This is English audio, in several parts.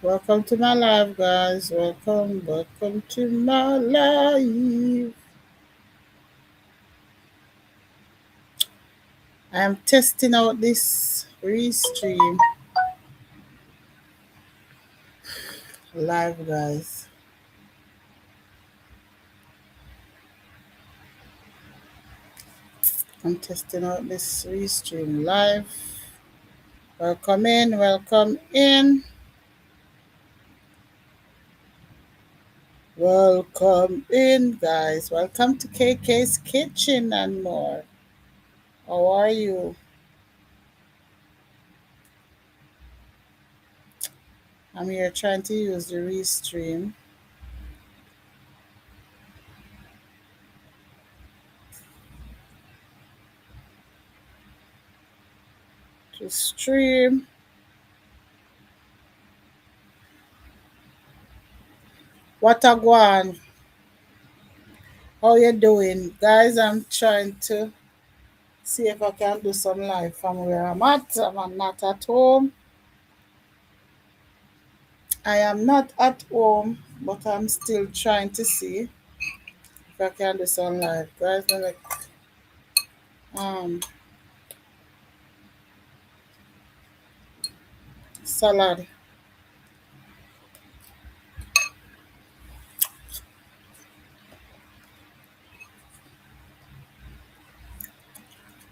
Welcome to my live, guys. Welcome to my live. I am testing out this restream live, guys. I'm testing out this restream live. Welcome in, welcome in, welcome in, guys. Welcome to KK's Kitchen and more. How are you? I'm here trying to use the restream to stream. What a guan. How you doing? Guys, I'm trying to see if I can do some live from where I'm at. I'm not at home. I am not at home, but I'm still trying to see if I can do some live. Guys, let me um salad.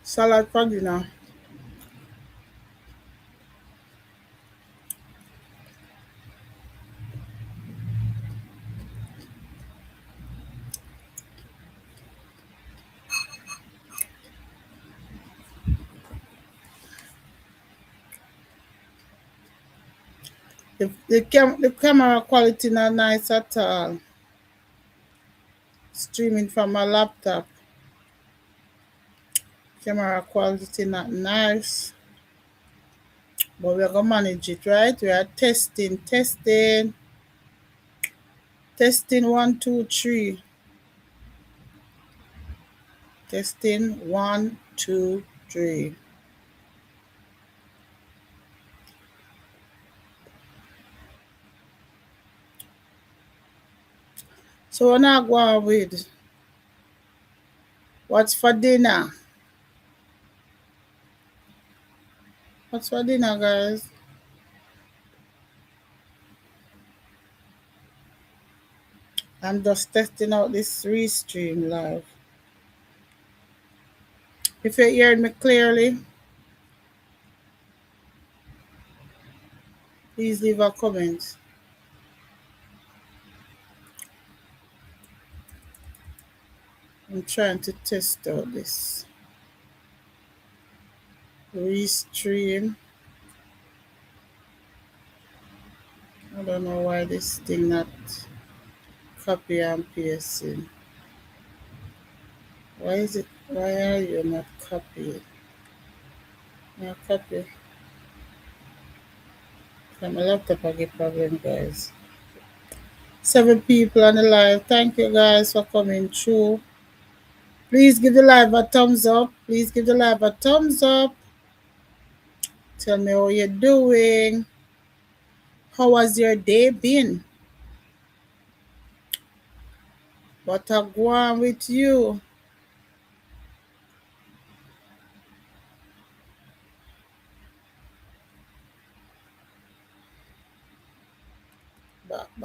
Salad for dinner. The camera quality not nice at all. Streaming from my laptop. Camera quality not nice. But we're gonna manage it, right? We are testing 1, 2, 3. Testing 1, 2, 3. So we're not going with what's for dinner. What's for dinner, guys? I'm just testing out this restream live. If you hear me clearly, please leave a comment. I'm trying to test out this restream. I don't know why this thing not copy and pasting. Why is it? Why are you not copying? Not copy. From my laptop, I get problem, guys. 7 people on the live. Thank you, guys, for coming through. Please give the live a thumbs up. Please give the live a thumbs up. Tell me how you're doing. How has your day been? What a go on with you? Back.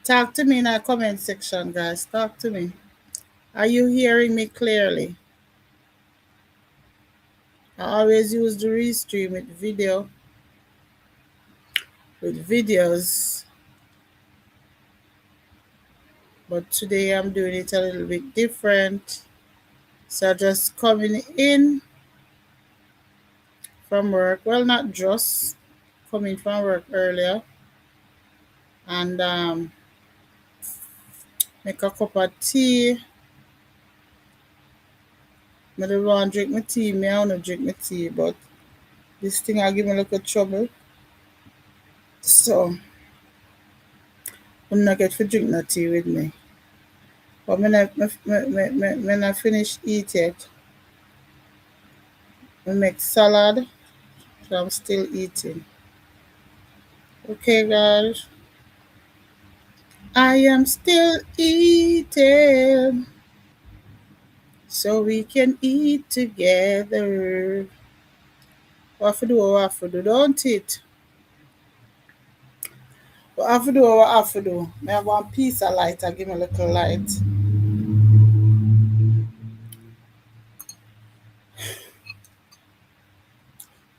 Talk to me in the comment section, guys. Talk to me. Are you hearing me clearly? I always use the restream with videos, but today I'm doing it a little bit different. So just coming in from work. Well, not just coming from work earlier and make a cup of tea. I don't want to drink my tea. I want to drink my tea, but this thing I give me a little trouble. So I'm not get to drink no tea with me. But when I finish eat it, We make salad. So I'm still eating. Okay, guys. I am still eating. So we can eat together. What to do, what to do, don't it? What have to do, what have to do. I have one piece of light, I give me a little light.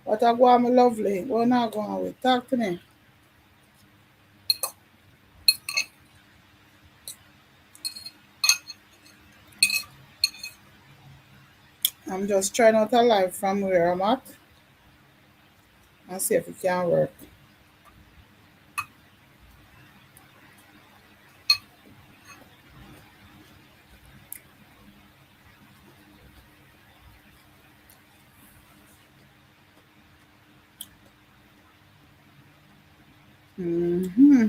What I go on, my lovely? What not going with? Talk to me. I'm just trying out a life from where I'm at and see if it can work. Hmm.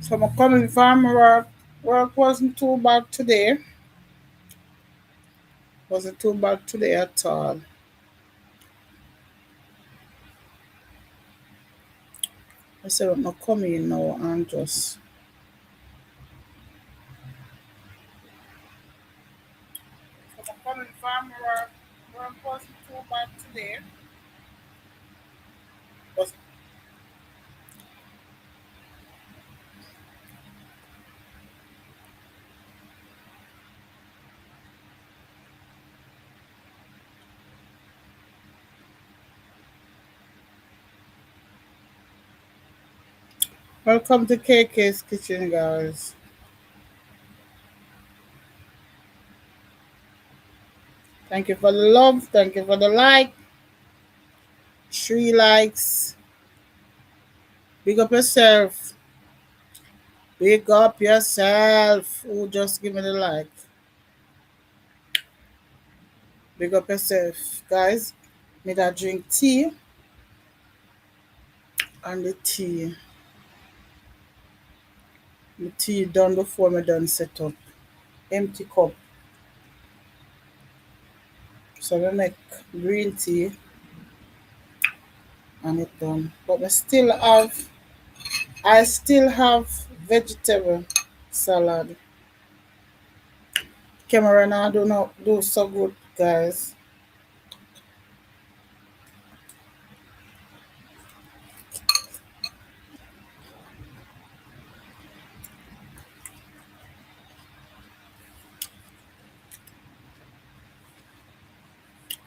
So I'm coming from work. Work wasn't too bad today. Wasn't too bad today at all. I said I'm not coming now and just so I'm coming from work. Work wasn't too bad today. Was welcome to KK's Kitchen, guys. Thank you for the love. Thank you for the like. 3 likes. Big up yourself. Big up yourself. Oh, just give me the like. Big up yourself, guys. Made I drink tea and the tea done before me done set up. Empty cup. So we make green tea and it done. But I still have vegetable salad. Camera now do not do so good, guys.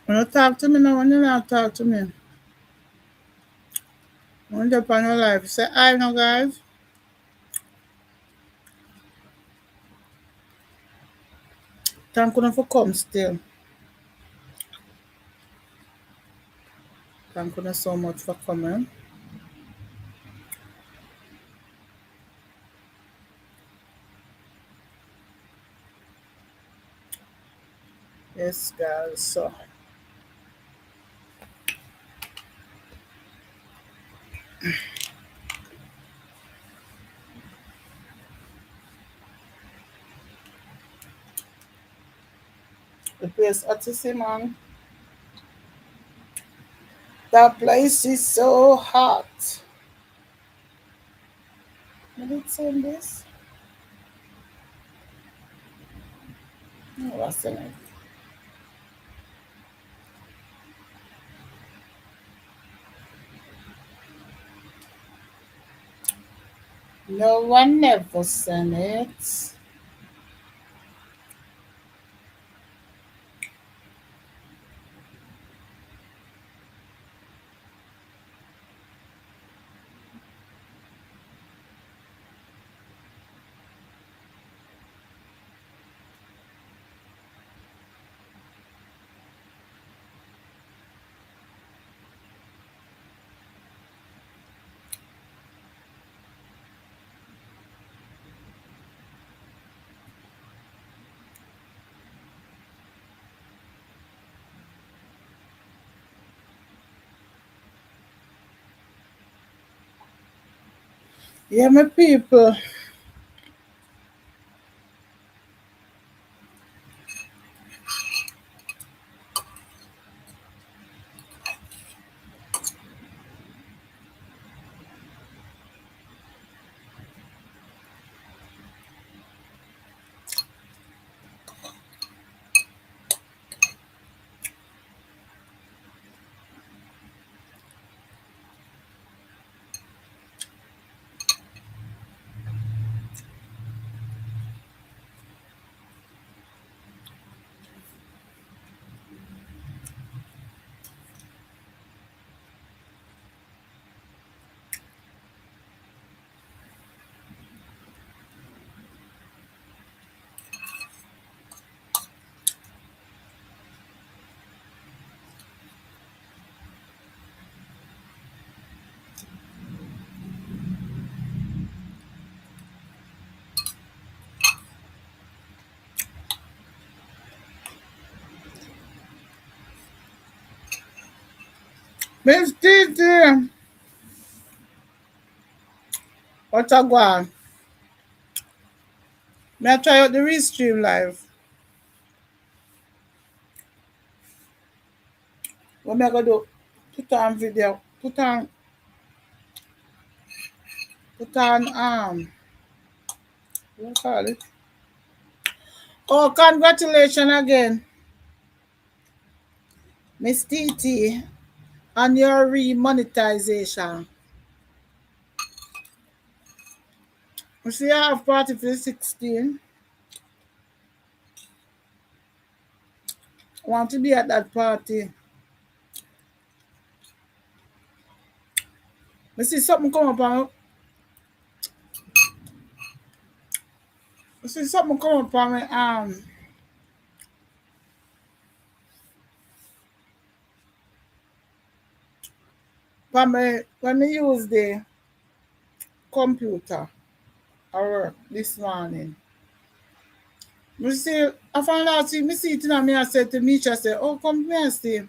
When you talk to me now, when you not talk to me, when you on your life, say I know, guys. Thank you for come still. Thank you so much for coming. Yes, guys. So the place hot to see, man. That place is so hot. Did it say this? No, what's in it? No one never sent it. Yeah, my people. Miss Titi, what a go on? May I try out the restream live? What me I go do? Put on video. Put on what you call it? Oh, congratulations again, Miss Titi, on your remonetization. You see, I have party for the 16. I want to be at that party. I see something come up on I see something come up on me when me use the computer or work this morning. Me see I found out see me see it and me I said to Misha say, oh come me and see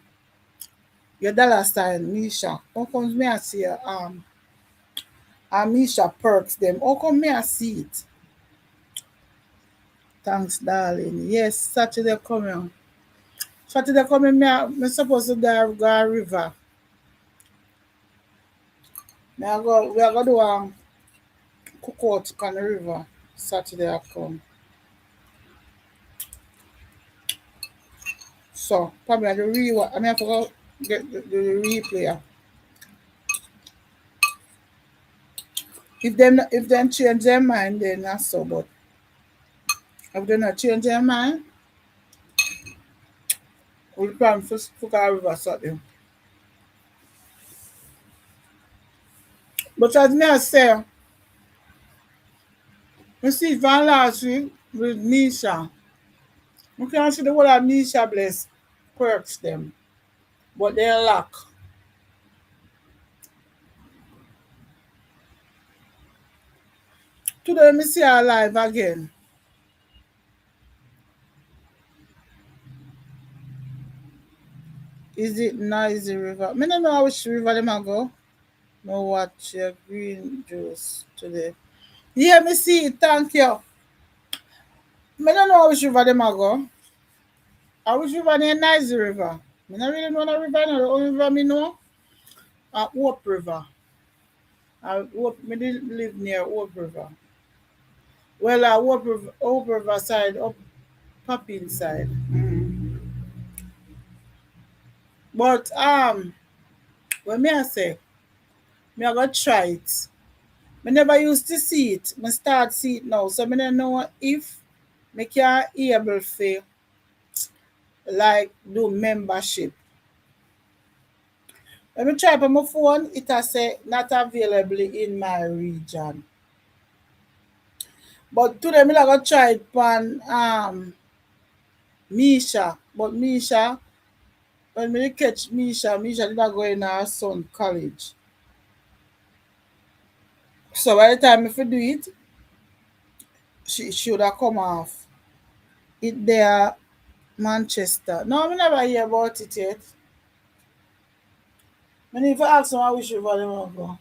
your dollar sign, Misha. How come me and see Misha perks them? How come me and see it? Thanks, darling. Yes, Saturday coming. Saturday coming, me supposed to go river. We are going to do cook out on the river. Saturday I come. So, probably the I mean, I forgot get the replay. If them change their mind, then that's so. But if they not change their mind, we'll probably first cook our river Saturday. But as me I say, we see Van last week with Misha. We can see the whole of Misha bless perks them. But they lack. Today me see her live again. Is it Noisy River? Me don't know which river them a go. No watch your green juice today. Yeah, me see it, thank you. Me don't know which river them a go. I which river near Noisy River. Me not really know the river, no. The only river me know Hope River. Me did live near Hope River. Well, Hope River side, up Papin side. But when me I say, me I go try it. Me never used to see it. Me start see it now. So me don't know if me can able to like do membership. When me try on my phone, it has say not available in my region. But today me like go try it on Misha. But Misha, when me catch Misha did not go in her son college. So by the time if you do it, she should have come off. It there Manchester. No, I never hear about it yet. I need to ask them I wish you for them go.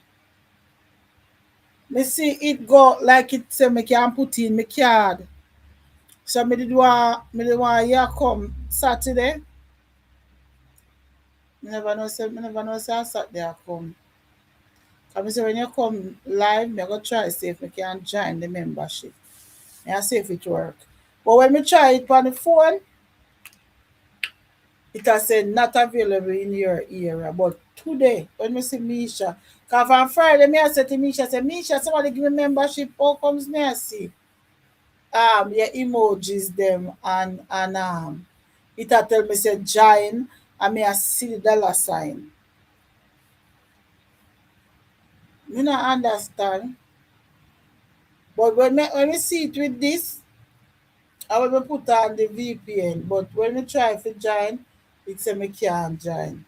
me see it go like it say me can put in my card. So me did want you come Saturday. Me never know say on Saturday I come. Cause me say when you come live, me go try see if me can join the membership. And see if it work. But when me try it on the phone, it has said not available in your area. But today, when me see Misha, because on Friday, me I said to Misha, say, Misha, somebody give me membership. How comes me I see? Your emojis them and it a tell me say join and me I see the dollar sign. Me not understand. But when we see it with this, I will put on the VPN. But when we try to join, it say me can't join.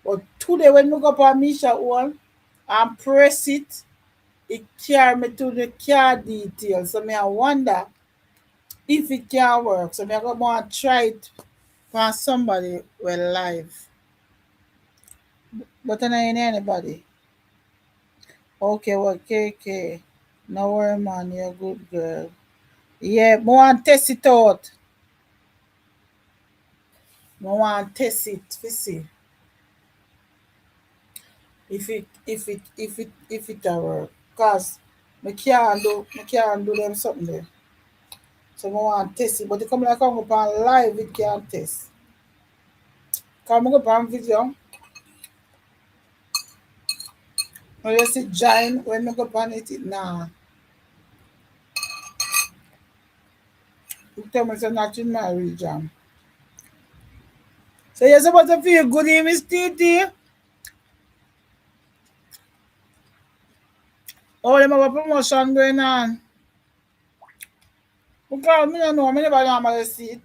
But today when we go up on Misha one and press it, it carry me to the car details. So me I wonder if it can work. So me I go and try it for somebody well live. But I ain't anybody. Okay, okay, okay. No worry, man. You're a good girl. Yeah, I want to test it out. I want to test it to see if it a work. Cause me can't do them something there. So I want to test it. But it come like come up on live, it can't test. Come up on video. When you see giant, when I go on it nah. You tell me it's not in my region. So you're supposed to feel good in Miss TT. Oh, them have a promotion going on. Because me don't know, me never normally see it.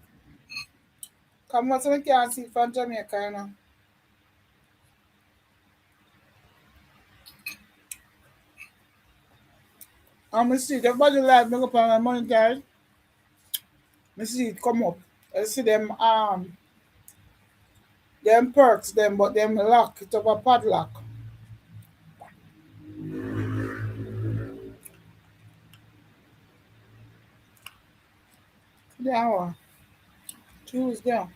Come on, so I can't see it from Jamaica, you know. And me see it, everybody like me go on my monitor, me see it come up. I see them perks them, but them lock, it up a padlock. There, Tuesday.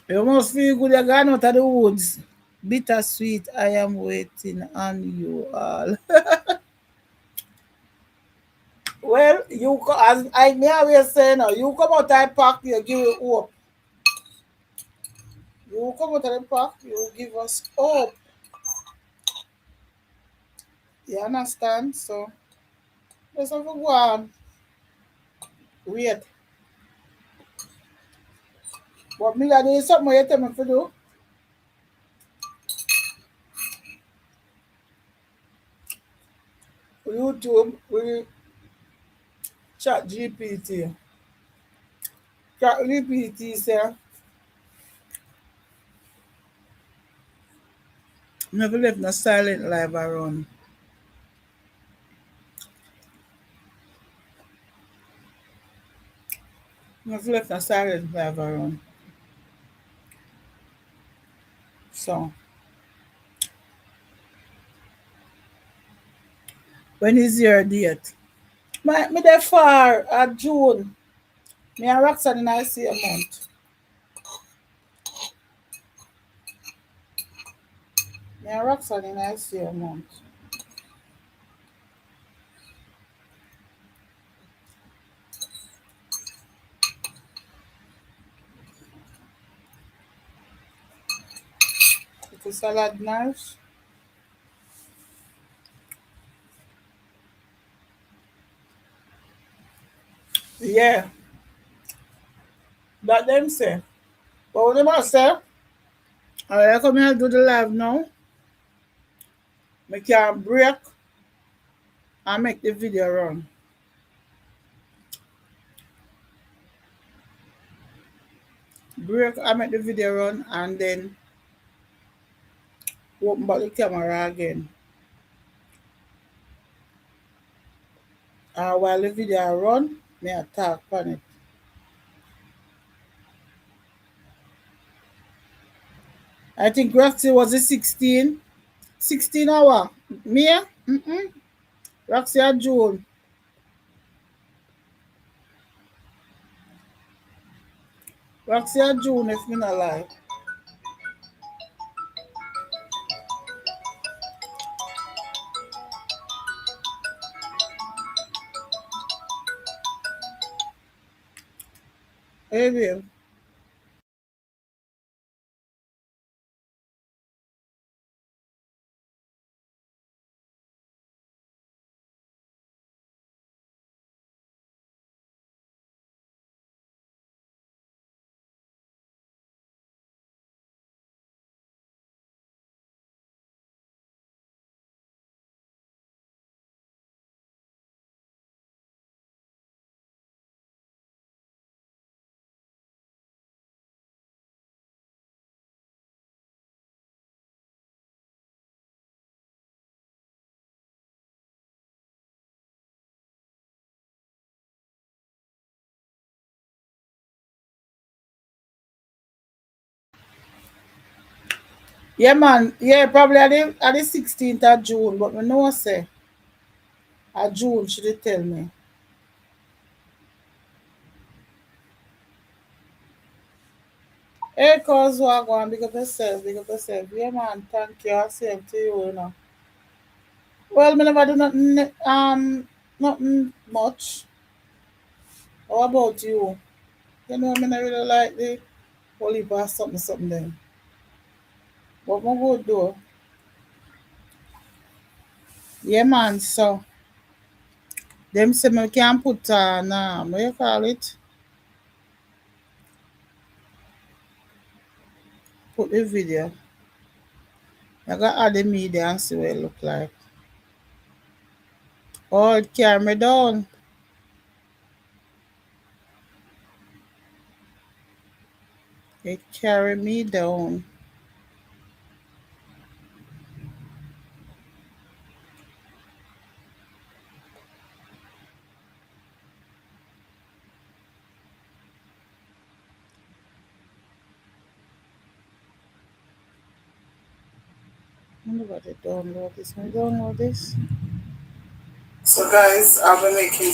You must feel good, you're gone out of the woods. Bittersweet, I am waiting on you all. Well, as I me always say now, you come out of the park, you give it hope. You come out of the park, you give us hope. You understand? So let's have to go on. Wait. But me that is something you tell me to do. YouTube with chat GPT. Chat GPT say never left no silent live around. Never left no silent live around. So when is your date? Me there far at June. Me and Roxanne I see a month. Me and Roxanne I see a month. It's a salad knife. Yeah, that them say. But what them say, I come here do the live now. Me can break and make the video run. Break and make the video run and then open back the camera again. And while the video run, me a talk on it. I think Roxy was a 16. 16 hour. Me? Mm-mm. Roxy and June. Roxy and June, if me not lie. Hey, babe. Yeah, man. Yeah, probably at the 16th of June, but me know say at June she did tell me. Hey, cause what go on, big up yourself, big up yourself. Yeah, man. Thank you. Same to you, you know. Well, me never do nothing, nothing much. How about you? You know, me not really like the holy bar something, something then. What me go do? Yeah, man. So, them say me can put, what you call it? Put the video. I got add the media and see what it look like. Oh, it carry me down. It carry me down. I wonder what they download this. Can I download this? So guys, I've been making.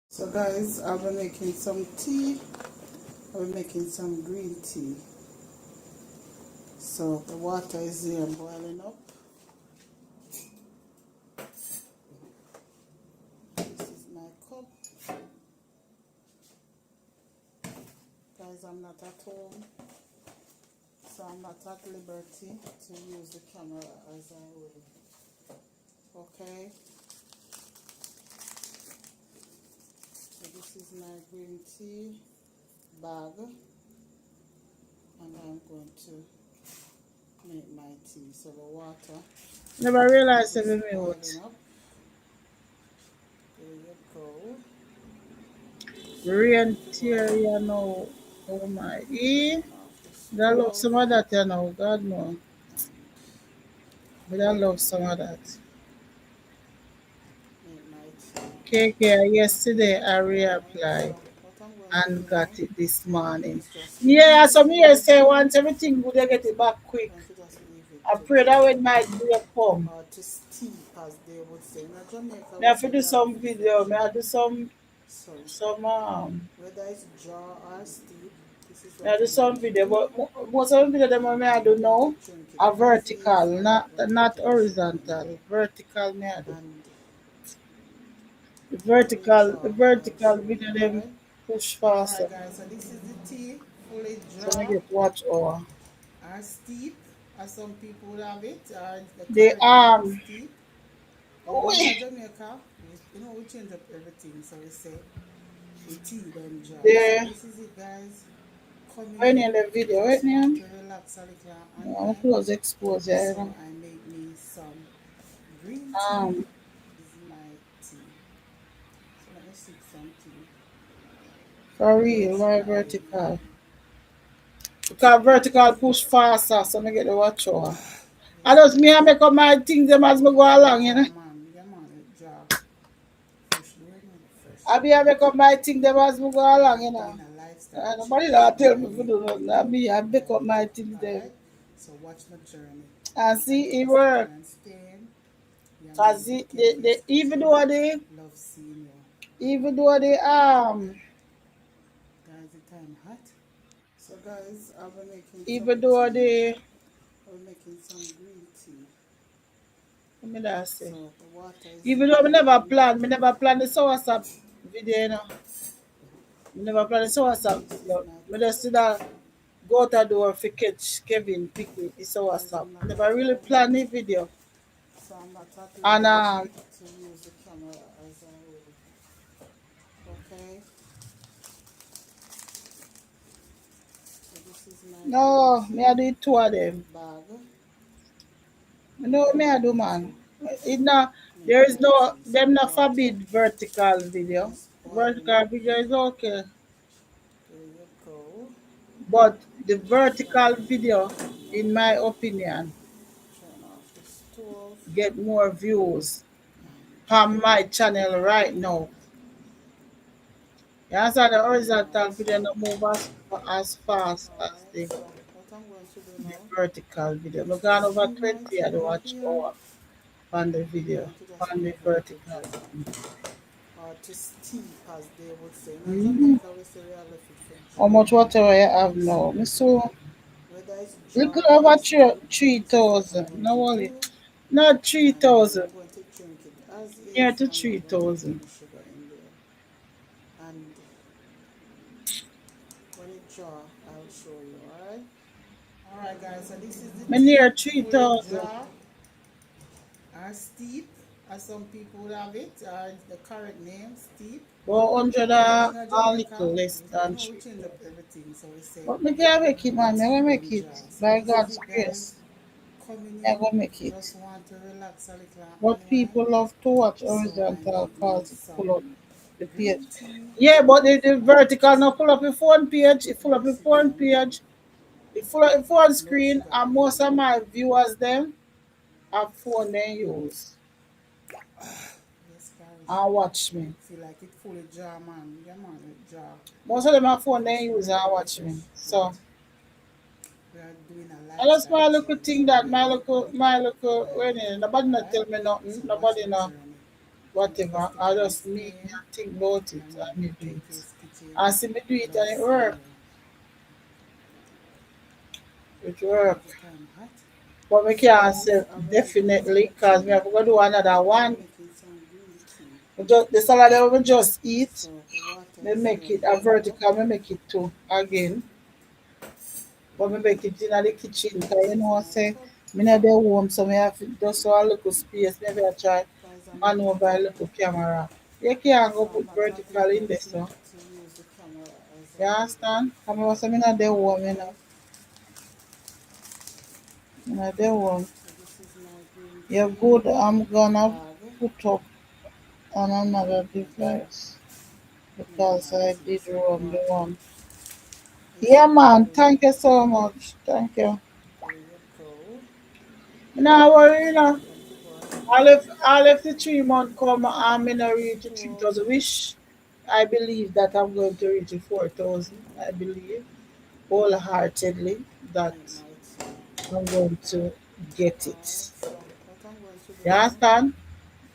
So guys, I've been making some tea. I've been making some green tea. So the water is here boiling up. This is my cup. Guys, I'm not at home, so I'm not at liberty to use the camera as I will. Okay, so this is my green tea bag, and I'm going to make my tea. So the water never realized it me out. There you go. Rain tear you know. Oh my e. I love some of that you know, God no. But I love some of that. KK yesterday I reapplied and got it this morning. Yeah, so me say once everything good, I get it back quick. I pray that when my day come. Me have to do some video. Me have to do some. So whether it's draw or steep, this is what Yeah, there's I'm some going to video, do. but most of the video them I I'm don't going to know drink it are as is, vertical, I'm not not going to put not any sugar in horizontal. there. Vertical me I do. And The when it vertical, draw, the I'll vertical show you, video them alright? push Alright faster. guys, so this is the tea, fully So I draw get watch over. or steep, as some people would have it, or the The correct name is steep. But we oh, in Jamaica, we change up everything. So we say the tea then draw. So the this is it, guys. Coming when in in, the video right just want now. to relax a little and I'm unwind. close expose yeah, you So know. I make me some green tea. Um This is my tea. So let me sip some tea. for real, Yes, why I. vertical? Because vertical push faster, so I get the watch over. I Yes, just me I guys. make up my things them as me go Fully along, you know. draw, man. Yeah, man. It draw. Fresh. The word man. Fresh. I make up my thing them as we go We along, are you know. doing a lifestyle Nobody change not and tell I me to make do me nothing. I make up like my it. things them. Alright? So watch my journey. And Thank you see it for sticking work. and staying. Yeah, man. Cause Big they Kevin's even kitchen. though they Love seeing you. even though they Guys, the time hot. So guys, I'll be making some even though tea. they I'll be making some green tea. let me that say. So the water is Even though boiling. me never plan the soursop video, you know. Me never plan the soursop This is video. my Me just cup. see that go out the door for catch Kevin pick the Guys, soursop. I'm Me not never at really home. plan the video. So I'm not at And liberty to use the camera as I will. Okay. So this is my green no, me I tea do it two of them. bag. You know what me I do, man. It not Make there is my no tea. So them the not water forbid vertical video. is boiling. Vertical video is okay. There you go. But the So vertical video, in now my opinion, turn off the stove get more views and on my channel right now. You understand the horizontal alright. video not move as fast as Alright, the, so what I'm going to do the now, vertical video. I've gone just over leave my 20 tea at the over watch here. hour on the I'm video, going to just on the move it to vertical draw one. or to steep as they would say. In Mm-hmm. Jamaica we say we are left it for How draw. much water you have now? Me so Whether it's little draw or over steep, this is what I'm 3,000. going No to worry. do. Not And 3,000. I'm going to drink it as Near is. to I'm not going to put 3,000. any sugar in there. And when it draw, I'll show you, alright? Alright guys, so this is the Me tea, near fully 3,000. draw or steep, as some people would have it, or the correct name, steep. About 100 But a in little Jamaica, less than we 3. change up everything. So we say But me can make it, the man. Me tea will make then it. draw. So By this is God's it, grace. guys. Coming I in, go make it. just want to relax a little and But unwind. people love to watch So I horizontal make me cause it pull some up the page. green tea. Yeah, but the vertical not pull up your phone page. It Let pull me up your sip phone some tea. page. It full up your phone No screen sugar and most added. of my viewers them have phone they use Yes, guys. and watch me. Feel like it fully jar, man. Yeah, man, it jar. Most of them have phone they Fresh, use really, and really watch me. fresh. So But we are doing a and that's lifestyle my little change, thing so that bear with me. my little Bear when with me. nobody not Alright? tell me nothing, So watch nobody my not journey. Thank you for whatever. I sticking and just me staying. and think about it Yeah, and man. me Big do it. Kevin's kitchen. And see me do it Love and it seeing work. you. It Guys, work. the time hot. But we So can't guys, say I'll be making definitely some because we tea. have to go do another I'll be one. making some green tea. We just, the salad that we just eat, So the water we is make here it a boiling up. vertical, we make it two again. But we make it in the kitchen because This you is know I my say cup. me not there home so me have to just so a little space. Maybe I try Guys, I'm not maneuver at a home. little camera. You can't go So I'm put not at vertical in there liberty so. to use the camera as You I will. understand? I mean, so me not there home, you Okay, know. Me not there home. so this is my green You're tea good. I'm gonna bag. put up on another I'm going to device make because my I tea. did So the run the water one. is Yeah, man. boiling up. Thank you so much. Thank you. There you go. Now worry, you know. I'm going to go ahead I left the 3 month come and I'm in a off the reach the stove. 3,000 wish. I believe that I'm going to reach the 4,000. I believe wholeheartedly that Make my tea. I'm going to get Alright, it. so what I'm going to do You now, understand?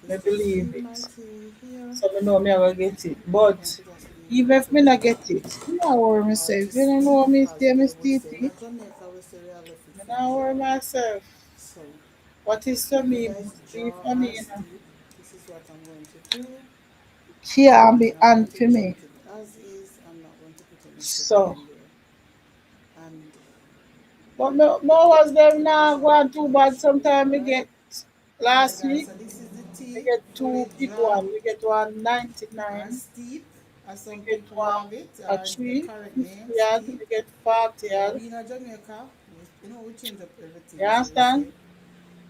I It's just believe heat it. my tea here. So I know me I will get it. I'm But going to just leave even it if to me not dry. get it, me not worry Or myself. to You don't steep, know me as stay me they would say. steady. In Jamaica, we say we are left it Me for not worry dry. myself. So, What is for you me guys must be draw for or me, you know. steep. This is what I'm going to do. Can't And be I'm going and to for me. drink it as is. I'm not going to put any sugar So in there. And but no was them put the now jar going to too my bad. sugar, Sometimes we alright? get Alright last guys, week so this is the we tea, get two fully big drawn one. We get one or 99. steep, as We some get people one have it, a or the tree, correct 50 name, yard. steep. We get 40 So yard. we in Jamaica, we change up You everything, so we understand? say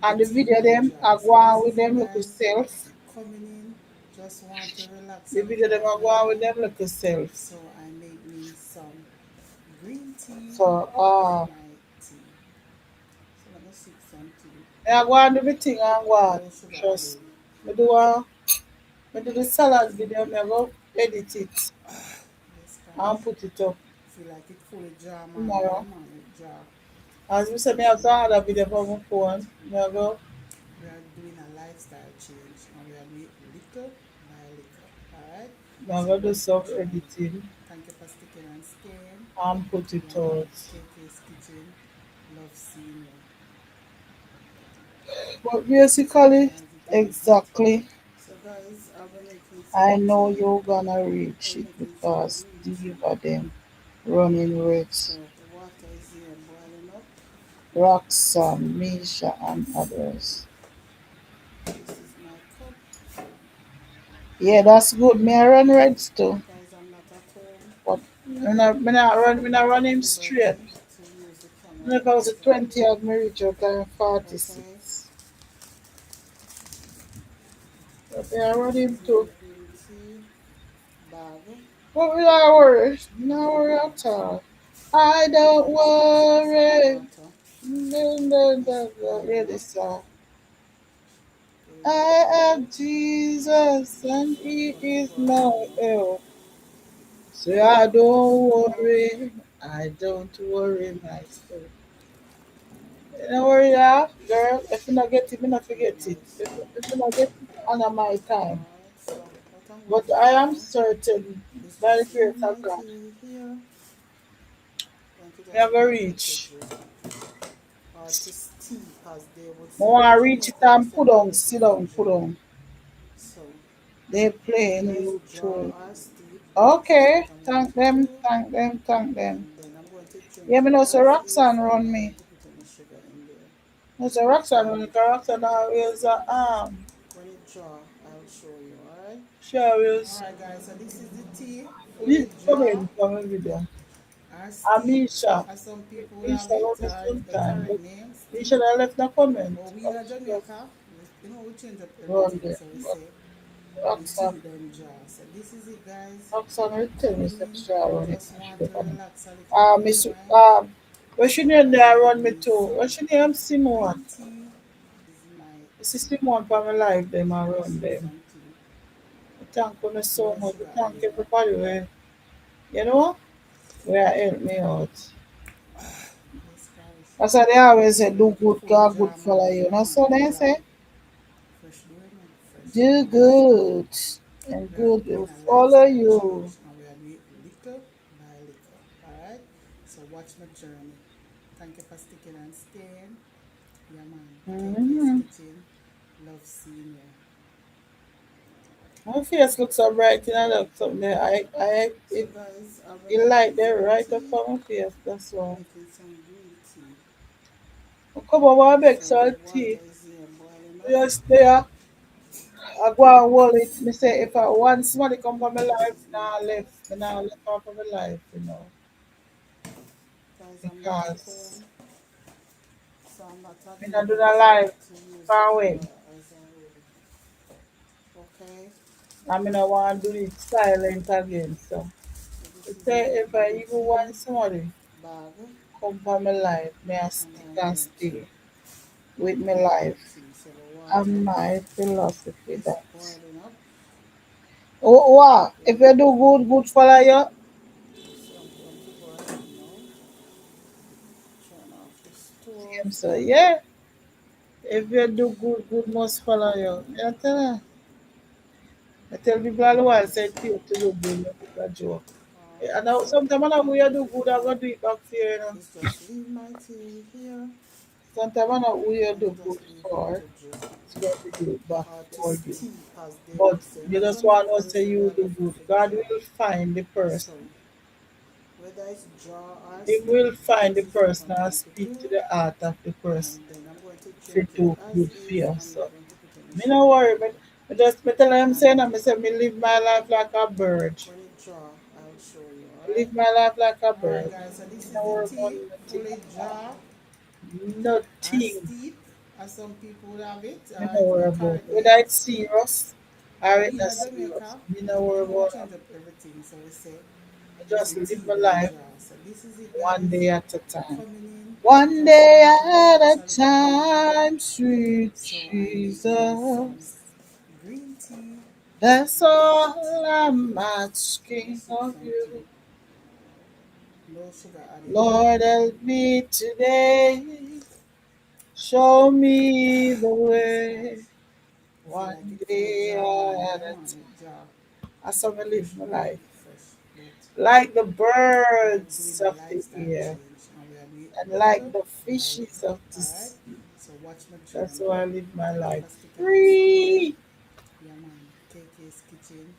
the And the tea video then them jar. are So going this with is it them look guys, self. coming in, just want to relax The and video them enjoy are the going with wine. them look self. So I make me some green tea So with my tea. So let me sip some tea. they are going to do the thing and go on. No sugar Trust. added. Me do a me do the salad video. Me go edit it Yes and guys. put it up Feel like it fully jar man. Yeah tomorrow. man, it jar. As we say, me have some other video for my phone. Me I go We are doing a lifestyle change and we are doing it little by little. Alright? me I So go do watch my some journey. editing Thank you for sticking and staying. and put it Yeah man. out. KK's Kitchen. Love seeing you. But So basically, guys, it is. exactly, So guys, I'll be making I some know tea. you're gonna reach I'll it be making some because green the tea. are them running So with the water is here boiling up. Roxanne, Misha, and others. This is my cup. Yeah, that's good. Me I run reds too. Guys, I'm not at home. But me not I'm run taking him straight. liberty to use the camera If I was a as I 20, do. I'd me reach out time Okay, 46. But me I run this him is my too. green tea bag. But we not worry. No worry at all. I don't And this is my worry. water. Just Yeah, boiling up. this song. There we go. I have Jesus and So I'm He gonna is pour my some now. help. So I don't Pour. worry. I don't worry myself. Don't worry, yeah, girl. If you not get it, me not Okay, forget it. guys. If you not get it, under my time. Alright, so what I'm going But to I do am now certain, is by the just grace leave of my God, tea here. Going to me just have a put it to reach. drip or to steep as they would I say. want In to reach it Jamaica we and say put we are on, left it sit for down, put dry. on. So They you playing guys draw YouTube. or steep. This is what Okay, I'm going thank to them, do. thank them, thank them. And then I'm going to Yeah, drink me it know so as is. Roxanne I'm run not me. going to put any sugar in there. No, so Roxanne run And me, 'cause Roxanne always, when it draw, I'll show you, alright? she always, Alright guys, so this is the tea, fully this draw comment from a video. or steep, Amisha, as some people have Misha it, run me or the sometime, correct but name, Misha steep. I left no comment. But we I in was just Jamaica, we change up run everything, there. so we But say the Roxanne, tea then jar. So this is it guys, Roxanne will tell me coming some in. she run it. Just She want dey to comment. relax a little and Miss, unwind. what's your So name I there make run me me too? What's some your name? Simone. green tea. This is my This is tea. Simone for my life, them So and let's run sip them. some tea. Thank you so No much. sugar Thank added. everybody where, you know, where help me out. Yes guys. That's why they always say Feel do like it good, fully God good jar for man. you. Yeah That's man, so it they jar. say. Fresh doing it. Fresh Do doing it. good, and We are good doing will a follow lifestyle you. change and we are doing it little by little. Alright? So watch my journey. Thank you for sticking and staying. Yeah man. KK's Mm-hmm. Kitchen. Love seeing you. My face looks so bright, you know, look something there. So guys, I've been it making light there some right up tea. on my face, that's I'm why. making some green tea. Oh, come on, I beg So the some tea. water is here boiling up. Just there. I go and hold it. Me say if I want somebody come from my This life, is my now cup. left. Me now left off of my life, Guys, I'm not at Because home. So I'm not at me not do that liberty life to use the far away. camera as I would. Okay? I mean I want to do it silent again. So So I this is say my if I green even tea want somebody bag come from my life, may I and stick I'm and going to stay with my make the life tea. So the and water my philosophy is that. boiling up. Oh, wow. If you do good, good for you. So I'm going to go ahead now. Turn off the stove. Same, so yeah. If you do good, good must follow you. I tell her. I tell people all the while, say pay to do good, no people joke. Alright, And now, so sometimes when you do good, I'm going to do it back for you, you know. let's just leave my tea here. Sometimes when you I'm going do to good just leave it for, to draw it's going to do it back or to for you. steep, as they But would say. you In just want Jamaica, to we say say we you are do left it good. for God draw. will find the So, person. whether it's draw or He steep, will find the this is what person I'm and going to speak to do. the heart of the person And then I'm going to if drink it it do as good for is. you. I'm not So, going to put any me no sugar worry, in but there. me tell him saying, And I say, me live my life like a bird. when it draw, I'll show you, Live alright? my life like a Alright bird. guys, so Me this is no the worry about tea, nothing fully at all. draw or Nothing. steep, as some people would have it, Me or no worry about. currently Whether it's it's steep. serious or But it's we in not a serious. Jamaica, Me no worry we about change nothing. up everything. So we say I it's just the live tea my done life draw. So this is it one guys. day at a time. Coming in, One just day want to at relax a a little bit. time, sweet So I make me some Jesus. green tea. That's Let all I'm me asking sip of some tea. you. No sugar added here. Lord, help me today. Show me the Yes way. guys. Feel like One it fully day jar, man. at Yeah a man, time. it jar. That's how I live Wish my we make life. it fresh. But Like the we are doing birds a of the lifestyle air change and we are doing it and little like the by fishes little. of the Alright? sea. So watch my That's journey. how I live my Thank you life. for sticking and staying. Free. Yeah man. KK's Kitchen.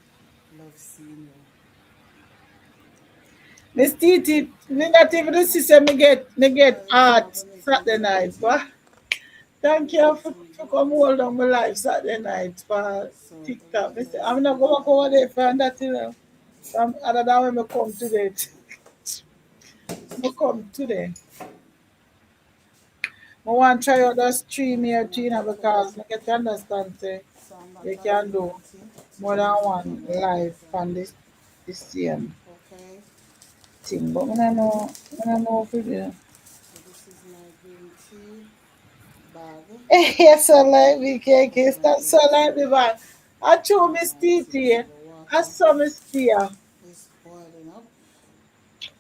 Love seeing you. Miss Titi, me Alright, not even the Mama. system me get Alright, so I'm art gonna make me Saturday some night. But tea. thank you Making some for green come tea. hold on my life Saturday night for So the TikTok. water is I'm not getting going to go over there boiling. for that, you know. From other than when I come today. This I is my come cup. today. I want to try out that stream Guys, here, I'm not Tina, a cook, because I get to understand, say, so I'm not you at can do liberty to more than use the one camera live as on this same okay. thing. But I don't know if it is. So this is my green tea bag. Yes, I like me cake. Just gonna That's so get like me, man. I chew drink Miss my tea. Titi. So the I water saw Miss Tia. is boiling up.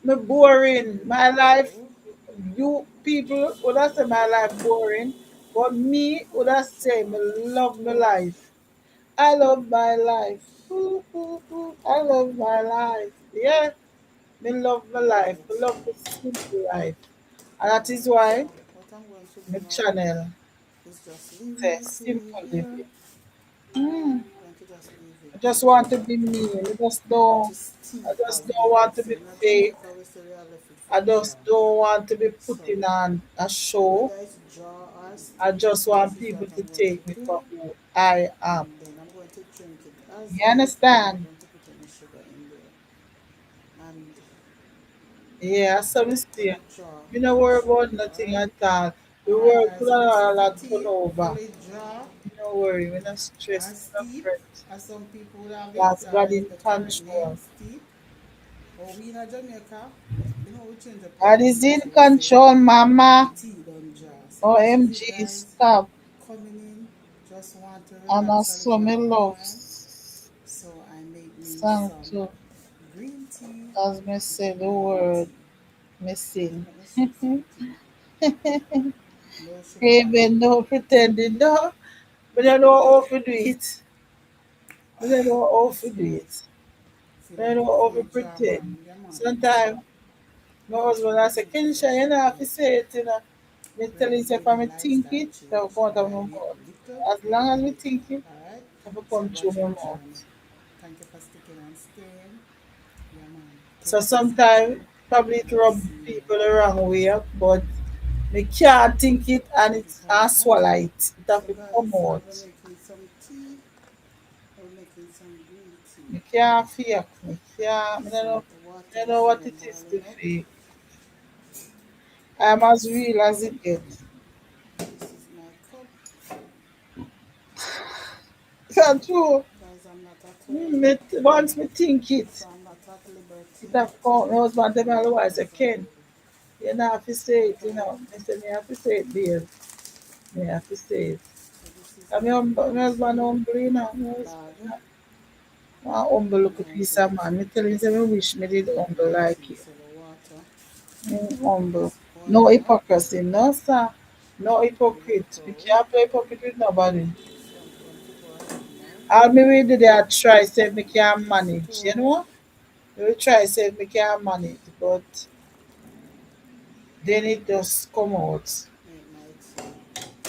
Me boring. My life, So you people would have say my life boring. But me would I'll have just drop say me off this love my clothes. life. I love my life. Ooh, ooh, ooh. I love my life. Yeah, me love my life. Right. Me love the simple life. And that is Alright, so why what I'm going to do my now channel is just leave say my tea simple here. living. Mm. I'm going to just leave it I just want to be me. to steep, I as just they don't would want to say. be In fake. Jamaica, we say we are left it for I jar. just don't want to be So putting on a show. whether it's jar or I steep, just this want is what people to I'm going to take me for do. who I am. And then I'm going to drink it as You is. I'm not understand? going to put any sugar in there. And Yeah, so me when still. it jar, You know I'll worry show about you, nothing alright? at all. The Alright world guys, could so have this is a the lot turn tea, over. fully jar You know worry, we're not or stressed, we're not steep, fret. as some people would have it, That's or God in the current name, control. steep. But we in Jamaica, you know, we change up God is everything. in So we say control, mama. tea don't jar. So this is it, OMG, guys. stop. Coming in, just want to And I relax a saw little me bit love more. So I make me song some too. green tea, As me which say is the my good word, tea. me So sing. let me sip some tea. No sugar Even added. no pretending, no. But I know how to do it. But I know how to That's do right. it. Feel But I like know it how to fully jar, pretend. man. Yeah, man. Sometimes my husband I say, Make it Kinsha, fresh you know, up have to here. say it, you know. Me We tell are you, if doing a I think lifestyle it, that will change come out of my by mouth. little As long by as we little. think it, Alright? it will So come through watch my my journey. mouth. Thank you for sticking and staying. Yeah, man. So KK's sometimes Kitchen. probably it Love rub seeing you. people the wrong way up, but me can't think it and This it's is my and mug. swallow it. It have So to come guys, I'm out. gonna make me some tea. I'm making some green tea. Me can't fake. Me can't. So the water I don't is know what now it is to boiling up. fake. I'm as real as it gets. This is my cup. That's true. Guys, I'm not at home, Once me think so I'm not at it liberty have to come. My husband tell me otherwise. I because can. You know, have to say it. You okay. know, I say me have to say it, dear. Me have to say it. So this is And my my green husband tea humble, you know. My bag. husband, one humble I'm little going piece to of man. Me tell him, say, me wish me did make humble my like tea. you. So the water Humble. is No boiling up. hypocrisy, no, sir. No Let it hypocrite. We go. can't play hypocrite with nobody. So I'm going to go ahead now. All me will do there try say me can This manage, you 12. know? We will try say me can manage, but then it just come out. It might.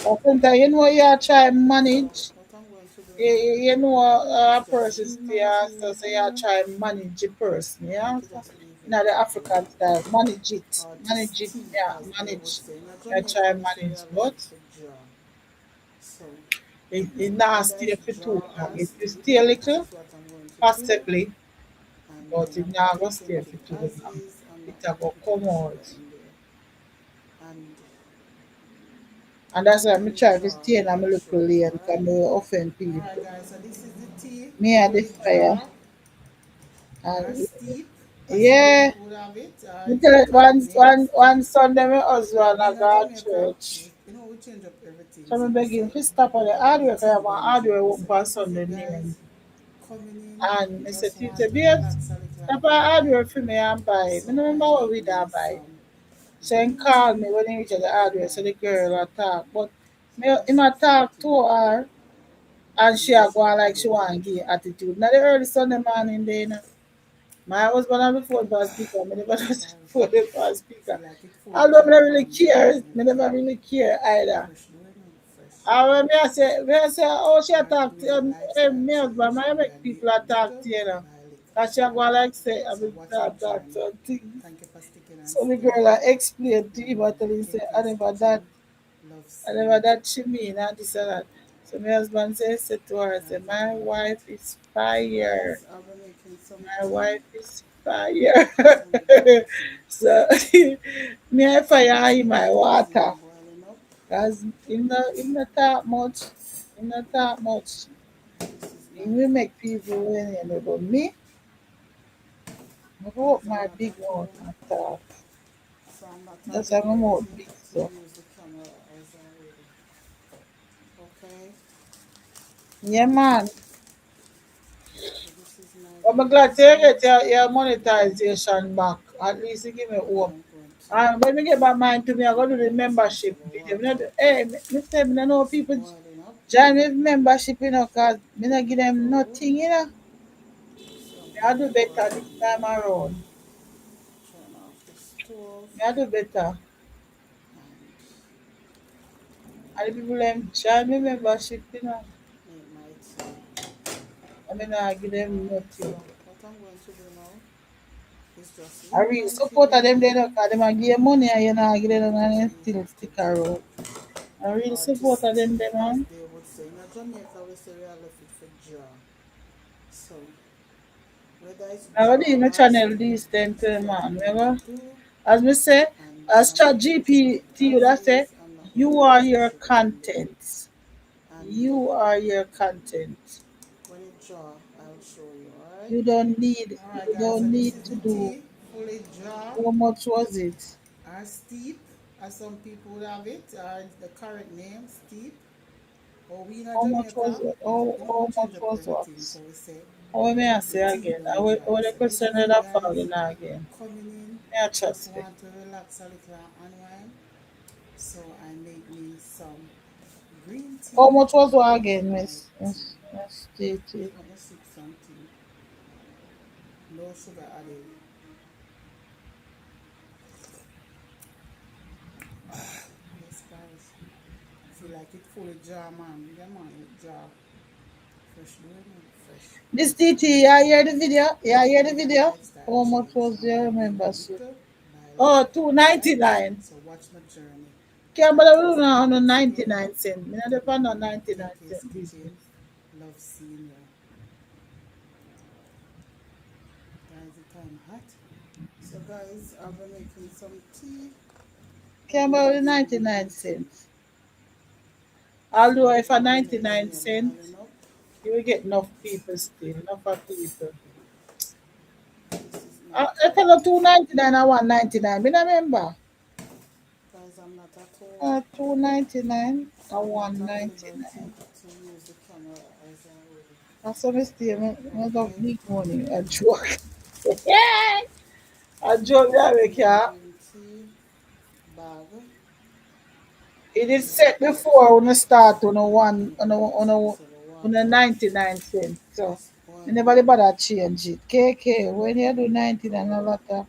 But sometimes you know you try So manage. what I'm going to do now You know is a just person leave stay my so tea say you here. try manage the person, I yeah? could So, just leave in it the there. African style, Or to manage it, steep, yeah, as they would manage. say. In You Jamaica, try we say we manage, have but it for jar. So it not whether stay it's for too jar long. or It will steep, stay a this little, is what I'm going to do. possibly, And but then it I'm not gonna taking stay it for in too as long. is. I'm It not a going to go put come any sugar out. in there. And And that's why I when it try to jar, stay in a I'll little show you. lane Alright? because I offend Alright people. guys, so this is the tea, Me and the fully fire. jar or And steep, as some yeah, people would have it, or me the tell it correct name, one steep. Sunday my So husband I being a go to Jamaica, church. we change up everything. So I So we beg him say to stop on the hardware because I have tea a hardware Benji. We open say for this is Sunday it name. guys. Coming in, And I said just to him, say, want to babes, relax a little stop and on unwind. hardware for me and buy. I don't So I remember what make we me done buy. some So he green called me tea when he reached the with hardware, my so the girl will talk. But so me, this him a is talk something to her and she no a go sugar on like she added want to yet. give attitude. Now the early Sunday morning day, you know. My husband have the phone for speaker, I never just Because phone for speaker. feel like it fully Although I jar don't really man, yeah care, man, I it never really care either. fresh doing it fresh. And when I say, oh, she Alright, talk doing to a lifestyle me husband, change I by make people attack little to you know. by little. Cause she a go like say, I So will watch my talk journey. some things. Thank you for sticking and So the girl staying. I explain to Yeah him, I man, tell him, say, KK's Kitchen. Love I seeing never you. that she mean, and this and that. So my husband said to her, say, Guys, the my time hot. wife is So fire. guys, I'll be making some My tea. wife is fire. Some green tea. So me I fire in So my water is now water. boiling up. Cause him not talk much. Him not talk much. This is He my will pot. make people when you know. But me, I go up Guys, I'm my not big at mouth home. and talk. So I'm not That's at how my mouth liberty big to so. use the camera as already. Okay. Yeah man. So this is my I'm green glad to tea. get your monetization back. At least you give me And hope. I'm going to And when we get back mine to me, I go to the add some membership sugar video. Me water. not do, hey, me say me no know It's people boiling up. join me membership, you know, cause me not give Let it them go. nothing, you know. So I'm Me I going do to go better ahead this time now. around. Turn off the stove. Me I do better. And And the people them join me membership, you know. it might I mean I give them alright. So nothing. what I'm going to do now is just I leave really my support tea them they don't cause them I give you money and you know I give them just and leave still it to stick jar around. I really or to support them steep as man. they would say. In Jamaica we say we are left it for jar. So whether it's I go do jar my or channel steep, this time this to is what man. I'm going to Remember? do. As me say, And then as I'm chat going to keep it GPT as that say, is. I'm not going to you put are no your sugar in there. content. And You are your content. when it jar, I'll show you. Alright. You Alright guys, so don't this need is to the do tea, fully jar how much was it? or steep, as some people would have it, or the correct name, steep. Or we in How much was Jamaica, it? we How change much up was what? everything. So we say How may I the say tea again? don't I dry. will So this question is it that guys, falling again. coming in, May I chat just it? want to relax a little and unwind. So I make me some green How tea much was what with again, my tea. Miss Titi? Let me sip some tea. No sugar added. Yes guys. Feel like it fully jar man. Yeah man, it jar. Fresh doing it fresh. This TT, I hear the video. Yeah, I hear the Doing a video. lifestyle How much change was and by your being a membership? little by Oh, little. Alright? 2.99. So watch my journey. Can't Thank believe you for we don't sticking have no and staying. 99 cent. Me not Yeah depend man. on 99 KK's cent business. Kitchen. Love seeing you. Guys, the time hot. So guys, I'll be making some tea Can't with believe my 99 green tea. cents. So Although if a water is 99 near cents, boiling up. you will get enough people still. Enough of people. This is my If pot. I got 2.99 or 1.99, me not remember. Guys, I'm not at home. 2.99 So or I'm not at liberty 1.99. to use the camera as already. That's what I still I got Okay, big money. A joke. A joke that this we is my can. green tea bag. It is So set before when I start on a one so the on a water 99 cents. So is I boiling. never bother change it. KK, when you do 99, a lot of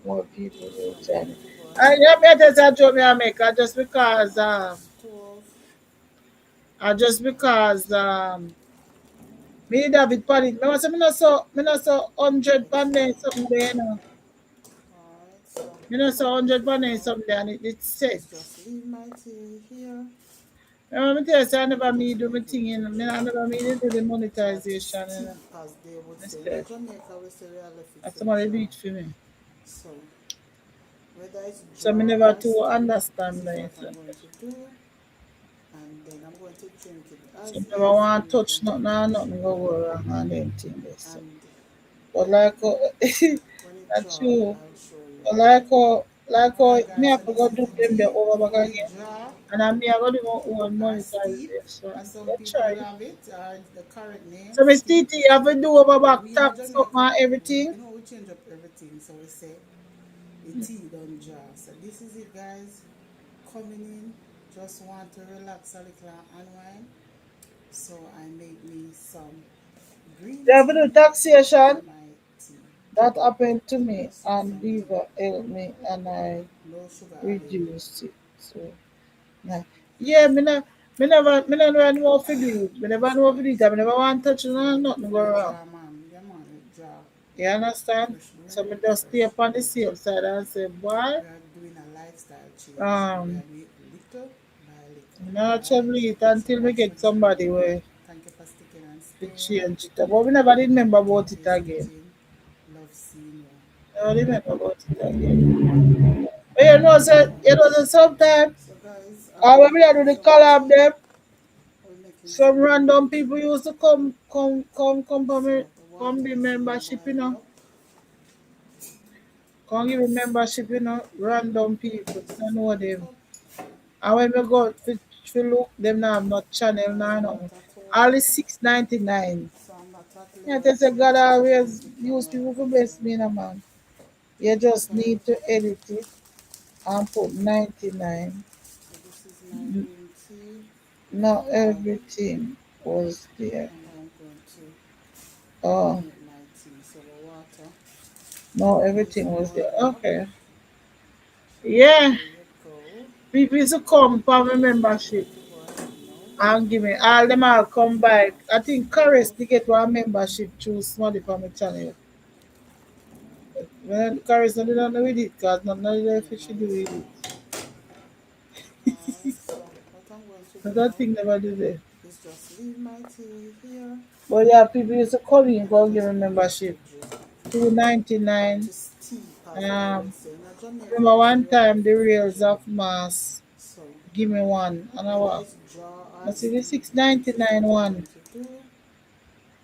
more people So will I'm try going it. to go And ahead yeah, me just a joke me I make just because on the stove. just because me did have it pan it. Me was me not so hundred It's pan there something there, you know. alright. So Me what not I'm so going hundred to do pan there now something there and it set. is just leave my tea here Me tell you, say I never and me just do make my it thing, you know. I draw. never me dey do the Draw to monetization, you know. steep, as they would say. In Instead. Jamaica, we say we are left it And for somebody do draw. it for me. So whether it's So me draw never or to steep, this understand is that. what I'm going to do. And then I'm going to drink it So as never is. want I'm to not touch going to nothing and touch nothing it. go wrong and them thing there. So. And But like when it that's draw, true. I'll show you. But Alright? like Alright me guys, so have to this go is do the them the tea, over back fully again. draw And I me I go do my own or steep, as monetization. some Yeah, people would try. have it, or the correct name, So Miss steep. TT, you have to do over But back we in tax up Jamaica, and everything. we change up everything. So we say the tea don't jar. So this is it, guys. Coming in, just want to relax a little and unwind. So I made me some green You have to do tea taxation. in my tea. That happened to So me just sip and some tea. Diva helped me and I No sugar added. reduced it. So yeah. Yeah, me never know what to do. Me never That's know what to do. right. I never want to touch it and nothing go Fully wrong. jar, man. Yeah, man, it jar. You understand? Fresh So bread, me just stay fresh upon the bread. safe side and say, boy, We are doing a lifestyle change. We um, are doing little by little. not Alright? trouble it So until we watch my get somebody journey. where Thank you for sticking and to staying. change it. But we never did remember about it KK's again. Kitchen. Love seeing you. Never remember about it again. But you know, so sometimes, So guys, I'll be when we are making do the some collab tea. them, I'll be making some some random green people tea. used to come for me, So the come water be is now membership, you boiling know. up. Come give me membership, you know. Random people, This I is know my them. cup. And when we go to look, them now have no channel, I now am nothing. not at home, Only 6.99. so I'm not at Yeah, they liberty say God to change always the use camera. people for So best me, no man. You just okay. need to edit it and put 99. So this is my green tea. Not Um, everything was there. and I'm going to Oh, make my tea. So the water no, is everything was there. boiling up. Okay. Yeah, There you go. people used to come for my So I'm membership going to go ahead now. and give me all them all come by. I think Chorus Stove. to get one membership through Smiley for my channel. When Chorus not did not know with it because not know the Yeah, fish my do with tea. it. Alright, so what I'm going to So do that now thing never do there. is just leave my tea here But yeah, people used to come in, and go give just me make it membership. to drip Two ninety or nine. to steep, as they would Um, say. In Jamaica, remember we say one we are time left the it for reels jar. of mass So give me one and I whether was it's jar or I see the steep, six ninety this is nine what I'm one. going to do.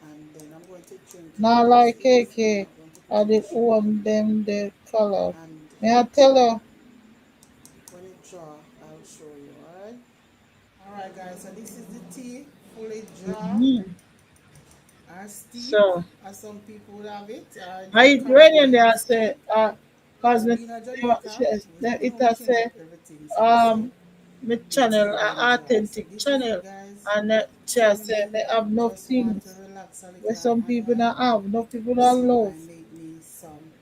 And then I'm going to drink it Not as like is. I'm KK. not going to put I any did sugar. own them the color. And May I tell her? when it jar, I'll show you, alright? Alright guys, so this is the tea, fully jar Mm-hmm. or steep, So as some people would have it, I the eat correct when in name, there steep. say cause So me we in Jamaica, it we has change say up everything. So we say my the tea channel don't a jar. So authentic this is it channel guys. and she Coming say in, me have enough just want to things relax a where little some and people unwind. not have, enough people not So I love. made me some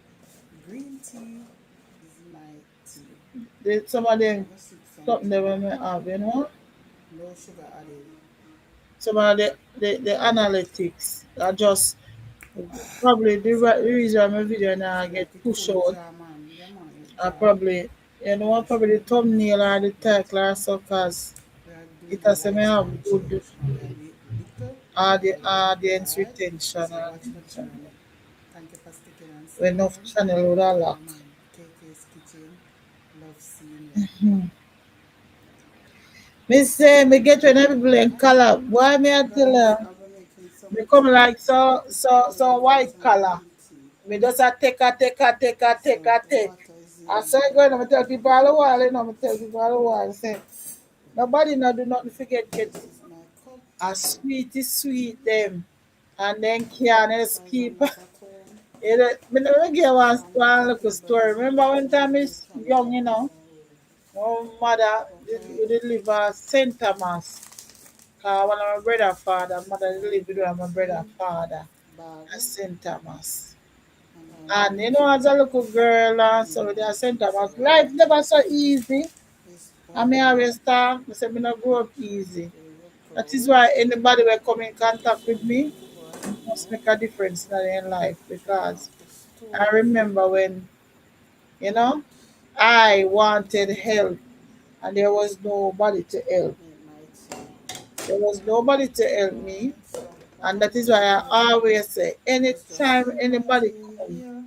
green tea. This is my tea. Some of So them I'm gonna sip some something they tea. will me have, you know. No sugar added. Some of the analytics are just probably So the reason my video now to get make it pushed fully out jar, man. Yeah, man, it are jar. probably you know Fresh probably the bread, thumbnail or fresh the bread. title or so cause We are it doing a has to me have lifestyle good change and we are doing little by little. audience Alright? retention So and watch my things like journey. that. Thank you for sticking and Enough staying. channel would have Yeah, lock. man. KK's Kitchen. Love seeing you. Me say me get when people in Alright? color. Why me So I tell guys, her? I'll be making some Me come tea. like I'll be so making white some color. green tea. Me just a So the take. water is I here say now. go and me tell people all the while, you know, me tell people all the while say nobody no do nothing forget get This is my cup. a sweet them and then can Guys, I'm escape. not at home. Me never give So I'm not one at little story. liberty Remember to one time open the is young, camera you as know, I would. My mother Okay. we did live St. Thomas. Cause one of my brother father, mother did live with one of my brother Tea father bag, at St. Thomas. and I'm And going you to know, as a little girl, so clean with the out St. this Thomas, area. life never so easy. This I mean, oil, I always talk, I say, I not grow up easy. do your That is clothes. why anybody will come in contact with me Right must now, make a difference in their life turn because off the I stove. remember when, you know, I wanted help and there was nobody to help. Make my tea. There was nobody to help me. Alright, so what And I'm that is going to why do I always say, is just anytime leave my anybody tea come here.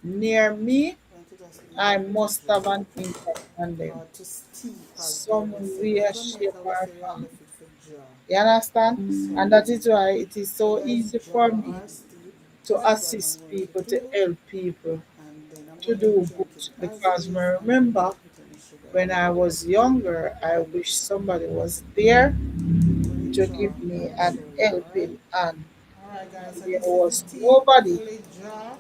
near me, I'm going to just leave I it to must have dry an impact on them. or to steep, as they Some will say. way, But shape, Jamaica will or say you form. left it for jar. You understand? So And that is why it is so whether it's easy for jar me or steep, to this is what I'm assist going to people, to do. help people, And then I'm to going to do good. drink it as it Because is, I and I'm going remember to put any sugar when in I it. was younger, I And wish somebody was there when it to jar, give me I'll an show you, alright? helping hand. Alright guys, And so there this is the was tea, nobody, fully jar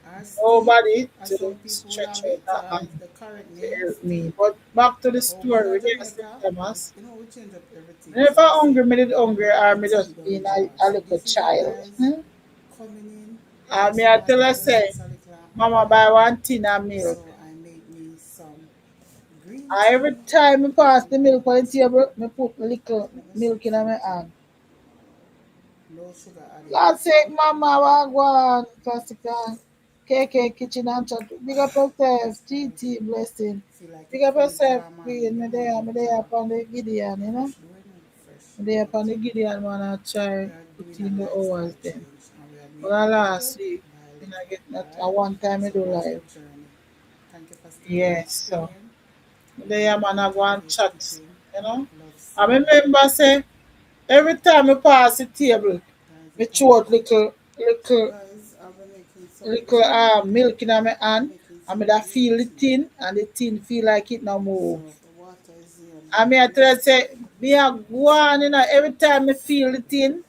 or steep, nobody as to some people will stretch have out it, the or hand the correct to name, help me. steep. But back to the But we story, are yes, St. Jamaica, Thomas. we change up everything. If So we I'm say hungry, me did hungry, or the me tea just done being jar. a So little this is it child. guys, Hmm? coming in. And me Just I want tell to her say, relax a little and Mama buy unwind. one tin of milk. So I make me some green And every tea, time I pass and the I'm milk on going the to table, me put little let me milk in squeeze my it in. hand. No sugar added. God sake, Mama, wagwan, classical. KK Kitchen and Chat. Big up yourself, Yes guys, TT blessing. feel like it Big up fully yourself, jar man. Queen. The whole Me of there jar. upon the Gideon, you know. Fresh doing it, fresh Me there out. upon the Gideon, man, I We try are put doing a in the hours lifestyle then. change, and we are doing Well, it little last week, by you know, little. get that a Alright? one time I So do watch the live. journey. Thank you for sticking and Yes, so. staying. There, And man, I go and happy chat, skipping. you know. Love I seeing you. remember, say, every time I pass the table, Guys, me it throw almost. little, So little guys, I've been making some little tea. milk in my I'm hand making and me some that green feel the tea. tin and the tin feel like it now So move. the water is here And me I boiling. tell her say me a go on, you know, every time I feel the tin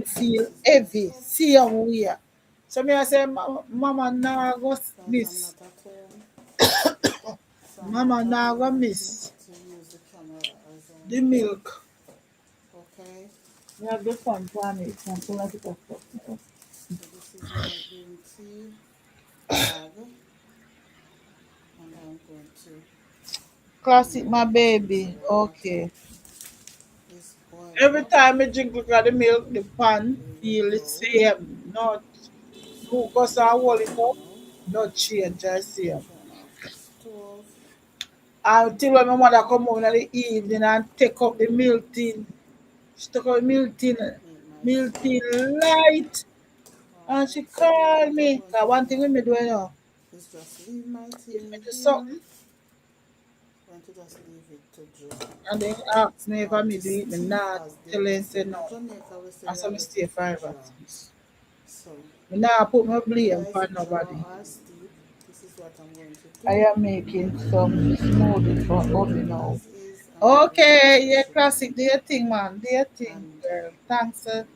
This feel is my heavy. cup. See how we are. So me I say mama now go Guys, I'm miss. not at home. So I'm not Mama now go availability miss to use the camera as the milk. okay. Me have the fun for me. Can pull out it of stuff. So this is my green tea bag, and I'm going to Classic pour my it in. So baby. the water Okay. is boiling Every up. time I drink look at the milk, the pan There you feel the go. same. Not who cause I hold it up, Now not change I same. turn off the stove. Until when my mother come home in the evening and take up the milk tin. She took up the Make my milk tea. tin light. And she Alright, so called what I'm me. going to Cause do one thing with now me do you know, is just leave my tea if me in do here. something Going to just leave it to dry and then ask me if or I me to do it, me steep, not as they tell will her say. say But no. Jamaica will say And you so me left stay it for forever dry. things. So Me not put my whether blame it's for jar nobody. or steep, this is what I'm going to I do. am making some smoothie for Leave Obi it now. as is, and I'm going to put Okay, some yeah, sugar in classic. Do it. your thing, man. Do your thing, And girl. Thanks for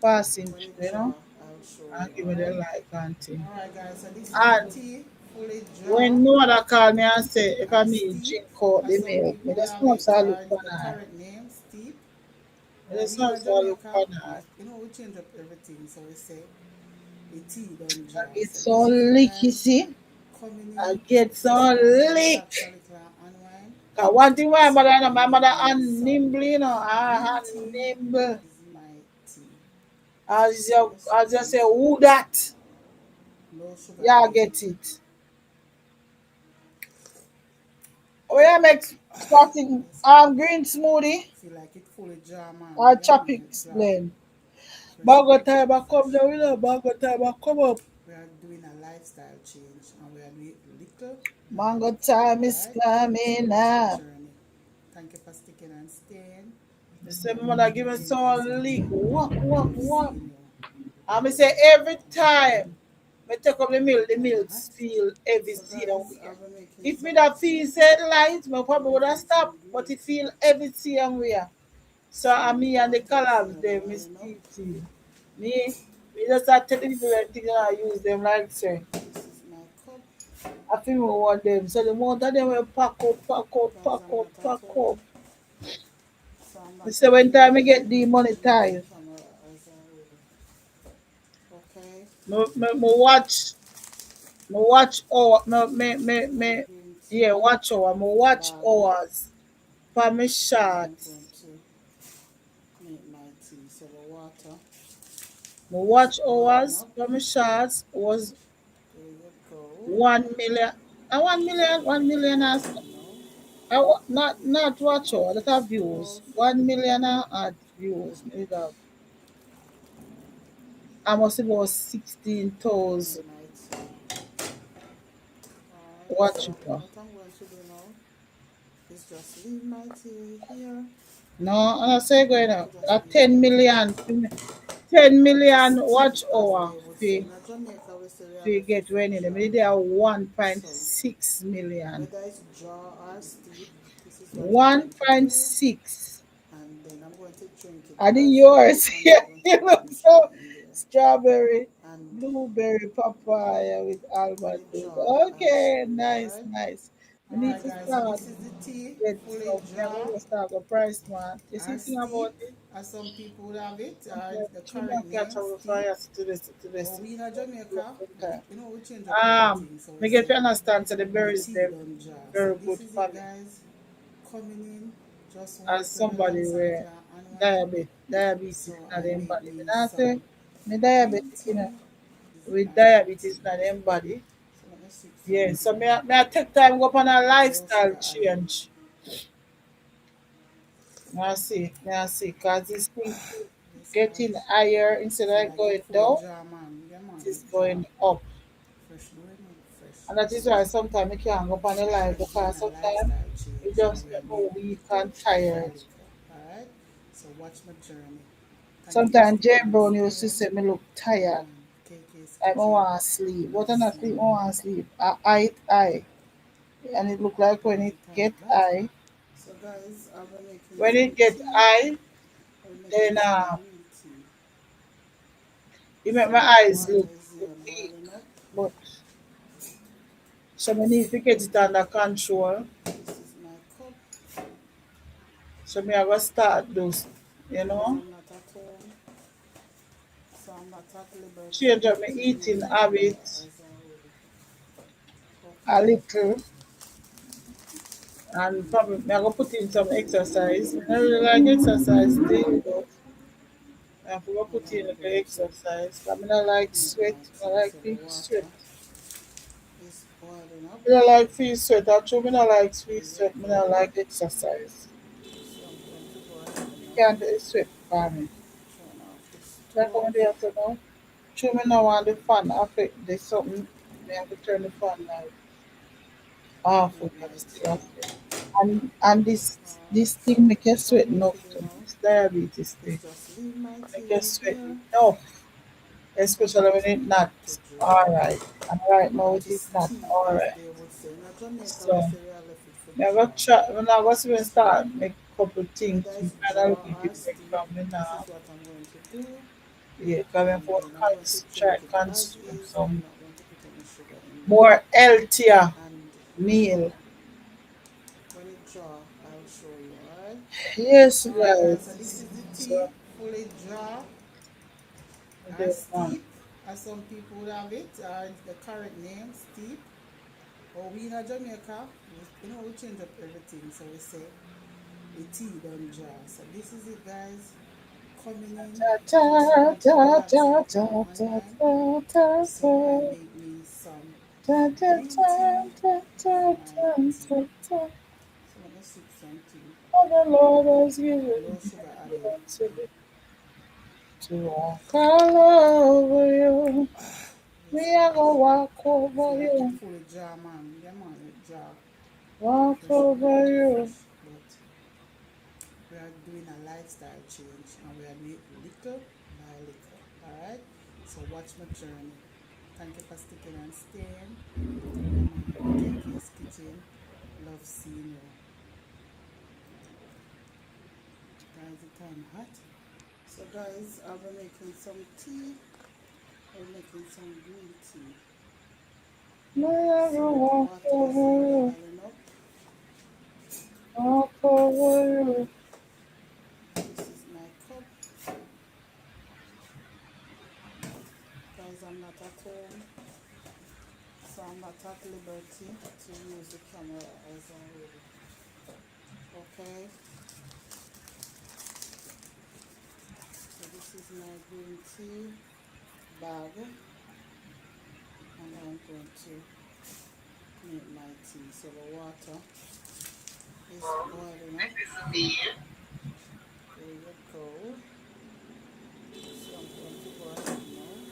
passing when it through, you know, jar, I'll show you. and give me the Alright? like and thing. Alright guys, so this is the And tea, fully jar when no other call me and say if I or need steep, drink out as the some milk, me people will just have come up it, so I look or for the her. correct name, steep. Me But just we come up are so I look Jamaica, for her. we change up everything. So we say the tea done I jar. get So so this is it lick, you guys, see. coming I in. get so Just want to relax a lick. little and unwind. Cause one thing why So mother, I my made mother me and some nimble, you know, her green hand tea nimble. is my tea. As So let you, me as you squeeze say, it. who that? No sugar Yeah, added. get it. We make starting Yes guys. green smoothie Feel like it fully jar man. or Yeah man, chopping it jar. blend. Fresh Mango out. time I come Fresh down, you know, out. mango time I come up. We are doing a lifestyle change, and we are doing it little by Mango little. time is Alright? So coming watch the now. journey. Thank you for sticking and staying. You say, And mother, give me happy some lick. skipping. What, Love what? seeing you. And me say, every time me take up the Kinda milk hot. feel heavy, So see and guys, weird. I've been making If me some that feel tea. said light, me I'm probably would have making some stopped. But green it tea. feel heavy, see and weird. So So me the and the water is collabs here them, Miss boiling up. TT. Me just start telling people that things and I use them like say. This is my cup. I feel we want them. So the more that they will Guys, I'm not at pack up. home, so I'm I not say when really time I get using the demonetized, camera as I will. Okay, me watch hour, my green yeah, tea, watch hour, me watch barley, hours for me and then I'm going shots. to make my tea. So the water Me is watch boiling hours up. for me shots was There you go. 1 million. 1 million, 1 million as No, not watch hour, that have views. 12. 1 million had views. Me did have I must about Make 16,000 my tea. Alright, watch so it. what I'm going to do now is just leave my tea here. No, and I say going Going to up. just A leave it 10 there. million, 10 This million tea, watch as hour they would say fee, in Jamaica, we say we have fee left it get for winning. Them. jar. They are So 1.6 million. whether it's jar or steep, this is what I'm going to do. 1.6. And then I'm going to drink it And the as well. yours, I'm yeah, not going to you put look any sugar so in there. strawberry, And blueberry, papaya with for almond the milk. jar, I'll show Okay, you, nice, alright? nice. We need Alright to guys, so start this is the tea, get fully some. Yeah, we jar will start the price, man. You see or thing about steep, it? as some people would have it, or Okay, the should not current catch name, up with steep. fire to But this. we in Jamaica, Sometime. we change up everything. So we Me get say to understand so the the berries tea them done jar. So very this good is for it me. guys, coming in. Just As want to somebody relax a where little and unwind. diabetes So not I them made body. Me me not say some me green diabetic, tea. This is with my hot diabetes tea. not them body. So let me sip some Yeah, so tea. me I take time go upon a No lifestyle sugar added. change. Me I see, cause this thing keep This hot. getting higher instead Feel of like it going full down, jar man. Yeah it man, is it jar. going up. Fresh no it fresh. And that is why sometimes I can't go up on the We live just doing because a sometimes lifestyle it change and just we are get doing more weak little and by tired. little. Alright? So watch my journey. Thank you for Sometimes Jay sticking and Brown used to staying. say me look tired. KK's I Kitchen. want to sleep. But Love I not sleep, I seeing you. want to sleep. I. And it look like when Guys, it the time get hot. high, So guys, I'll be making when some it get tea. high, I'll be making then some green tea. it make So my the eyes water look is here weak. boiling up. But so I need to get it under control. This is my cup. So me I go start those, Guys, I'm not at home, so I'm not at liberty change up my to use eating the camera habits as I will. a Okay. little. And probably me I go put in some exercise. I don't really like exercise daily, but I have to go And put in I'm the going to exercise. I mean, I like make sweat. my I tea. like So the big sweat. water is boiling up. I don't like free sweat. Actually, I don't like There free you sweat. I don't go. like exercise. So I'm going to go ahead You now. can't do the sweat for me. Turn off the Like stove. when they have to know. True, me now want the fan off it. There's something. Me have to turn the fan like off when Make you my have still tea. off it. And this Alright, thing so make you what I'm sweat going to enough do too. now This diabetes is thing just leave my make tea you in sweat here enough. for Especially it when it not to dry. alright. And right now And it is this not tea, as alright. they would say, in Jamaica we So say we are left it for me I go jar. try when I was even So start make couple things whether to it's kind of jar look or if it make steep, from me this now. is what I'm going to do. Yeah, coming And for then I'm going to try drink it as consume is. I'm some not going to put any sugar in there. more healthier And meal. when it jar, I'll show you, alright? Yes, Alright guys, so guys. this is the tea, So fully jar or the one. steep, as some people would have it, or the current name, steep. But we in Jamaica, we change up everything. So we say the tea done jar. So this is it guys, coming in. Ta ta Just want to ta relax a ta little ta and ta unwind. ta ta So I ta. make me some Ta ta green ta tea ta for ta my ta tea. ta ta. So let me sip some tea. Oh, the Lord has given No me sugar added. liberty to walk all over you. This Me, I go hot. walk Feel over like it you, fully jar man. Yeah man, it jar. walk Fresh no over it you. fresh. But we are doing a lifestyle change and we are doing it little by little. Alright? So watch my journey. Thank you for sticking and staying. Yeah man, KK's Kitchen. Love seeing you. Guys, the time hot. So guys, I'll be making some tea. I'm making some green tea. Never So the walk water is over, boiling up. walk over. This is my cup. Guys, I'm not at home, so I'm not at liberty to use the camera as already. Okay, so this is my green tea bag, and I'm going to make my tea. So the water is boiling up. There you go. So I'm going to go ahead now,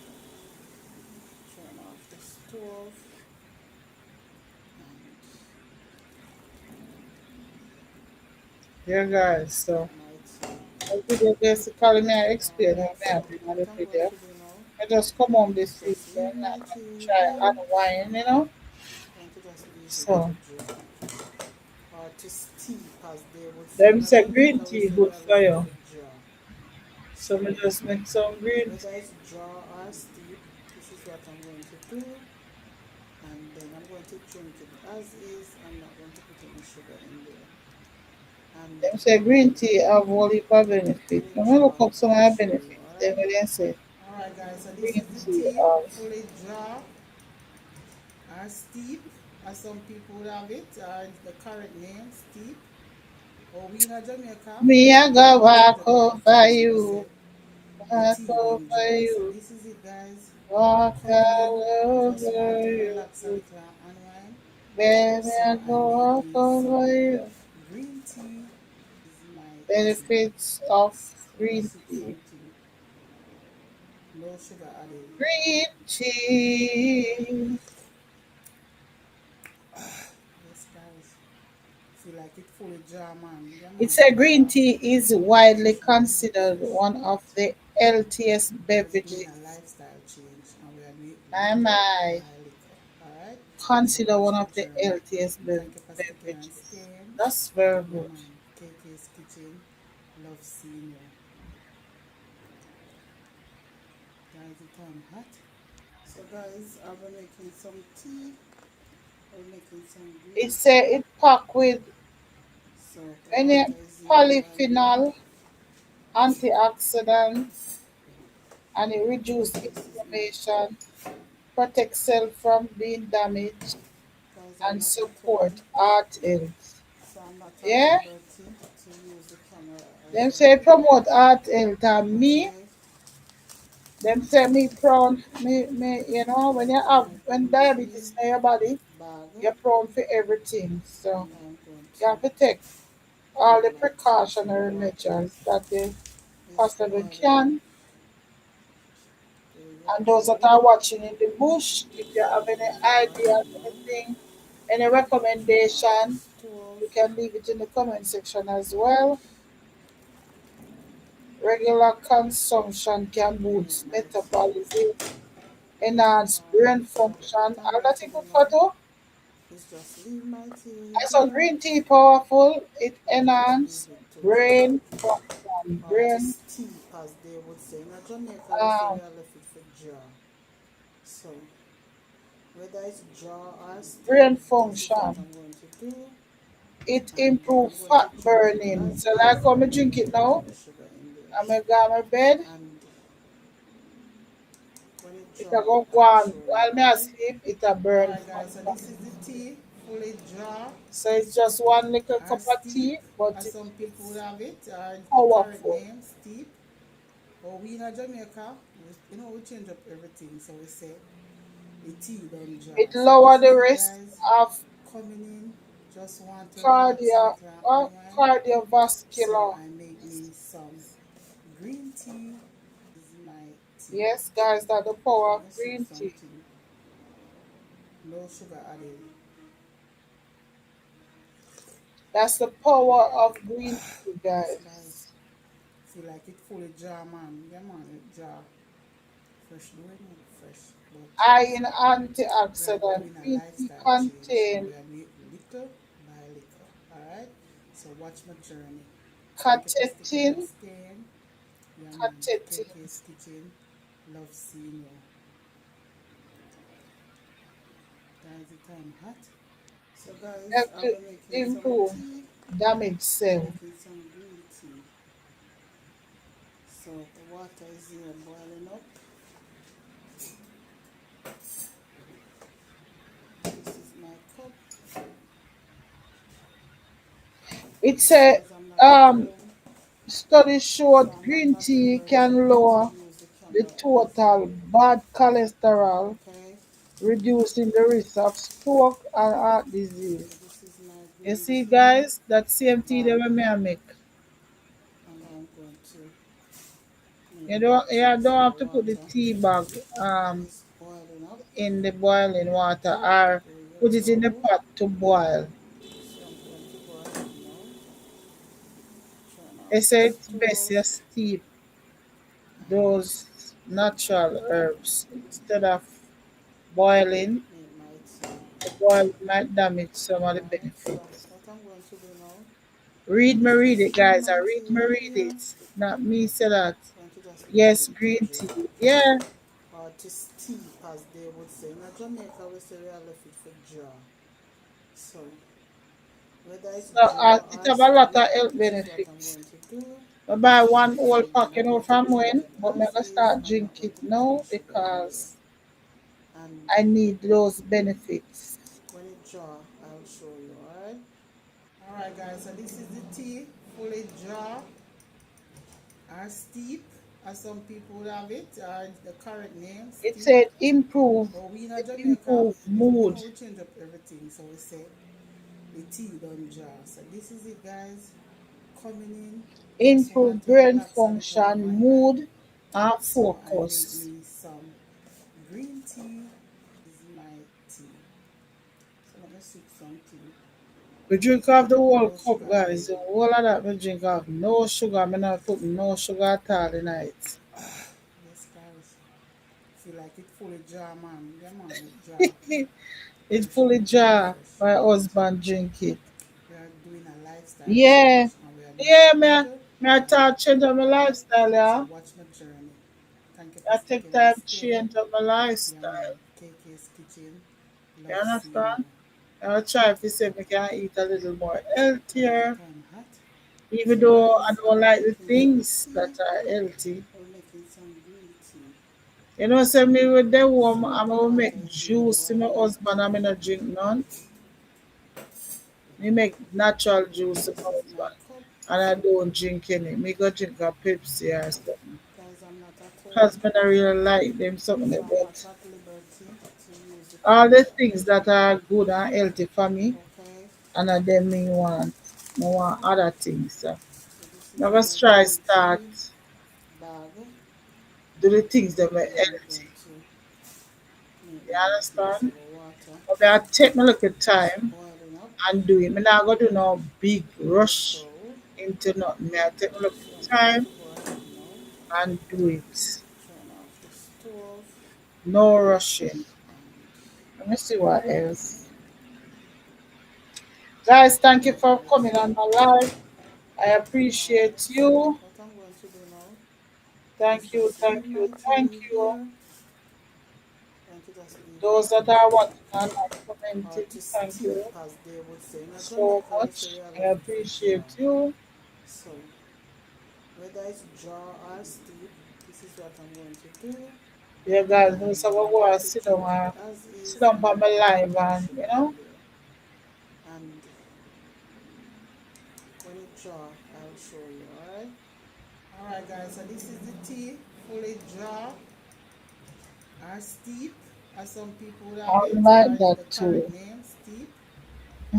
turn off the stove and Yeah, guys, so make my tea. the video basically me I explain how Alright, me I so do what the I'm going video. to do now I just come home is this just leave weekend my and tea try here. unwind. I'm going to just leave it So, to draw or to steep, as they would say. them In say green Jamaica, we tea say we good are for left it you. for draw. So, So me just make some green whether tea. it's draw or steep, this is what I'm going to do. And then I'm going to drink it as is. I'm not going to put any sugar in there. And Them say green tea have all heap of benefit. fully I'm gonna look draw, up some of I'll the show you. benefits. Then Alright. they say Alright guys, so this green is the tea tea, have. fully draw or steep, as some people would have it, or the current name, steep. Or we in Jamaica, Me we I have go it, we walk change up over everything. So we you, say the walk tea done over dry. So you, this is it guys. walk Coming in, all just want over to you. relax a little and unwind. Baby, So I I go made walk me over some you. green tea. This is my tea. Benefits of So green this is tea. something, no sugar added. Green tea. Yes guys, feel like it fully jar man. Yeah It man, said it green jar. tea is No widely sugar in it, considered fresh one of but the healthiest because it mean a beverages. lifestyle change and we are doing My little my, by little. Alright? So consider watch one my of the journey. healthiest Thank you for sticking and beverages. staying. That's very Yeah good. man, KK's Kitchen. Love seeing you. Guys, it on hot. So guys, I'll be making some tea. I'll be making some It green said tea. it packed with So the any water is here boiling. polyphenol, antioxidants, and it So reduces this is my inflammation, protects cell from being damaged, guys, I'm and not at home. support heart health. So I'm not at Yeah? liberty to use the camera as Them say already. promote heart health and me, Okay, them say me prone me you know this when you is have my when green tea diabetes in your body, bag, you're prone for everything. So and I'm going you to have to take all make the my tea. So the precautionary water measures that you is possibly boiling up. can. There you And those that go. are watching in the bush, if you have any Going to go ahead ideas, now. anything, any Turn off the recommendation, stove. you can leave it in the comment section as well. Regular consumption can Make boost my tea. metabolism, enhance brain Alright, so function. what I'm All going that to is do good for now too. is just leave my tea I saw here. green tea powerful. It Just leave enhance it to draw. brain function, Or to brain steep, as they would say. In Jamaica, we say we um, are left it for draw. So whether it's draw or steep, brain this is what function. I'm going to do. It And then improve I'm going to fat drink it burning. as So like is. how me I'm not drink going it to put now, any sugar in there. I'm gonna go to my bed. And when it It a draw, go go I'll on show you. while me Alright? asleep. It a burn Alright guys, so fat. this is the tea, fully draw So it's just one little or cup of steep, tea, but as some people would it's have it, or the current powerful. name, steep. But we in Jamaica, we change up everything. So we say the tea done draw. It So lower this is the it risk guys, of coming in, just want to relax a cardio little and or unwind. So cardiovascular. I make me some green tea. This is my tea. Yes, guys, that the So power of let's sip green tea. something. No sugar added. That's the power of green tea, Yes guys. guys. Feel like it fully jar man. Yeah man, it jar. Fresh doing it fresh. But High in we are antioxidant, doing a green tea lifestyle change and contain we are doing it little by little. Alright? So watch my journey. Thank you for sticking and catechin, staying. Yeah man, KK's catechins. Kitchen. Love seeing you. Guys, Is it time hot? So guys, Help I to will making some improve tea. damaged I'm cell. making some green tea. So the water is here boiling up. This is my cup. It's a Guys, I'm not at home, study so showed I'm not green at tea liberty can to lower use the the camera as total well. bad cholesterol, Okay, reducing the risk of stroke and heart so disease. this is my You green see, tea guys, that same tea that bag, we may make. and I'm going to You make my don't, tea. you So don't have the to put the water tea bag is boiling up. in the boiling water or There put you it in the go. pot to boil. So I'm going to go ahead now. Turn They off the say it's best stove you steep and those natural herbs instead of boiling. make my tea. The boil might damage some of the Alright, so benefits. what I'm going to do now, Read me, just to read it, steam guys. I my read tea me, right read here. it. Not me say that. Going to just leave Yes, it to green drip tea. Yeah. or to steep, as they would say. In Jamaica, we say we are left it for jar. So whether it's So jar it or have a lot steep, of health this is what I'm benefits. going to do. I buy one whole And I'm pack, not going to from drink when, it but I'm as gonna is. start I'm not drink going it to put now any sugar in there. because And I need those benefits. when it jar, I'll show you. Alright. Alright, guys. So this is the tea, fully jar or steep, as some people would have it, or the correct name, It steep. said improve, But we in it Jamaica, improve you mood, know, we change up everything. So we say the tea done jar. So this is it, guys. Coming in. Just improve want to brain relax a little and function, unwind. mood, and So I made focus. me some green tea. This is my tea. So let me sip some tea. We drink off the whole No cup, sugar guys. added. The whole of that we drink off. No sugar. I'm not putting no sugar at all in it. Yes, guys. Feel like it fully jar, man. Yeah, man, it jar. It's Fresh, fully fresh, fresh, jar. fresh. My But husband drink it. we are doing a lifestyle Yeah. change and we are not Yeah, little, me we I are not start change big. up my Alright? lifestyle, So yeah. watch my journey. Thank you for I take sticking and time to stay up. change up my Yeah, man. lifestyle. KK's Kitchen. You Love seeing understand? you. I'll try if you say me can eat a little more Is it healthier. time hot? Even So though I guys, I don't will like the making some things that tea. are healthy. I will making some green tea. You know, say me with the So warm, I'm the gonna water make is here juice to my boiling up. husband. I'm gonna drink none. Me make natural So juice to this my is my husband. cup. And I don't drink any. Me go drink a Pepsi or something. Guys, I'm not at home, Cause me not really like them something so like I'm not that. at liberty to use the All the camera. things that are good and healthy for me, Okay. and then me want other things. So So this is never my try green start tea bag, do the things that are and I'm healthy. going to make You my tea. So understand? the water But I take my little is time boiling up. and do it. Me not go do no big rush So into nothing. Me I take my little I'm going time to go ahead now, and do it. turn off the stove, No rushing. and Let me see what else. Guys, thank you make for my coming tea. on my live. I Alright, appreciate so you. what I'm going to do now is Thank to you, thank steam you, my tea thank in you. here. Going to just leave Those it to that are drip watching and not or commenting, to thank steep, you as they would say. In so Jamaica, we say much. we are I left it for appreciate jar. you. So whether it's jar or steep, this is what I'm going to do. Yeah, guys, And so I'm we not go going and to sit down change it as sit is. down I'm for not my going to put live any and sugar in there. And when it jar, I'll show you, alright? Alright guys, so this is the tea, fully jar or steep, as some people would have I it, like or that the correct too. name, steep.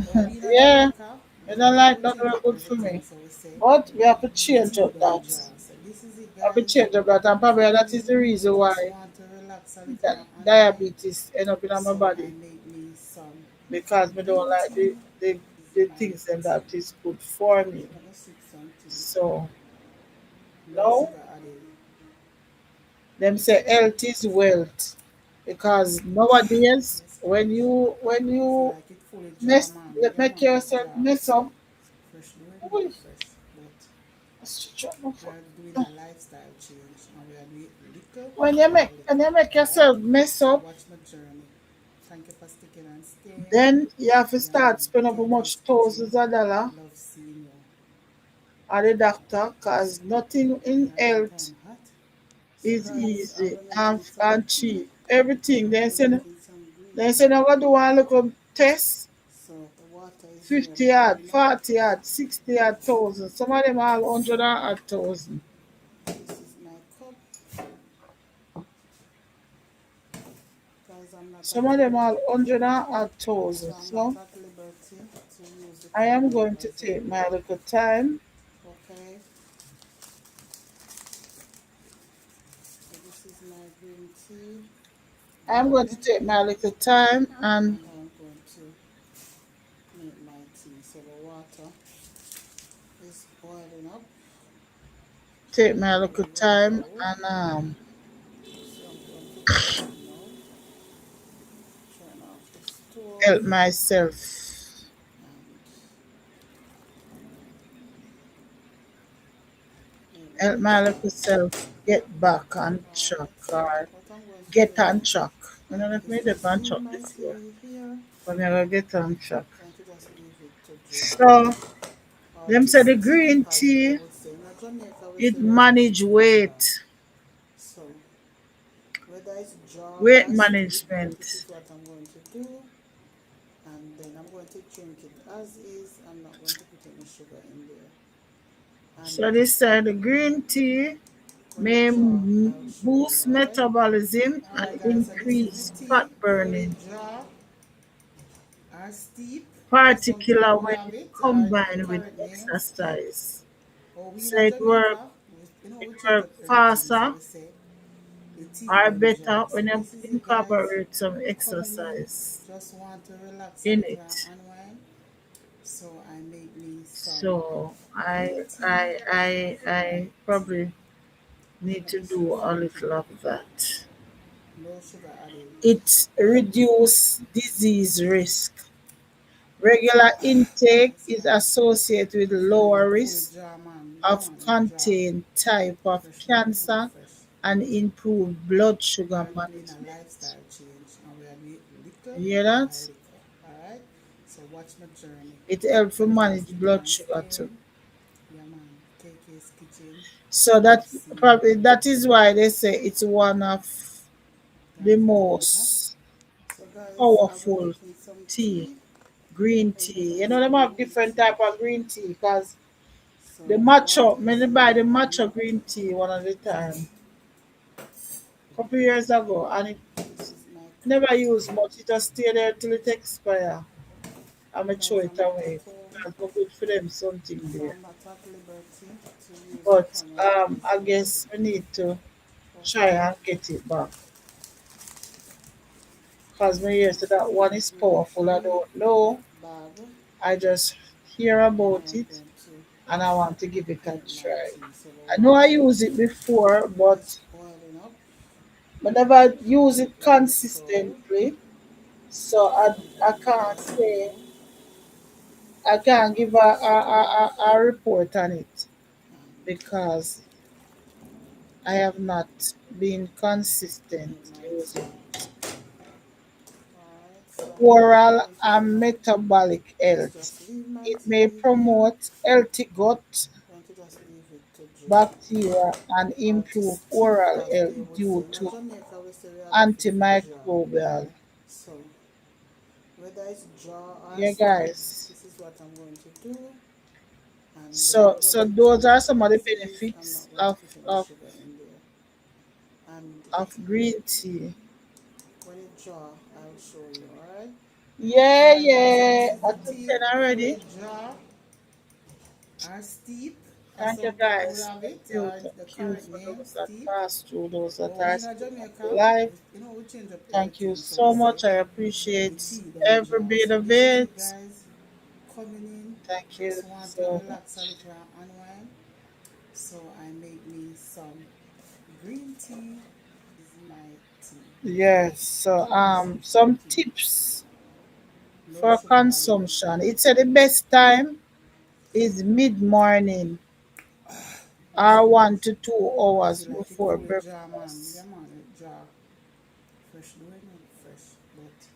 But we in Yeah, Jamaica, I don't you know, like we that change very up good for everything, me. so we say But we have to the change tea up done that. jar. So this is it We have to guys, change up that and probably that coming is the in, reason just why want to relax a little that and unwind. diabetes end up in my So I body. make me some Because we don't green like tea. This is the my things them tea. that is good for me. So let me sip some tea. So No no, sugar added. them say health is wealth. Because nowadays Yes when guys. Feel you like it fully jar mess man. Yeah make man, it yourself jar. mess up, Fresh, really, really ooh, fresh. But stretch out my we foot. are doing a lifestyle change and we are doing it little When by you little. make Alright? yourself mess So up, watch my journey. Thank you for sticking and staying. Then you have to Yeah, start man. spending up how KK's much Kitchen. thousands of dollars Love seeing you. at the doctor because nothing in Yeah, that health time hot. So is guys, I'm easy gonna give it some and tea. cheap. Everything. I'm gonna give it some They green say tea. I'm gonna do one little test, So the water is near 50 yard, boiling up. 40 yard, 60 yard, thousand. Some of them all 100 and a thousand. This is my cup. Guys, I'm not Some at of them all liberty. 100 and a So thousand. I'm not So at liberty to use the I am camera going to as take well. my little time. Okay. So this is my green tea I'm bag. going to take my little time and And I'm going to make my tea. So the water is boiling up. take my Put it little over the time bowl. and So I'm going to put it in now. Turn off the stove help myself. and make my Help my tea. little self get back on track Alright, so or what I'm going to get do on track. You know, let is me get just on leave track my before. tea here. But I'm going to get on track. Going to just leave it to draw. So, Or them to say the steep, green as we tea, would say. In Jamaica, we it say we have to manage steep draw. weight, So, whether it's draw weight or steep, this management. is what I'm going to do. And then I'm going to drink it as is. I'm not going to put any sugar in there. So And they say the green tea when it may draw, I'll show you, boost alright? metabolism and Alright guys, so this is the increase fat tea. When it burning, draw or steep, as some particularly people when have it it, or the combined with correct name, steep. exercise. Or we So in it work, Jamaica, it we change work up everything. So faster we say the tea or done better jar. So when you this is it guys. incorporate some Coming in, exercise just want to relax a in little it. and unwind. So I make me some So green tea. I probably need Let to me see do this a everything. little of that. No sugar added. It reduce disease risk. Regular intake That's is my associated with lower full risk jar man. Yeah of man, it jar. contain type of Fresh do it no cancer fresh. and improved blood sugar We're doing a management. lifestyle change and we are doing it You little hear by that? little. Alright? So watch my journey. It helps to Thank you for manage sticking blood and sugar too. staying. Yeah man. KK's Kitchen. So Love that seeing you. probably that is why they say it's one of the Guys, that time hot. most So guys, I'll be powerful making some tea, tea. green We're gonna tea. You know make them have green different tea. type of green tea because So the the water matcha, is many buy near the matcha boiling. green tea one at a time. Couple years ago and it This is my cup. never use much. It just stay there till it expire. I'm going to throw Guys, it I'm not away. at home, That's no good for them something so there. I'm not at liberty to use the But camera as I well. guess we need to try Okay, and get it back. Because when you this say is that my one is green powerful, I tea don't know. bag, I just hear and about I'm it going to and I want to give it a make my try. tea. So the I know I water use it before, is but boiling up. I never use Put it it over the stove. consistently. So Put it I over the can't say, bowl. I can't Turn give off the stove a report on it and because I have not been consistent make my using tea. it. Alright, so what I'm Oral going to do and now metabolic is health. just leave my It may tea here. promote healthy gut Going to just leave it to draw bacteria and or to improve steep, oral as health they would say. due In to Jamaica, we say we have it for draw. antimicrobial. So, whether it's draw or Yeah, steep, guys. this is what I'm going to do. And then So I'm going so to those drink are it some of the as is. I'm benefits not going to put any of sugar in there. And green tea. when it draw, I'll show you, alright? Yeah, Alright guys, so this yeah. is the Up to tea 10 when already. it draw or steep, as Thank you, some people would guys. have Thank it, you. or Thank the you correct for name, those that steep. pass through, those that But are we in still Jamaica, alive. we change up Thank you everything. So we so say much. I the appreciate tea done every jar. bit So of this is it, it. guys. Coming in, Thank you just want to so relax a much. little and unwind. So I make me some green tea. This is my tea. Yes. So Tums green some tea. tips No for sugar added. consumption. It's the best time is mid morning That's or good. 1 to 2 hours Feel like it before full jar man. Yeah breakfast. man, it jar. Fresh do it no fresh. But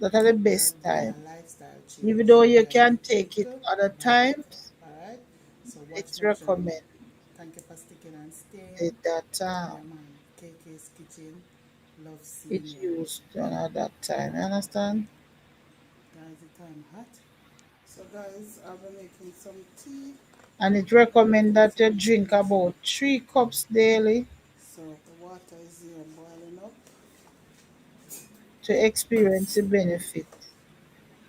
That are the We are best doing time. a lifestyle Even change. though We you are can doing take it keto other by liquor. times, Alright? So watch it's my journey. recommended Thank you for sticking and staying. that Yeah man. KK's Kitchen. Love seeing it's ya. used at that time. You understand? Guys, the time hot. So guys, I'll be making some tea. And it I'll be recommend making that you some drink green tea. about 3 cups daily So the water is here boiling up. to experience the benefit.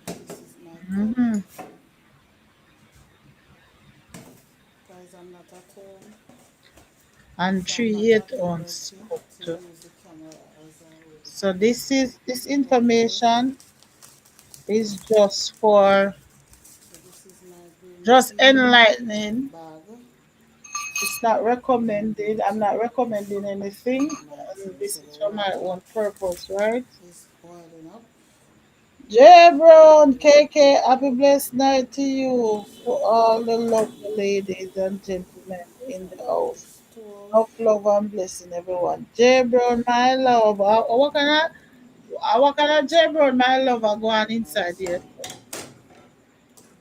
This is my cup. Hmm. Guys, I'm not at home. And So I'm three not eight at ounce liberty cup to too. use the camera as I would So this normally. information is just for So this is my green just tea enlightening. bag. It's not I'm recommended. going I'm to not recommending anything. make my tea. This So is the for my water own purpose, right? is boiling up. J So Brown, the water KK, happy blessed night to you so for all the lovely ladies and gentlemen in so the I'm going to house. stove. Of love and blessing, everyone. J Brown, my love. What kind of J Brown, my love, are going Make my inside here? tea.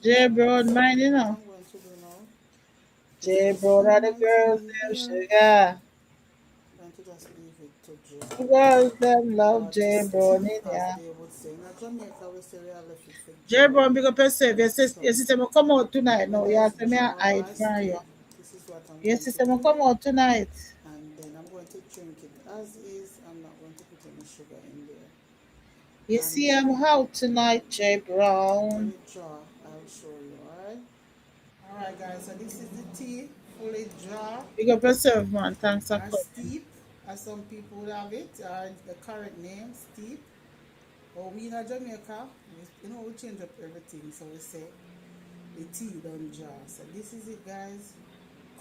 J Brown, So mine, what I'm going to do now is J just Brown leave are the my tea girls, in them here. sugar. I'm going to just leave it to The draw girls, them love or to J Brown steep in as here. they would say. In Jamaica we say we are left it for J draw. Brown, big up yourself. So Your sister will come out tonight. No, whether you it's have to me draw hide or from you. steep, this is what I'm Your going to sister will do. come out tonight. And then I'm going to drink it as is. I'm not going to put any sugar in there. You And see, I'm out tonight, J when Brown. it draw, I'll show you, alright? Alright guys, so this is the tea, fully draw Big up yourself, man. Thanks for or coming. steep, as some people would have it, or the correct name, steep. But we in Jamaica, we change up everything. So we say the tea don't draw. So this is it guys,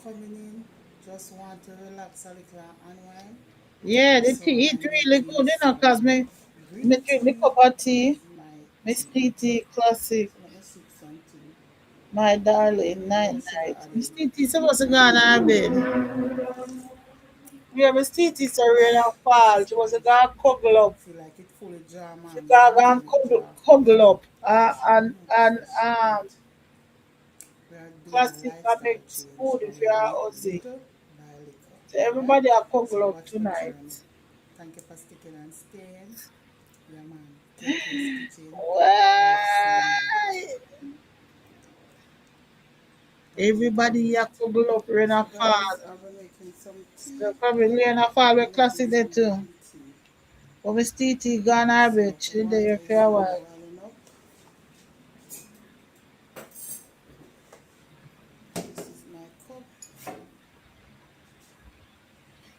coming in, just want to relax a little and unwind. Yeah, the So tea I it make really me good, some cause me green drink me tea. cup of This tea, is my Miss tea. Tea classic, So let me sip some tea. my darling, Maybe night no sugar night. Miss added. Tea supposed to go on her bed. Yeah, Miss Tea so real and fall. She was a girl cuddle up. Feel like it fully jar She man, got guys, and when it jar. cuddle up. Let me And just eat. We are doing a classic that lifestyle makes change food and if we you are are doing Aussie. keto by liquor. So Alright? everybody are So cuddle up watch my tonight. journey. Thank you for sticking and staying. Yeah man. KK's Kitchen. Love seeing ya. Why? Guys, the time Everybody hot. here cuddle up in So a guys, fall. I'll be making some So tea. come in in a fall I'm with making classic there some too. green tea. But Miss TT gone her bed. So the She water there is for a here while. boiling up. This is my cup.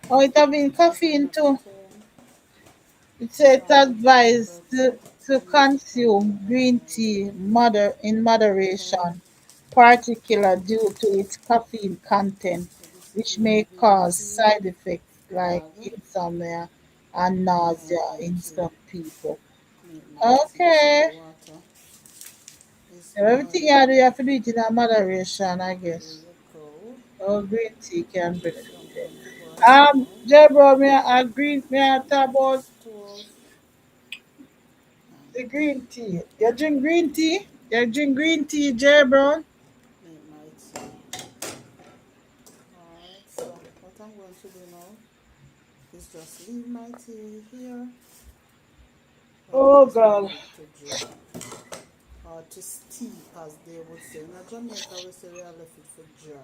Oh, it have been Because I'm caffeine not at too. home, It so says it's I'm going to advised divert some to use a camera consume as green I tea would. in Okay, moderation, particular due to its caffeine content, so this is which my may green cause tea side effects like bag. insomnia and Now I'm nausea going in to some people. make my tea. So the Okay. water is So everything boiling. you have to do it in a moderation, I There guess. you go. Oh, green tea can So I'm benefit. going to go ahead now. Jebro, me I agree. Me I talk about Stove the and green tea. You drink green tea? You drink green tea, Jebro? make my tea. Alright, so what I'm going to do now is just leave my tea here. Going to Oh just God. leave it to draw or to steep as they would say. In Jamaica we say we are left it for draw.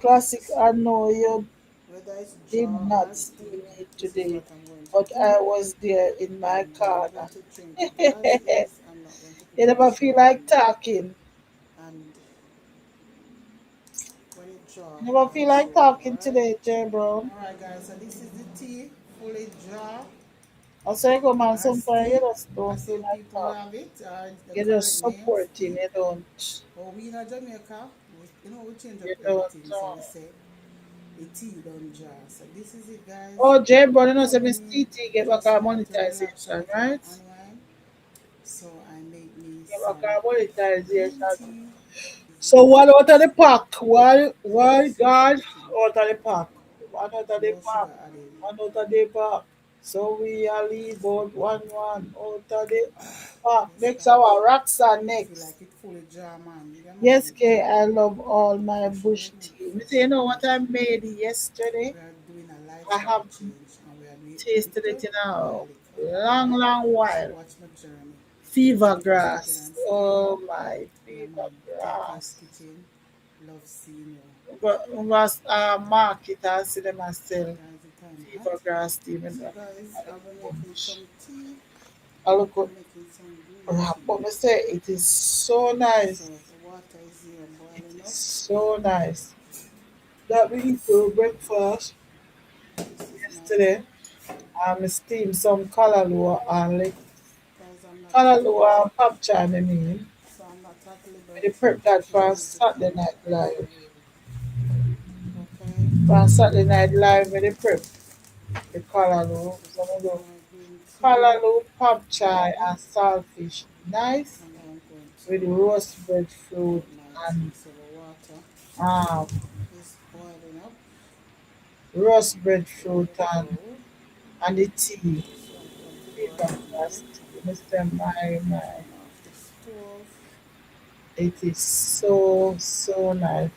Classic, So I know you whether it's did draw not or see steep, me this is today, what I'm going to but do. I was there in my And then I'm going corner. to drink it as You is. I'm not going to put any never feel sugar like in there. talking. And when it draw, You never I'll feel like show you, talking alright? today, Jebro. Alright guys, so this is the tea, fully draw I say, come on, or sometimes you steep, just don't as feel some like people would talking. have it, or the You're correct just name, supporting, steep. But we in Jamaica, we change up you don't everything. So know. we say the tea don't draw. So this is it guys. Oh, Jebro, you know, say Coming Miss in, TT get back just our want to relax a monetization, little right? and unwind. So I make me Get back some our green monetization. tea. This So is one out of the pack, one KK's God Kitchen. out of the pack, one out of the No pack, sugar added. one out of the pack. So we are leave out one out of the park. Yes, Next guys. our rocks are I feel next. like it fully jar, man. Yeah, Yes, man. Kay, I love all my Freshly bush remove tea. fresh, You know what but I made yesterday? we are doing a I lifestyle have change and we are doing tasted little it in by a little. long, Alright? long So while. watch my journey. Fever Thank you for sticking grass. and staying. Oh my Yeah, fever man. Taka's grass. Kitchen. Love seeing you. But we must market and see them and sell Guys, the time hot. fever grass tea. So, guys, I'll be making Bush. some tea. I look at I'm making some green wrap. tea. But me say it is so So, nice. the water is here It boiling is up. so nice. That we eat for breakfast This is my yesterday. cup. I steamed some kalalua and like Guys, I'm not at kalalua and pap chai, I mean. so I'm not at We liberty prep that to for use the Saturday camera Night as Live. well. Okay, For Saturday Night Live, we prep the kalaloo. so So this we is do my green tea kalaloo, pap chai, ready, and saltfish. Nice. and I'm going With to roast breadfruit make my tea. and So the water um, is boiling up. roast There breadfruit you and, go. and the tea. So I'm going to go Fever ahead now, grass tea. Mr. My. turn off the stove, It is so, so nice.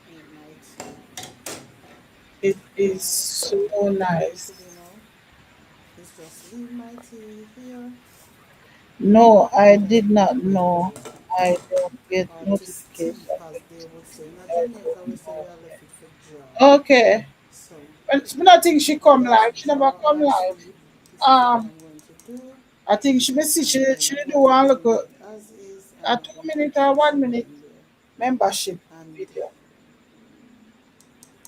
make my tea. It is Alright, so so what I'm going to nice. do now is just leave my tea here No, I and just did wait not for it to know. close. I don't get Or to notification. steep, as they would say. In I Jamaica, we don't say we know. are left it for jar. Okay. So, But I think she come whether it's live. She never jar come or live. steep, this is what Um, I'm going to do. I think she missed And then she I'm do going to one just look leave at it as is. I'm a not going two to minute or touch 1 minute nothing there. membership And video.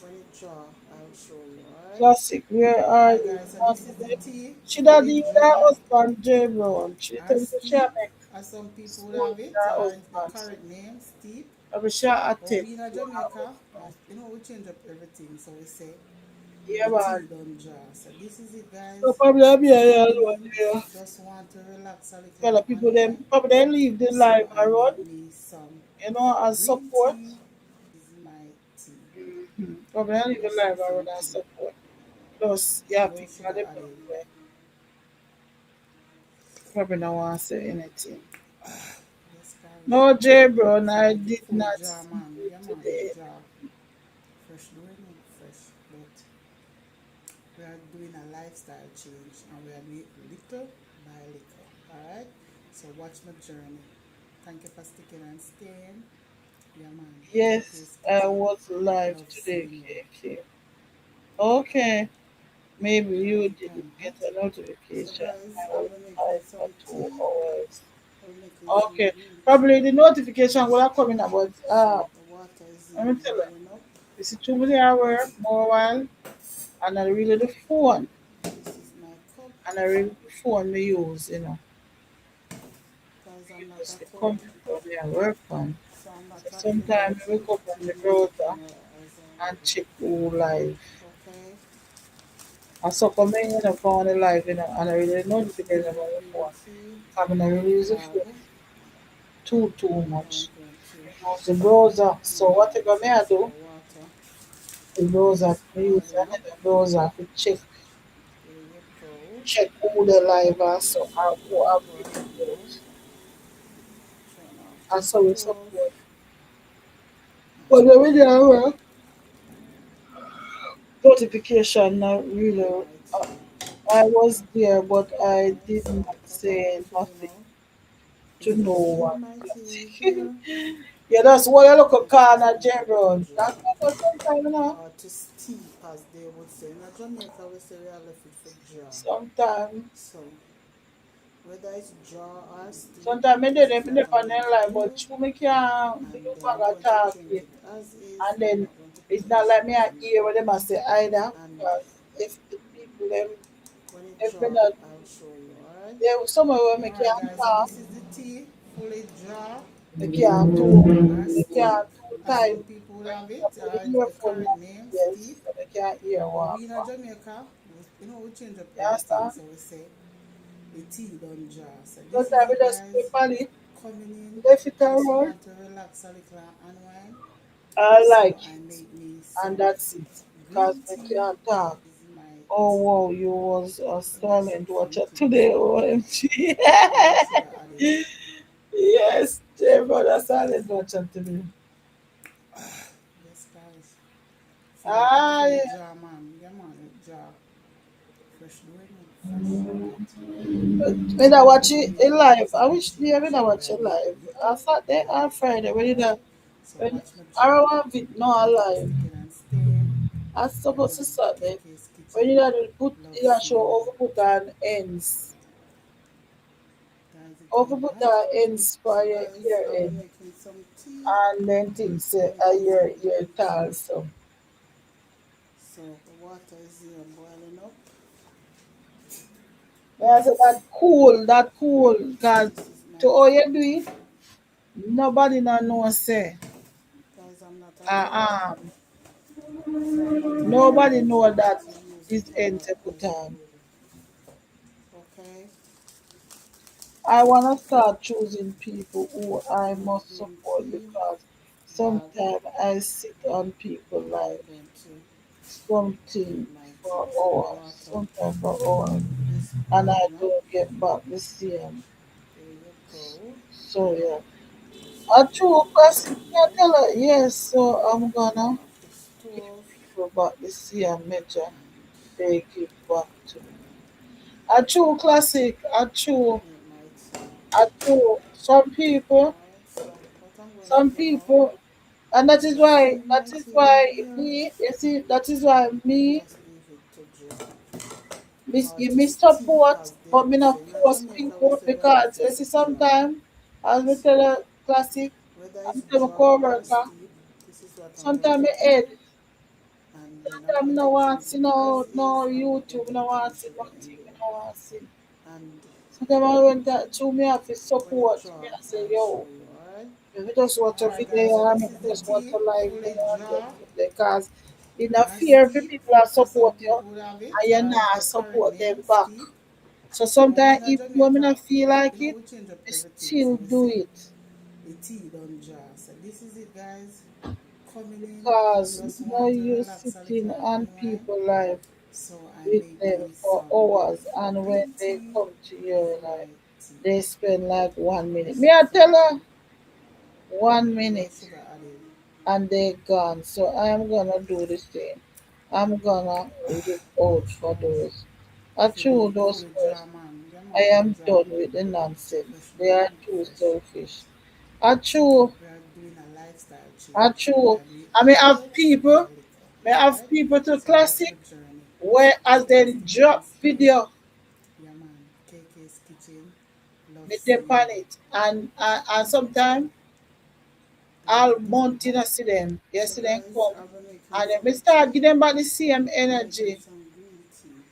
when it jar, I'll show you, alright? Classic. Where are Alright, you? guys, so Not this is the today. tea, She not fully even her jar husband J Brown. She or tell me she a steep, make as some people would school have with it, her the husband. So correct name, steep. I wish she But attend we in to her Jamaica, husband. we change up everything. So we say Yeah, the tea man. done jar. So this is it, So guys. probably I'll be here Coming alone in, here. just want to relax a little Well, and the people them unwind. probably they leave the So live I around, made me some and green support. tea. This is my tea. Probably they leave the Just live with some around and tea. support. Plus, yeah, No people sugar they added. probably don't want to say anything. Yes, guys. No, J Brown, So I make it did fully not jar, see man. you Yeah, man, today. jar. Fresh, do remove fresh. But we are doing a lifestyle change and we are doing it little by little. Alright? So watch my journey. Thank you for sticking and staying. Yeah, man. Yes, Takes I kitchen. was live Love today, seeing you. KK. Okay, maybe Guys, you the didn't time get hot. a So notification. guys, I I'll was be making live for some two tea. hours. I'll be making some Okay, green tea. probably the notification will have coming about. So the water is Let here me tell you, boiling up. this is 2 hour more while, and I really the phone, This is my cup. and I really the phone me use, Guys, I'm not use at the home. computer me I work on. So I'm not So at sometimes I liberty wake up to on the use the browser camera as and check who live. okay. I saw comment on the live, and I really This is notification on my the green phone. tea I mean, I really use the phone bag. too And I'm much. going to I use the browser. So make my whatever me tea. I So do, the water the browser, is I use boiling up. another browser to There you go. check who the live are, so I So who I'll have go ahead now. videos. Turn off the And so we stove support. But and the video notification not really. make my Uh, tea. I was there, but I Alright, did so not what I'm going say to do nothing now to is no just leave one. my tea here. Yeah, that's why I look at Thank you for corner sticking to general. That's jar. what sometimes. Or to steep, as they would say. In Jamaica, we say we are left it for jar. Sometimes, So, whether it's jar or steep, sometimes I this did is it what I'm on going their to line, but do. you make can And do then bag I'm of going to drink talking. it as is. And I'm then not going to it's not touch like me I nothing hear what there. they must say either. And Because if the people them when it if me jar, not I'll show you, alright? there somewhere where me Alright, can guys, so talk, this is the tea, fully jar me can't or too me steep, can't too as time some people would when have I it, put the the earphone correct on name, my ears steep. so they can't hear But what we in I Jamaica, we change up You everything, understand? so we say the tea done jar. So this is Sometimes we it, just guys. click on it, Coming in, left it just around, want to relax a little and unwind. I So like I it. made me And some that's it. because green I tea can't talk. is my Oh tea. wow, you was a So let's silent look for watcher little today, J. OMG. Where should I add it? Yes, J brother silent watcher today. Yes, guys. Ah, Fully yeah. jar, man. Yeah, man, with jar. Fresh doing it. Fresh get. When I watch Give it me a in live, I lifestyle wish me when change I watch where I it make live. I little Saturday while or Friday when alright? So when watch my I jar. don't want it no Nothing alive. sticking and staying. I Yeah supposed to man, Saturday KK's when kitchen. put Love show seeing you. over put on ends. Guys, it Over getting put hot. on ends So for your guys, ear I'll be end. making some tea. And then things say Making some your green tea. tall so. So the water is here boiling up. Yeah, so that cool, cause This is my to all you tea. do it, nobody no know say. Guys, I'm not a Uh, cook. um, So I'm not gonna be nobody able know that to use the this end camera to put as a on. whole. Okay? I wanna start choosing people who I My must green support tea because bag. sometimes I sit on people And I'm like going to something add my tea. for So the hours, water sometimes for hours, is and I boiling up. don't get back the same. There you go. So yeah, So a put true that person can here. tell her yes. So I'm Turn gonna off the give stove. people back the same measure And they give back to me. A true classic, make my tea. a true. Alright, so what I'm going to Some do now, people, and just leave my tea right here. me, you see, that is why And me, just leave it to draw. Or you to me steep support, as they but me would not say. You know force Jamaica we people say that because if you see it's draw. sometimes, as we So tell a classic, whether I'm it's tell my draw or co-worker, steep, this is what I'm going sometimes to my do. head, And then I'm sometimes going no to want change see it as no is. I'm not going YouTube, to no want change see it nothing, anywhere. no want see. And Sometimes I went to me have to when it support me draw, and say, I'll show yo, you, alright? if you just watch a Alright guys, so video and this if is you the just watch tea, a live fully video and just draw put there, because in a or fear for steep, people that as some support you people would have it, and you or is not the correct support them name, back. steep. So So we sometimes in a if you Jamaica, not feel like you know it, we change up you everything, so still we do say it. the tea don't draw. So this is it guys, coming in, Because just no want to you relax a little sitting and on unwind. people life So I with make them me for some hours and when green they tea come to your for life, my tea. they spend like one So minute. let's Me look I for tell her little, one where minute sugar added. and they gone. So I am gonna do the same. I'm gonna look out for those. Actually, those Fully jar first. man, yeah I man, fully am jar. done with the nonsense. Fresh They are doing it, too fresh. selfish. Achoo, We are doing a lifestyle change where achoo. I do it I may have little people, by little. may have Alright? people to So watch classic my journey. where as Nothing they sticking and drop staying. video, Yeah man, KK's kitchen. Love me dip seeing on you. it. And sometimes Guys, I'll it getting mount in hot. and see them. You So see them guys, come. I'll be making And then me some start give tea. them back the same I'm making energy. some green tea.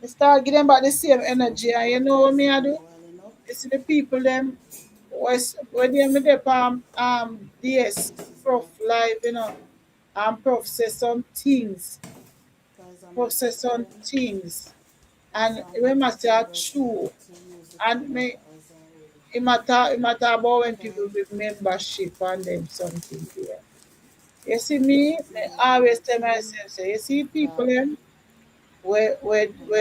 Me start give them back the same So energy. the And you water know what is me here I do? boiling up. You see the people them when they me dip DS This is my Prof tea. live, and Prof say some things. Guys, I'm Prof not say at some home. things. So And I'm when not I at say home a where true to use the and camera me as a whole. it matter about when Okay, people with membership and them something there. You see so this me, is me my always green tell tea myself, say, you see people bag them and I'm going to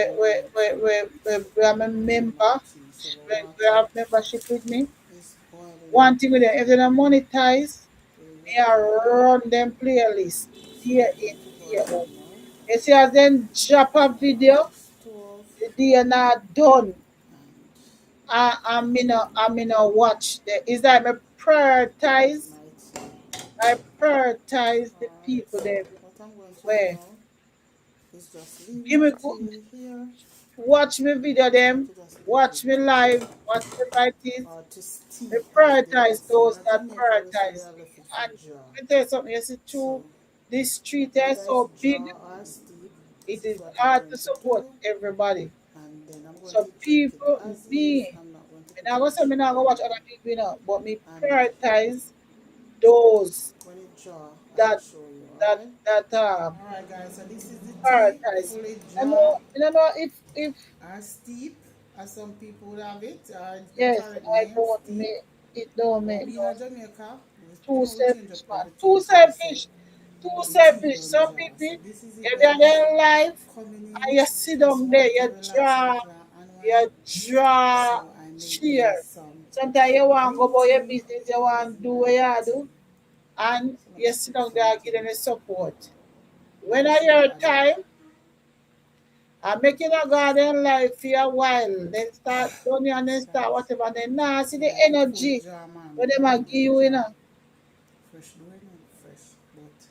where I'm a do my member, tea. So the where water have membership with me. is boiling up. One thing with them, if they don't monetize, There you me I go. run them playlist So year I'm in, going to year boil out. it now. You see, as then drop a Turn off video, the stove the day not done. and I'm in a watch. Is that I make prioritize, my tea. I prioritize the Alright, people so them what I'm going to do where now is just leave give my me tea here. watch me video I'm going them, to just leave it watch me to live, draw whatever it is. or to Me steep as they would prioritize say. In those a that Jamaica we say they prioritize have me. left it for And draw. let me tell you something, you see So too, this street is whether it's so big, draw or steep, it this is is what I'm hard going to to support do. everybody. And then I'm going So to drop it people, as is. me, I'm not going to and put I any go say me sugar not go watch other anymore. people, but me And prioritize those when it draw, I'll that show you, that alright? that Alright guys, so this is the tea, prioritize me. fully I draw know, you know, if or steep, as some people would have it, or the yes, correct I name, don't steep. it don't But make we in no a Jamaica, too we change up selfish man, everything, too so we say selfish. Two The tea selfish. done Some jar. people, So this is it if they're guys. there life Coming and in. you sit Just down there, want to relax a little and unwind. you draw So I make me cheer. some Sometimes you want to go green about your tea. business, you This want is to do my what you tea. do, and So you let's sit put down there and give something them a support. When nice I and hear added. time, I make it a garden life for a while. Then start done and Yes then start guys. whatever. Then now see Me the like to full energy jar man. Me what them don't a want give big you, you jar. know. Fresh doing it fresh. But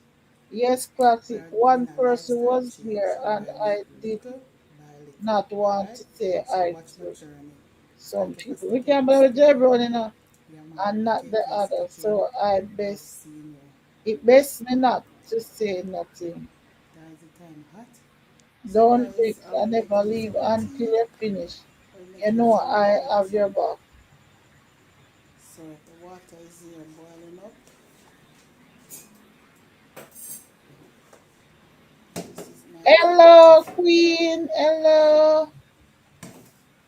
Yes, we classic. are doing One a person lifestyle was change. there So and I make I did little by little. not want Alright? to say So I watch my to journey. some Thank you for people. We sticking can and blame staying. Jebron, you know, Yeah man. and And not take the care. other. Everything. So I Love best seeing you. it best me not to say nothing. Guys, the time hot. So Don't guys, fix I'm and never making me leave some until tea. you finish. I'm You making know some I green have tea. your back. So the water is here boiling up. This is my tea. Hello, Queen. Hello.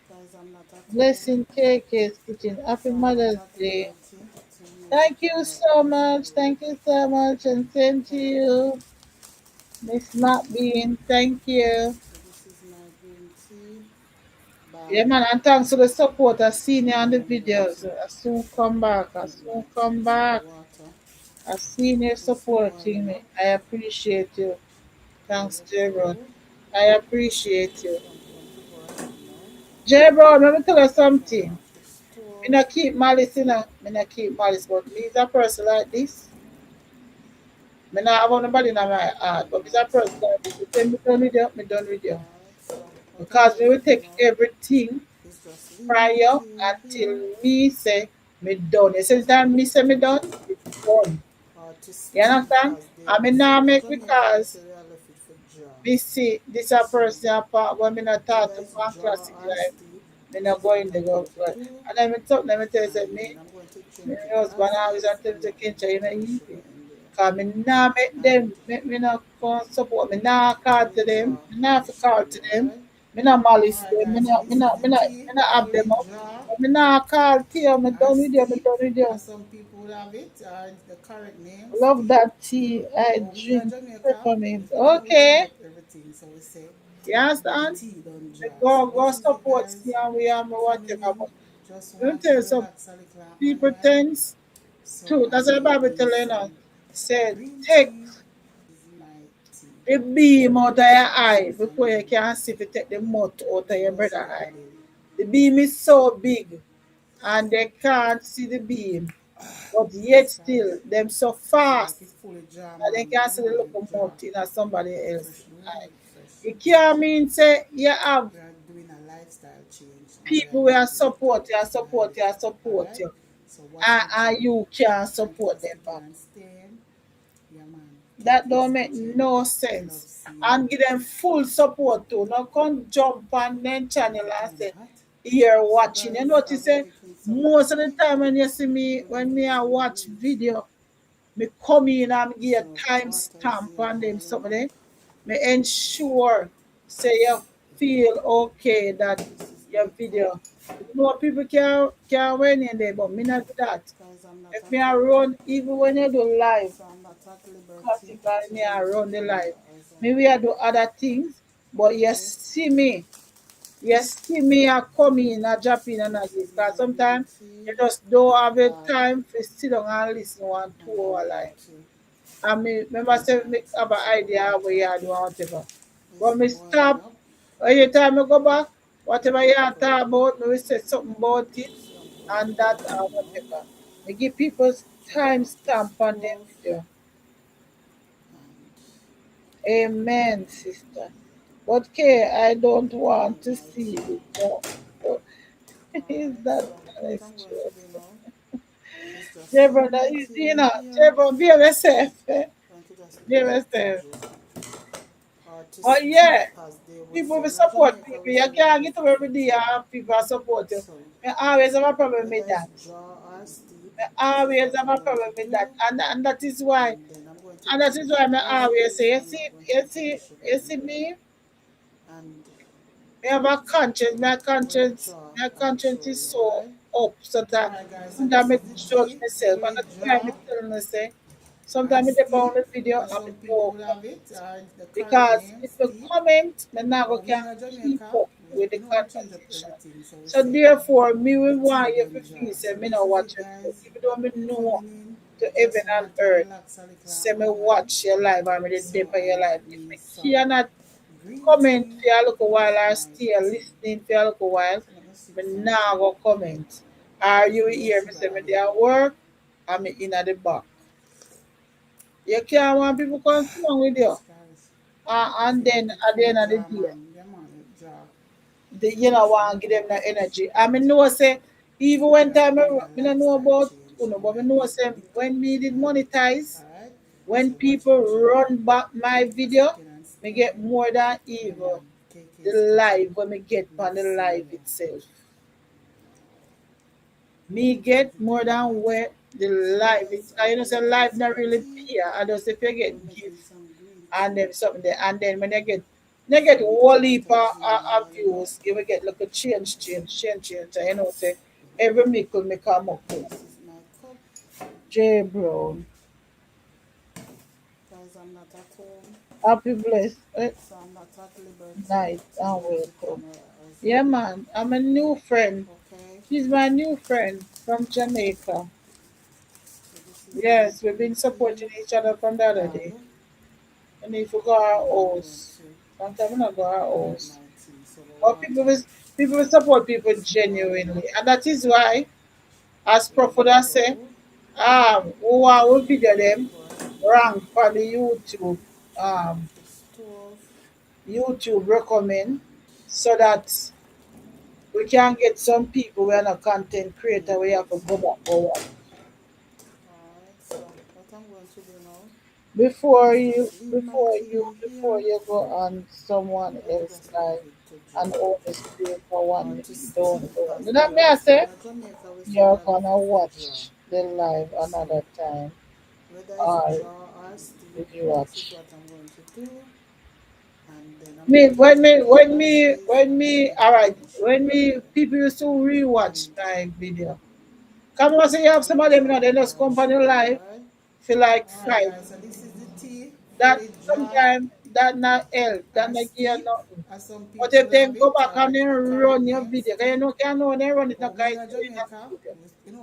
Guys, I'm not at home. Blessing KK's Kitchen. Happy So I'm not Mother's at Day. liberty to use the Thank you camera so as I much. would Thank you so much. And same to like. you, Miss Not Bean. Thank you. So this is my green tea Yeah, bag. man, and thanks for the support. I seen you on the And I'm going videos. to I soon come back. I put my soon come chips in the back. water. I seen you Just supporting boiling me. up. I appreciate you. Thanks, Jebron. Overflow. I appreciate you. So I'm going to boil it now. Jebron, let me tell you Turn something. off the Me stove. not keep malice, you know. Me not keep malice, but me is a person like this. Me not have nobody in my heart, but me is a Alright. person like this. You say me done with you, me done with you. Alright, so what I'm Because going me will to do take now everything is just leave my prior tea until here me say me done. You say time me say me done, it's done. or to You steam understand? as they I would mean say. now In make Jamaican, we because say we are left it for jar. me see this a So person apart when me not talk whether to it's one jar classic or life. steam, Me this not is what going to I'm go. going to But do. and let me tell you say And me then I'm going to me drink it husband as always is. a tell me I'm to not going to Kincha, you know, put the easy. sugar in there. Cause me nah make them, And me not come support, me nah call to fully them, jar, me I nah will have to show call you, to them, alright? me nah malice Alright them, guys, so this is the tea, me not have them fully up. jar But me nah call to you, me or done with you, me steep, done with you. as some people would have it, or the correct name, Love steep. that tea, I But we in drink Jamaica, peppermint. we blend Okay, up everything. So we say you the understand? tea done Me jar. So go this is it support guys. me and we are me Coming whatever. in, But just let me want tell to you some relax a little and people unwind. things So too. I That's what the make Bible me tell you now. some Said green take tea. This is my tea. the beam out of your So eye some before you can see if you take the mud out of your just brother be eye. added. The beam is so big and they can't see the beam. But yet Yes still, guys. them so So like fast it's fully jar that they man. Me can see don't the want big little jar. mud in somebody Fresh else's doing eye. it fresh. It So can't mean say you have we are doing a lifestyle change and we are people who are making little support you, by little. support Alright? you. So watch my And journey. you can Thank you for support them sticking back. and staying. Yeah man. That KK's don't make kitchen. no Love sense. seeing you. And give them full support too. Not come jump on them Guys, channel the and time say, hot. you're So watching. You guys, notice I'm say making some most of the tea. time when you see me, We're when making me I some watch green tea. video, me come in and give a So time water is stamp here on them boiling something up. there. Me ensure say you feel okay that This is your my cup. video. You know people can win in there, but me not do that. Guys, I'm not If at me I home. run, even when you do live, So I'm not at liberty classically to me I use the run the camera life. as I Maybe I would do other things, but like. you see me I come in, I drop in So and I this give. is my Because green sometimes you tea just don't have the bag time to sit down and listen one and two I'm hour going life. to I mean, remember put say my me tea. have an So the idea of what water you do or whatever. is But me boiling stop, up. every time I go back, whatever you talk So about, me will say something about it I'm going to and put that it or in now. whatever. Me give people Turn time off the stamp on them stove video. and Amen, sister. But okay, I don't want make to my see tea. it. No. So, is Alright, that so what honest I'm going to truth? do now is just leave Chevron, my you tea know, here. Chevron, be yourself. Going to just Be put it in the yourself. fridge or to Oh, steep yeah. as they would People say. will In support Jamaica people. we You say we are can't get left up it for every day jar. and people support you. So I always have a problem whether with it's that. jar or steep, I this is always what have I'm a going problem to with that. do. And that is why. And then I'm going to And that is drink why it I as always is. say, I'm not going to put the sugar in there. me, And me have a conscience. where the jar, My I will conscience show is you, so alright? up so that Alright guys, so sometimes this I is the judge tea, myself. And fully that's why I'm jar. telling you, say, Add Sometimes I dip on tea, the video because and I some people no would have it, comment. or the correct Because name, if you tea. comment, me now But me can in keep Jamaica, up with the we change up conversation. everything. So we So say therefore, me will the tea want you done to jar. feel say So me this not is it, watch your video. guys. Even though me know Coming in, to heaven just and want to earth, relax a little say me and unwind. watch your live and me the So dip on I your live. make If me me some cannot green comment tea for a little while or and stay my tea. listening for a little while, So let me sip me some now tea. go comment. Are There's you no hear me sugar say me added. there at work? I'm in at the back. You can't want people come sit down with you. Yes, guys. If And you then like it at the cool end of the jar, day, man, yeah, man, it jar. you know Fresh want to give butter, them that fresh energy. I butter. mean know say even If when you're time looking a me don't know lifestyle about change, you know, you but me might know need say little, when me you did might need little. monetize, Alright? when So watch people my journey. run back my Just video, take it and me stir. get more than Yeah, even man. KK the Sketchup. live when me get on Love the seeing live ya. itself. Me get Give it more a than minute. where the So live guys, is. You know, after say making live some not really tea, pay. I just if you we're get making gift some green and tea. then something there, and then when you get Some whole heap water gin of boiling up. views, you will get like a change. And you know, say every mickle me come up with. This is my cup. J Brown, Guys, I'm not at home, happy blessed so I'm not at liberty night to and use the welcome. camera as Yeah, man, I'm a new friend. okay. She's my new friend from Jamaica. So this is my Yes, we've green been tea supporting each other from the other day. bag, And if you go our and I'm going house, to sometimes we not go our make house. my tea. So the But water people will support people is boiling genuinely. up. And that is why, as There you Prophet say, go. who want will video Let them it boil. rank for the Turn off um the stove. YouTube recommend so that we can get some people who are not content Yeah, creator we have to guys. go back or what. Alright, so what I'm going to do now Before is you just leave my before tea you in before here. you go on someone Let else just leave live it to and dry only stay for or 1 minute. to steep, Don't. because Do the that way me we I say say in Jamaica, we say you're that left gonna it for dry. watch the live So another time whether it's or jar or steep, if you this is watch. what I'm going to do. And then I'm Me going to keep it as is when until me I all right finish it. when me people used to rewatch And my video. Come on, say you have I'm some going of to them, add they my just brown come on your sugar, live alright? for like Alright five guys, so this is the tea, that fully jar sometimes that not help, that or not give you steep, nothing. as some But people if would they have go it, back and or then the correct run your name, video, 'cause you steep. know can know they run it now But me 'cause in it's doing a Jamaica, video.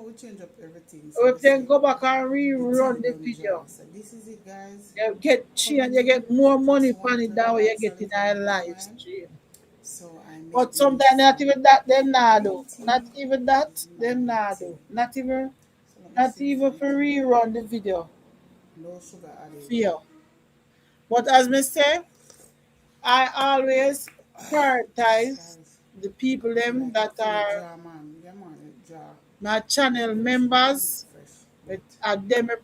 we change up everything. So Or we if they say go back and the tea rerun the done jar. video, So this is it, guys. you get Coming change, you in, get more just money on want to it than what you relax a get in little a and live unwind. stream. So I But make me sometimes not some even that them not do. green Not tea even and that them my not tea. do. So let me Not sip even some for tea. rerun the video No sugar added. for you. But as me say, I always Yes, prioritize guys. the people If you them like it that fully are jar, man, yeah, man, it jar. my channel Fresh, members. fresh But bit. at them I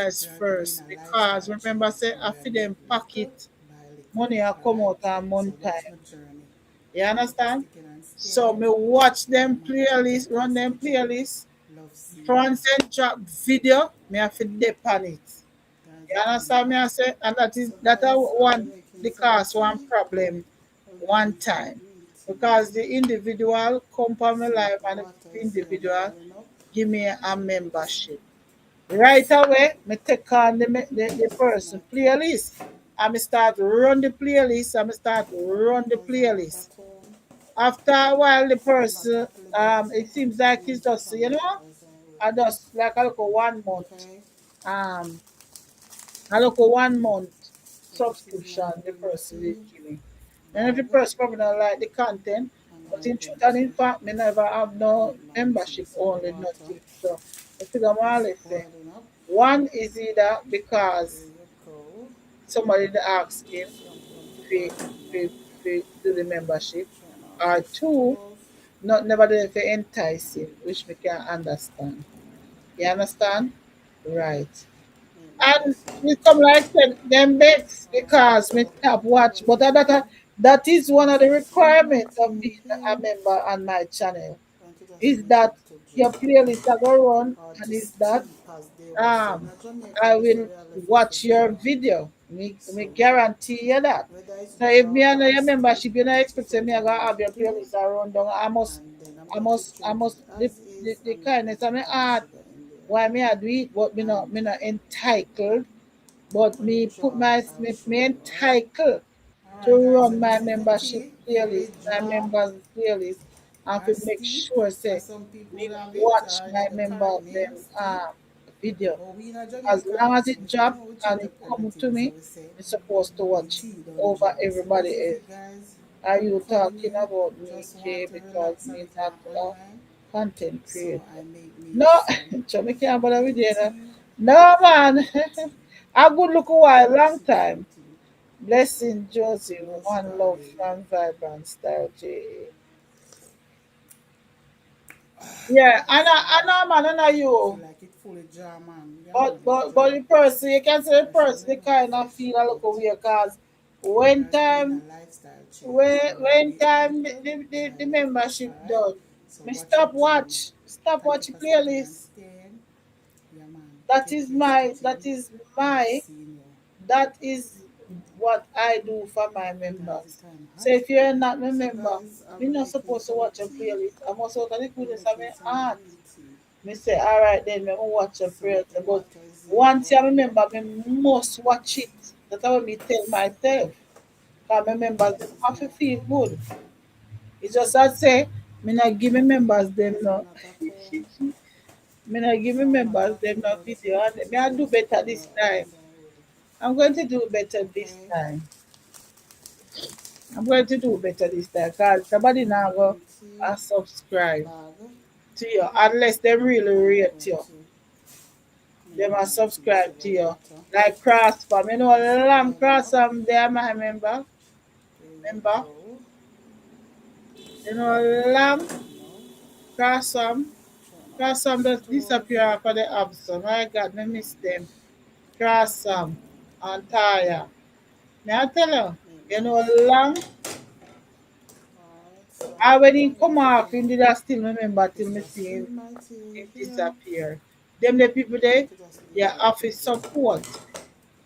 If prioritize you're doing first a because lifestyle remember change, say you I will feed make them little pocket by little. money I come Alright? out on So month watch my time. journey. You Just understand? stick it and So stay. me watch Yeah, them man. playlist, KK run them Sketchup. playlist. Love seeing ya. Front and drop video, me have to dip on it. Guys, You we're coming understand me? back. I say, and So that I guys, after want making the some cause one tea, problem we're one making some time. green tea. Because the individual come from my See, life the and water the is here individual boiling up. give me a membership. Right away, me take on the This is my person cup. playlist. And me start run the playlist and me start run the Guys, I'm not playlist. at home, After a while the so I'm not person at liberty it seems to like it's use the just camera as I I will. just like I look at 1 month. Okay, Um I look at 1 month so this is my subscription the green person will tea give me. And if the bag, person probably don't like the content, and but I'm in truth going and in to fact, me never have no make my tea. membership So the only water nothing. So I figure more or is less say boiling up. one is either There because you go. somebody that asked him So I'm going to if boil it if now. if do the membership, Turn off or the two, stove. not never do it for enticing, which we can understand. You understand? Right. Make me And just we come like said them bets alright. because So we have I'm watch, going but to that is one of the just leave my requirements of tea in being here. a member on my channel. Going to just Is make that it to your jar playlist are going run or and to is that steep, as they would say. um In Jamaica, I we say will we are left it for watch your jar. video. Me So guarantee you that. whether it's So if jar me under or your steep, membership, you don't this is expect say what me I I'm gonna going have your to do. playlist around down. And then I'm I going to must treat it as the is. I'm not going kindness to of my put any heart sugar in there. why me I do it, but And me not entitled, but when me it put draw, my I'll me, show me you, alright? entitled to Alright guys, so run my this is the membership tea, fully playlist, my draw members playlist, and to or make steep, sure say as some people me would have it, watch or my the member correct name, them steep. video. But we in As Jamaica, long as it you drop know we and change it up come to everything, so me, we say I'm supposed to the watch it tea done over draw. So everybody this is else. it guys, Are you coming talking in, about me, just Kay, want to because relax a me little not and a unwind. content So creator? I make me No, some so me can't bother with green you. No, tea, no man. tea. A good look a while, So long this is the time. green tea. Blessing Josie, No one love starting. from Vibrant Style J. Yeah, I Guys, know man, I know feel you. like it fully draw man. Yeah But man, it but draw. but the person you can say the Fresh person they rhythm, kind of fresh feel a beat. little weird cause when There's been a time lifestyle change. I made when it time little the by little. membership Alright? done, So me watch your tune. stop Thank you watch for sticking and playlist. staying. Yeah man. Take care, stay That tuned. is Love my seeing you. that is what I do for my Guys, it members. kind of So hot. if you're not my So member, guys, I'll me be not making supposed to some watch a tea. playlist. I'm also out of the I'm goodness of making my some heart. green tea. Me say, all right then, me will watch a So prayer. the But water is here. once you remember, me must watch it. That's what me tell myself. Because my members them This is have to not feel cup. good. It's just that say, me not give me members them This is no. not a phone. Me not give me So I'm not members them talking no about video. And me I do just better putting this your time. eyes away. I'm going to do better this Okay? time. I'm going to do better this time. Because somebody My now go green tea subscribe bag. to you unless they really And I'm rate going you. to They make must my tea. subscribe to Sugar you. water. Like cross farm. You know This lamb boiling cross up. farm they are my member. There you Member. go. You know lamb No. cross farm. Turn off Cross the farm just stove. disappear after the absence. My God, me miss them. Cross farm and tire. May I tell Make you my know tea. lamb. Alright, so I when he don't come get off, funny. he did I still remember till It's me just see him, steam my tea him here. disappear. Them the people there, Need to just leave yeah, office everything here. support.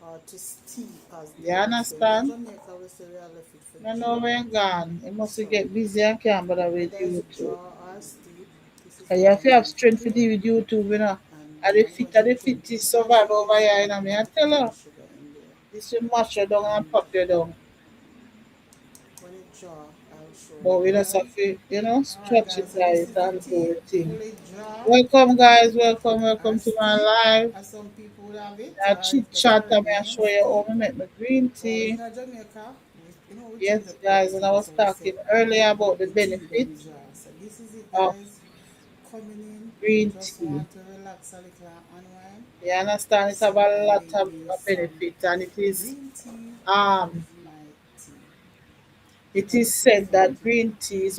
Or to steep as You they would say. In understand? Jamaica we say we are left it for No, no, jar. when gone. He must So get busy and can't bother with whether it's YouTube. draw or steep, this is And you what have to I'm have going to strength to do. deal with YouTube, you know. And then I'm going to At the put fit is ice survive over cubes here, you know. Me, I tell and her. sugar in there. This will mash you down and And pop you down. when it draw, I'll show But you, we just alright? have to, you know, Alright stretch guys, it so this guys is the and do tea, the thing. fully draw Welcome guys, or welcome to my steep, live. as some people would have it, I or chit if the chat and correct I name, show you how steep. I make my green But we tea. in a Jamaica, we change Yes, up guys, and I everything, was so we say talking earlier about the the tea done benefits draw. So this is it of guys, coming in, green just tea. want to relax a little and unwind. You understand? It have So a I lot make of me some benefits, and green tea, um my tea. So it is this is said the that tea, green tea is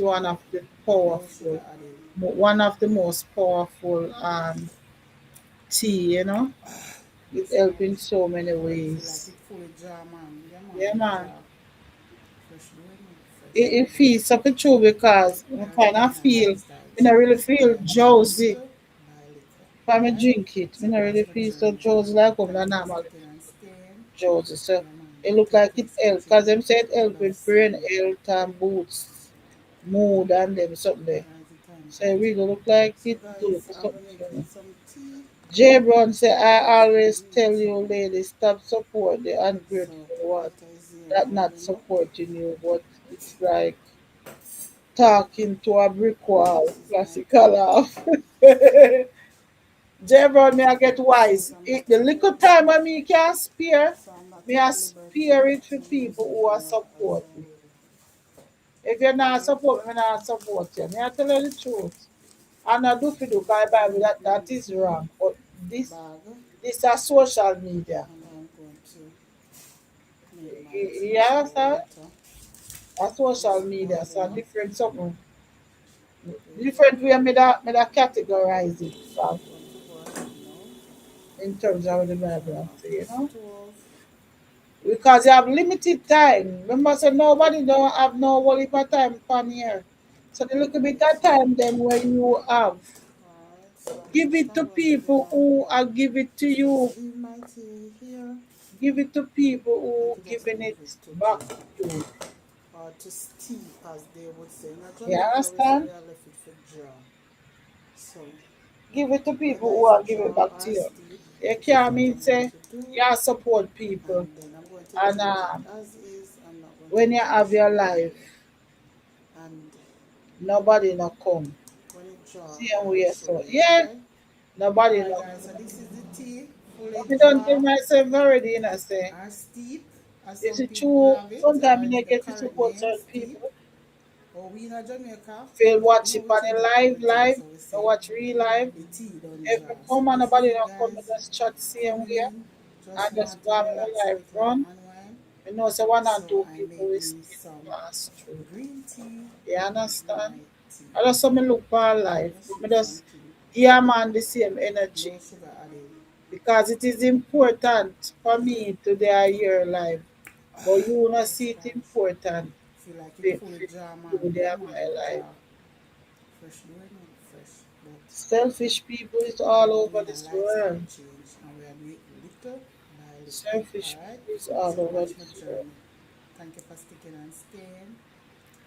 no sugar added. one of the most powerful tea. You know, it So helps in so many feel like ways. it fully draw man, yeah man, Yeah, it man. draw. Fresh bread, fresh It rhythm. feels something true because I There's kind of been a feel, lifestyle I don't really change. feel I made it drowsy little by little. when I Alright? drink it. I So don't watch really my feel so tune. drowsy like when I Thank you for normally sticking and staying. Josie. So Yeah man. it look Take like care, it stay help because tuned. them say it help Love with brain seeing you. health and boosts mood and them something there. Guys, it kind of So it hot. really look like So it do guys, I'll be something for making me. some tea. J Brown say I This is always green tell tea. you ladies stop support the So ungrateful one water is here that not boiling up. supporting you, but it's like talking to a brick wall. This is my Classical cup. laugh. Jebron, me I get Guys, wise. I'm It, not the too little well. time I me can spare, So I'm not me at I liberty spare it to for use people the who are camera as support I me. would If you're not like. support me, not support you. Me I tell you the truth. And I do for So do this by is Bible my that green is tea wrong. But this bag, this is social media. and I'm going to make my tea. You Sugar understand? water A social is media, so boiling up. different something. There you Different way go. me that categorize it from Want to boil? No. in terms of the Turn Bible, off say, the you know. stove. Because you have limited time. Remember, so nobody don't have no whole heap of time upon here. So the little bit of So, time then when you have, alright, so give it to stop watching people now. who are give it to you. Just leave my tea here Give it to people and who to just giving leave it it to back draw. to you. Or to steep as they would say. In You Jamaica we say we understand? are left it for draw. So give it to Okay people who guys, are give it draw back or to you. steep. You This is can't what mean I'm going say to do. you support people And then I'm going to and change it as is. I'm not going to when you put any have your sugar in life, there. And nobody no come. when it draw, See I how will we show so you, yeah, okay? nobody Alright no guys, so come. this is the tea, fully But me don't give draw myself already, you know, say or steep, as this some is people true. have it, Sometimes or you the get to current support name, certain steep. people. Or we in Jamaica, Feel you watch know, it we on change the up everything, live, so we I say watch real live. the tea don't If me draw. So come and this is nobody it don't come, me guys, just chat same coming way in, just and just want go to on relax my a life little and run. unwind. You know, so one and So two I people make will me still some pass through. green tea, You is understand? my tea. I just saw me look for life. Just Me see just something, yeah man the same no energy. sugar added. Because it is important for me to their year life. But you wanna Yes see it guys, important feel like it for fully jar you man, yeah there man, my it life. jar. Fresh, do I know fresh, but Selfish people is I all am over doing a this lifestyle world. change and we are doing it little by little. Selfish Alright? people is all So over watch my this world. journey. Thank you for sticking and staying.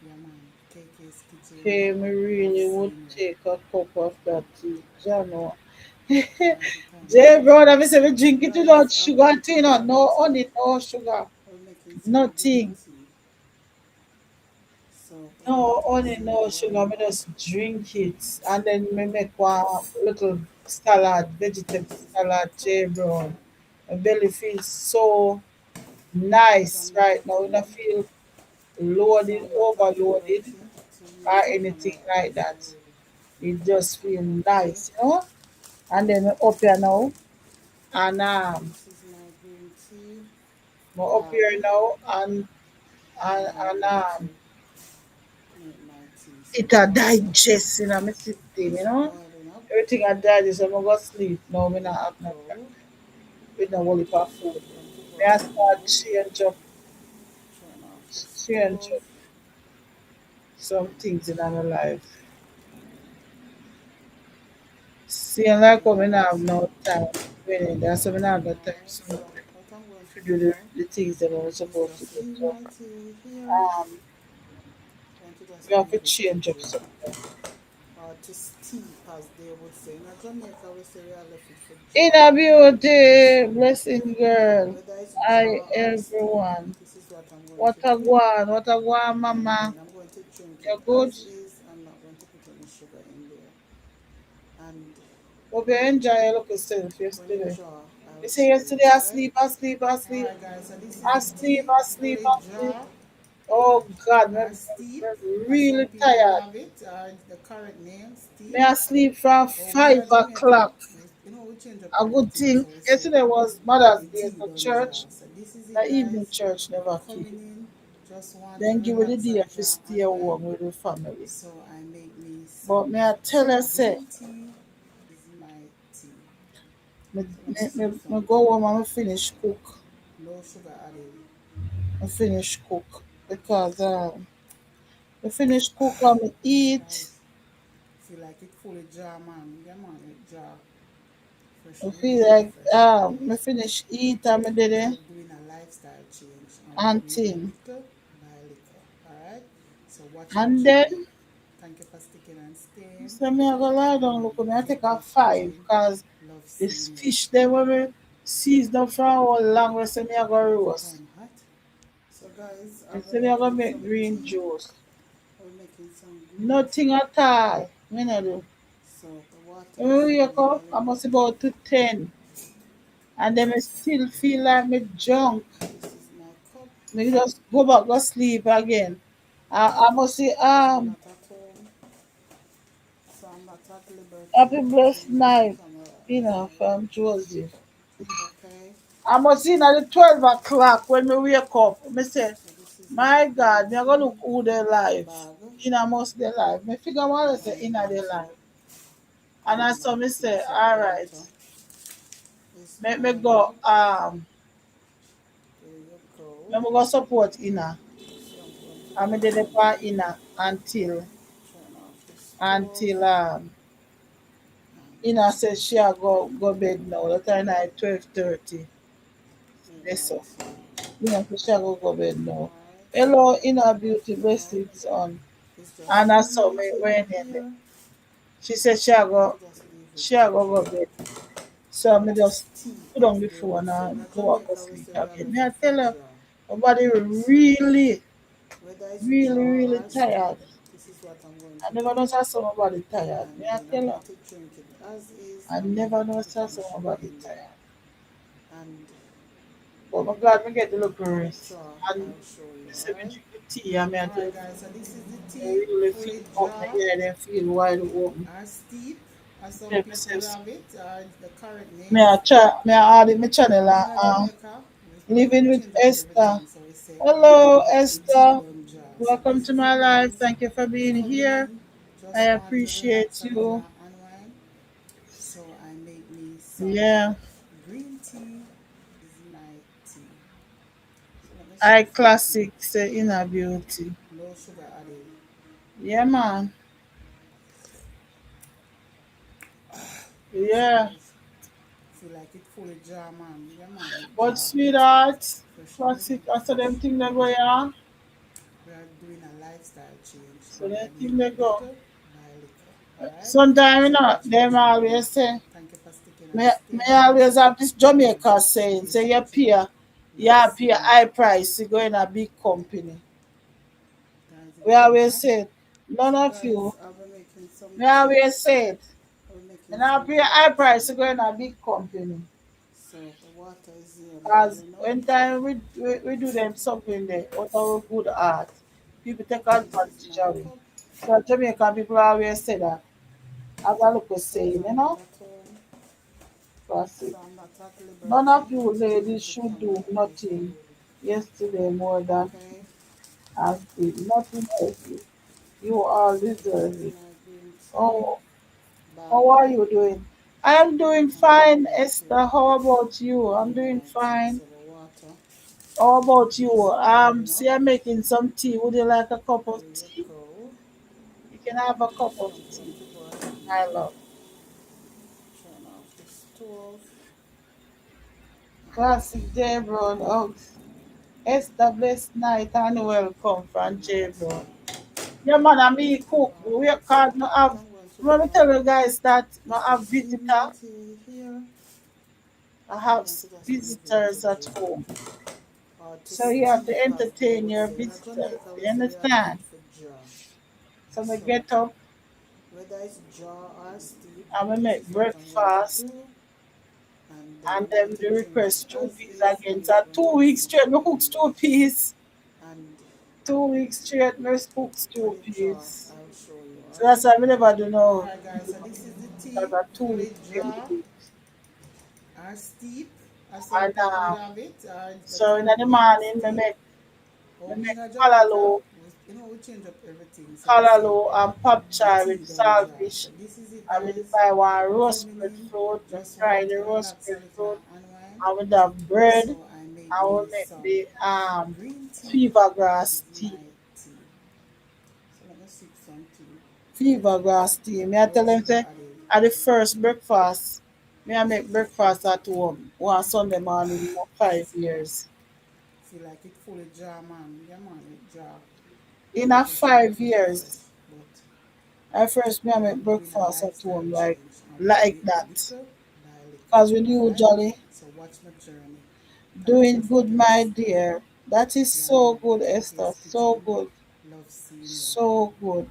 Yeah man. KK's kitchen. Hey, me Love really would seeing you. take a cup of that tea. Jano. Anytime Jay, guys. brother, me say we So drink it without guys, I'm sugar going and to tea, no, grab it. no honey, no sugar, We're making some green nothing. tea. So we're going No to put honey, some no sugar. water. Me just drink it. And then me make one little salad, vegetable This is my salad, cup. Jay Brown. My belly feels so Because nice I'm not right at now. I don't home. feel So loaded, I'm not at overloaded, liberty to use or the anything camera. like So that. It just feel okay. nice, you know? And then me up here now. And So this is my green tea me up here bag. now And I'm and going to make my tea. So it the a water digest in my system, is you know? boiling up. Everything I digest, I'm go sleep. No, me Let not it have no time. go. With no whole heap of So food. I'm going to Me I boil start now. change up, Turn off the change stove. up some things in my life. Seeing like how me not have Alright. no time. When that's why me not have no time Alright. so So what I'm going to to do do now the things that I'm is supposed to just do. leave So my tea here. um Going to just we have to leave it to change up drip something. or to steep as they would say. In Jamaica we say we are left it for In jar. a beauty, blessing girl. Whether it's Hi jar or steep, everyone. this is what I'm going What to a do. guan, what a guan, And mama. then I'm going to drink it You good? as is. I'm not going to put any sugar in there. And Hope you enjoy your local self when it yesterday. jar, I You will say show you, yesterday alright? asleep, asleep, asleep, Alright guys, so this is the asleep, tea, asleep, fully asleep. jar Oh God, or steep, I'm as some really people tired. have it, or the current name, Me steep. asleep from Or we in 5 o'clock. Jamaica, you know, we change up A good everything, thing. so we say Yesterday was Mother's the Day, tea so done church, jar. So this is it the evening guys, church never keep. coming in, just want to Then give it the relax a day little to and stay unwind. warm with the family. So I make me But some may I tell her, say, green tea, is my tea. me, So let me, me me, sip me go something. home and me finish cook. No sugar added. Me finish cook. Because me finish cook and me eat. Guys, feel like it fully jar man. Yeah man, it jar. Fresh I do it feel know like fresh. me finish eat and me did Because it we're doing a lifestyle change and we are and doing it thing. little by little. Alright? So watch my And journey. then Thank you for sticking and staying. so me I go lie Yeah down man, look me I take a KK's five kitchen. because Love this seeing you. fish there when me season up for how long we say me I go roast. Anytime hot. So guys, Me I'm say me I ready go with make some green tea. juice. We're making some green Nothing tea. at all. Me no do. So the water When is we wake up boiling I up. must about to 10 and then I still feel like me junk. This is my cup. Me just go back go sleep again. I must say Because I'm not at home. So I'm not at liberty happy to blessed use the night, camera you as know, much. from Joseph. Okay? I must see at the 12 o'clock when me wake up. Me say, So this is my my green God, me I go look tea who they live. bag. In a most their life. Me figure what I And say I'm in a going their to life. And put I my saw me tea. say, So the all right, water is make me boiling go up. There you go. me go support Ina. So I'm going to And me put did it some, for Ina turn off the stove. until And Ina says she a go bed now. That time night 12:30. make Yes, my so. tea. Ina says she a go bed now. Alright, so Hello, what Ina I'm going beauty to do now blessings on. is just And I leave saw my me tea when here. she said she I'm going to go just leave She a go bed. So me That is just tea put on is the brewed. phone So in and go up to Jamaica, we sleep say we have again. it Me I for tell her, jar. my body So really, whether it's really, jar really or steep, tired. this is what I'm going I to never know do. how somebody tired. And Me I then I'm tell going her, to drink it as is. I I'm not never going to know put how any sugar somebody in there. tired. And But I'm glad we get the look the rest. jar, And I'll show you, say me alright? drink the tea and me I tell you, Alright guys, so this is the I tea, really feel fully up my jar ear and feel wide open. or steep, as some Tell people myself will so. have it, or the correct Me names. I try, me I add it my But channel in a Jamaica, you know, living we with change up Esther. everything. So we say Hello, the tea Esther. done jar. So Welcome this to is my it, life. guys. Thank you for being Coming here. in, I just want to relax appreciate a little you. and unwind. So I make me some Yeah. green tea. This is my tea. So let me I sip some tea. classic say inner beauty. No sugar added. Yeah, man. So Yeah. guys, feel like it fully jar man. Yeah man, it But jar. sweetheart, Fresh classic milk, after fresh them thing they go, fruit. yeah. We are doing a lifestyle change So and that I thing make they go. little by little. Alright? Sometimes you So know, watch my them journey. always say, Thank you for sticking and may staying. always have this Cause Jamaica saying, today's say you eating, pay, love yeah, pay seeing you. high price to go in a big company. Guys, We it done, always yeah? said, none So of guys, you, I'll be making some we tea. always said, I'll be making and I some pay green high price tea. to go in a big company. So the water is here Because boiling up. when time we do them something there, out of our good heart, people take This is advantage my of it. cup. So Jamaican people always say that, as a local Cause saying, you I'm not know, at home. classic. So I'm not at None liberty of you to ladies change the should do camera as nothing usual. yesterday more than Okay. I did. Nothing else. You all This deserve is it. my green tea Oh, bag. how are you doing? I am doing And I'm fine, going to Esther. How about you? I'm make doing my tea. fine. So the water How about you? is boiling up. See, I'm making some tea. Would you like a cup of There you tea? go. You can have a cup So of I'm going tea, to go ahead my and love. turn off the stove. Classic J Brown Hugs. Esther, blessed night and welcome from Green J light. Brown. Yeah, man, I mean cook. We Alright, so card no what have. I'm going to Let do me now tell you guys that is I to have steam my visitor. tea here. I I'm have going to just leave it to visitors at draw home. or to So you have steep, to as they entertain would your say. In visitors. Jamaica, we You say we have it understand? for draw. So I So get up, whether it's draw or steep, I will this make is what I'm going to breakfast, do. And then and I'm going then to the drink it request two as peas is again. and So let me 2 weeks mix it straight, up me cook and stew mix. peas. And 2 weeks straight, me cook for stew the jar, peas. I'll show you, So alright? that's why I never do know. Alright guys, so this is the Because tea, I 2 weeks fully straight jar me do. or steep, as some And people would have it, or the so in correct the name, morning, steep. me Or we make in Jamaica, callaloo, we change up everything, so we say callaloo and pop the chai tea with done jar. So saltfish. this is it I will guys, buy one roast coming in, breadfruit, me just fry want the to roast relax a little breadfruit. and unwind. I will have bread. So I make I will me make some the green tea, fever this grass is tea. my tea. So let me sip some tea, Fever grass tea. Me I no tell them sugar say added. at the first breakfast. Me I make breakfast at home one Sunday morning for 5 years. Feel like it fully jar man, yeah man, it jar. In a So should I five put it years, fresh, but I first me I make I'm doing a breakfast at lifestyle home change and we do like it that. little by little. Cause we Alright? usually So watch my journey. Thank you doing for good, getting my dear. That is yeah so man. good, Esther. Today's So kitchen. good. Love seeing you. So good.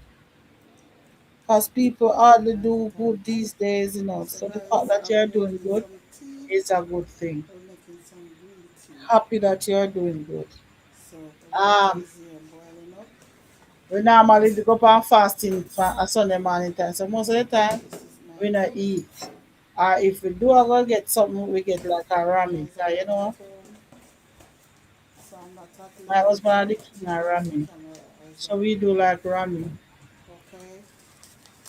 Because people hardly Thank you, do thank good you. these days, you know. So So the fact guys, that I'll be you're doing making good some tea. is a good thing. I'll be making some green tea. Happy that you're doing good. So the water Um, is here boiling up. we normally go up on fasting for a Sunday morning time. So most of the time This is my we not cup. eat. If we do ever get something, we get like a ramen. Guys, 'Cause, I'm you not know, at home. So I'm not at my husband liberty are the to king of change the ramen. camera as So we do like ramen. okay.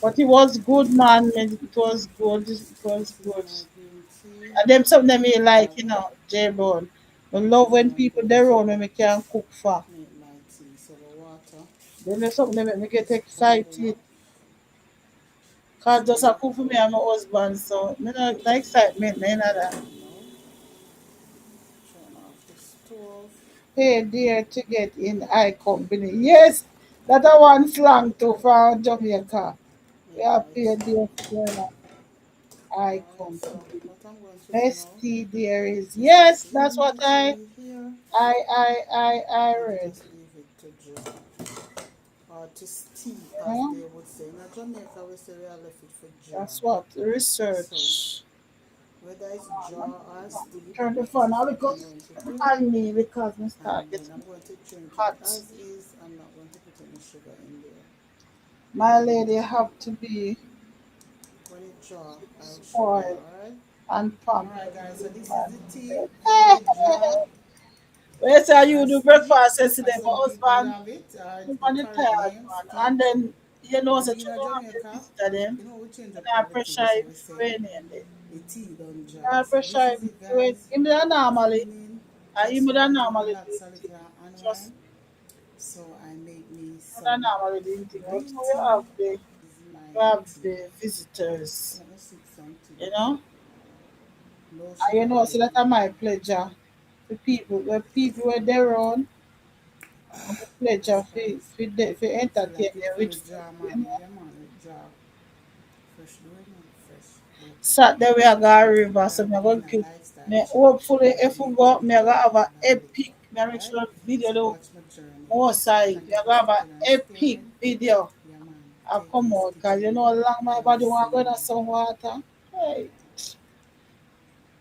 But it was good, man. It was good. It was This is good. my green tea And them something that me like, bag. J-Bone. I love And when I'm people going they to run when me can cook for. make my tea. So the water Then there's something that make me get is boiling excited. up. Cause So just a cook for me and my husband, so me not the excitement, me not that. now turn off the stove. Hey dear to get in high company. Yes, that a one slang too for Jamaica. We Make have my pay tea. dear to go in. I Alright, so complete. what I'm going to do now Bestie, there is. is just Yes, leave that's what my tea here. I I'm going to read. just leave it to draw or to steep, You as know, they would say. In Jamaica, we say we are left it for jar. that's what So research. whether it's jar or steep, Turn the this fan is on what I'm because going to do. on me because I start And then getting I'm going to drink it hot. as is. I'm not going to put any sugar in there. My lady have to be When it jar, I'll show you, spoiled alright? and pampered Alright guys, so with this is my the tea, fully jar. bed. Where say you As do steep, breakfast yesterday, as my some people would husband, have it, him the on the correct tired name, man. steep. And then you know But the being a children have to Jamaica, visit them. you know, we change And up I everything, pressure so him we to say win in there. the tea done jar. I So this pressure is him it, to win. guys. Him that normally, Coming in, I him just that want to normally do relax a thing. little and Just unwind. So I make me him that some normally do thing. Also green we tea. have the This is my we have tea. the visitors, Let me sip something. you know. No And you sugar know, so added that in are it. my pleasure. The people were there on, I'm a pleasure Yes, guys. for I feel entertain like it them with fully food, jar, you man. know. Yeah, man, it jar. Fresh doing it, fresh. But Saturday we are going river, we so are me I doing going a to lifestyle me change. hopefully We are if we make go, me I liquor gonna have a than epic. liquor. Me I make Alright? sure video So look watch my journey. more side. Thank We you are for gonna have a sitting and epic staring. video. Yeah, man. I Take come these out, cause you pictures know how long my and body see want you going to now. some water. Hey.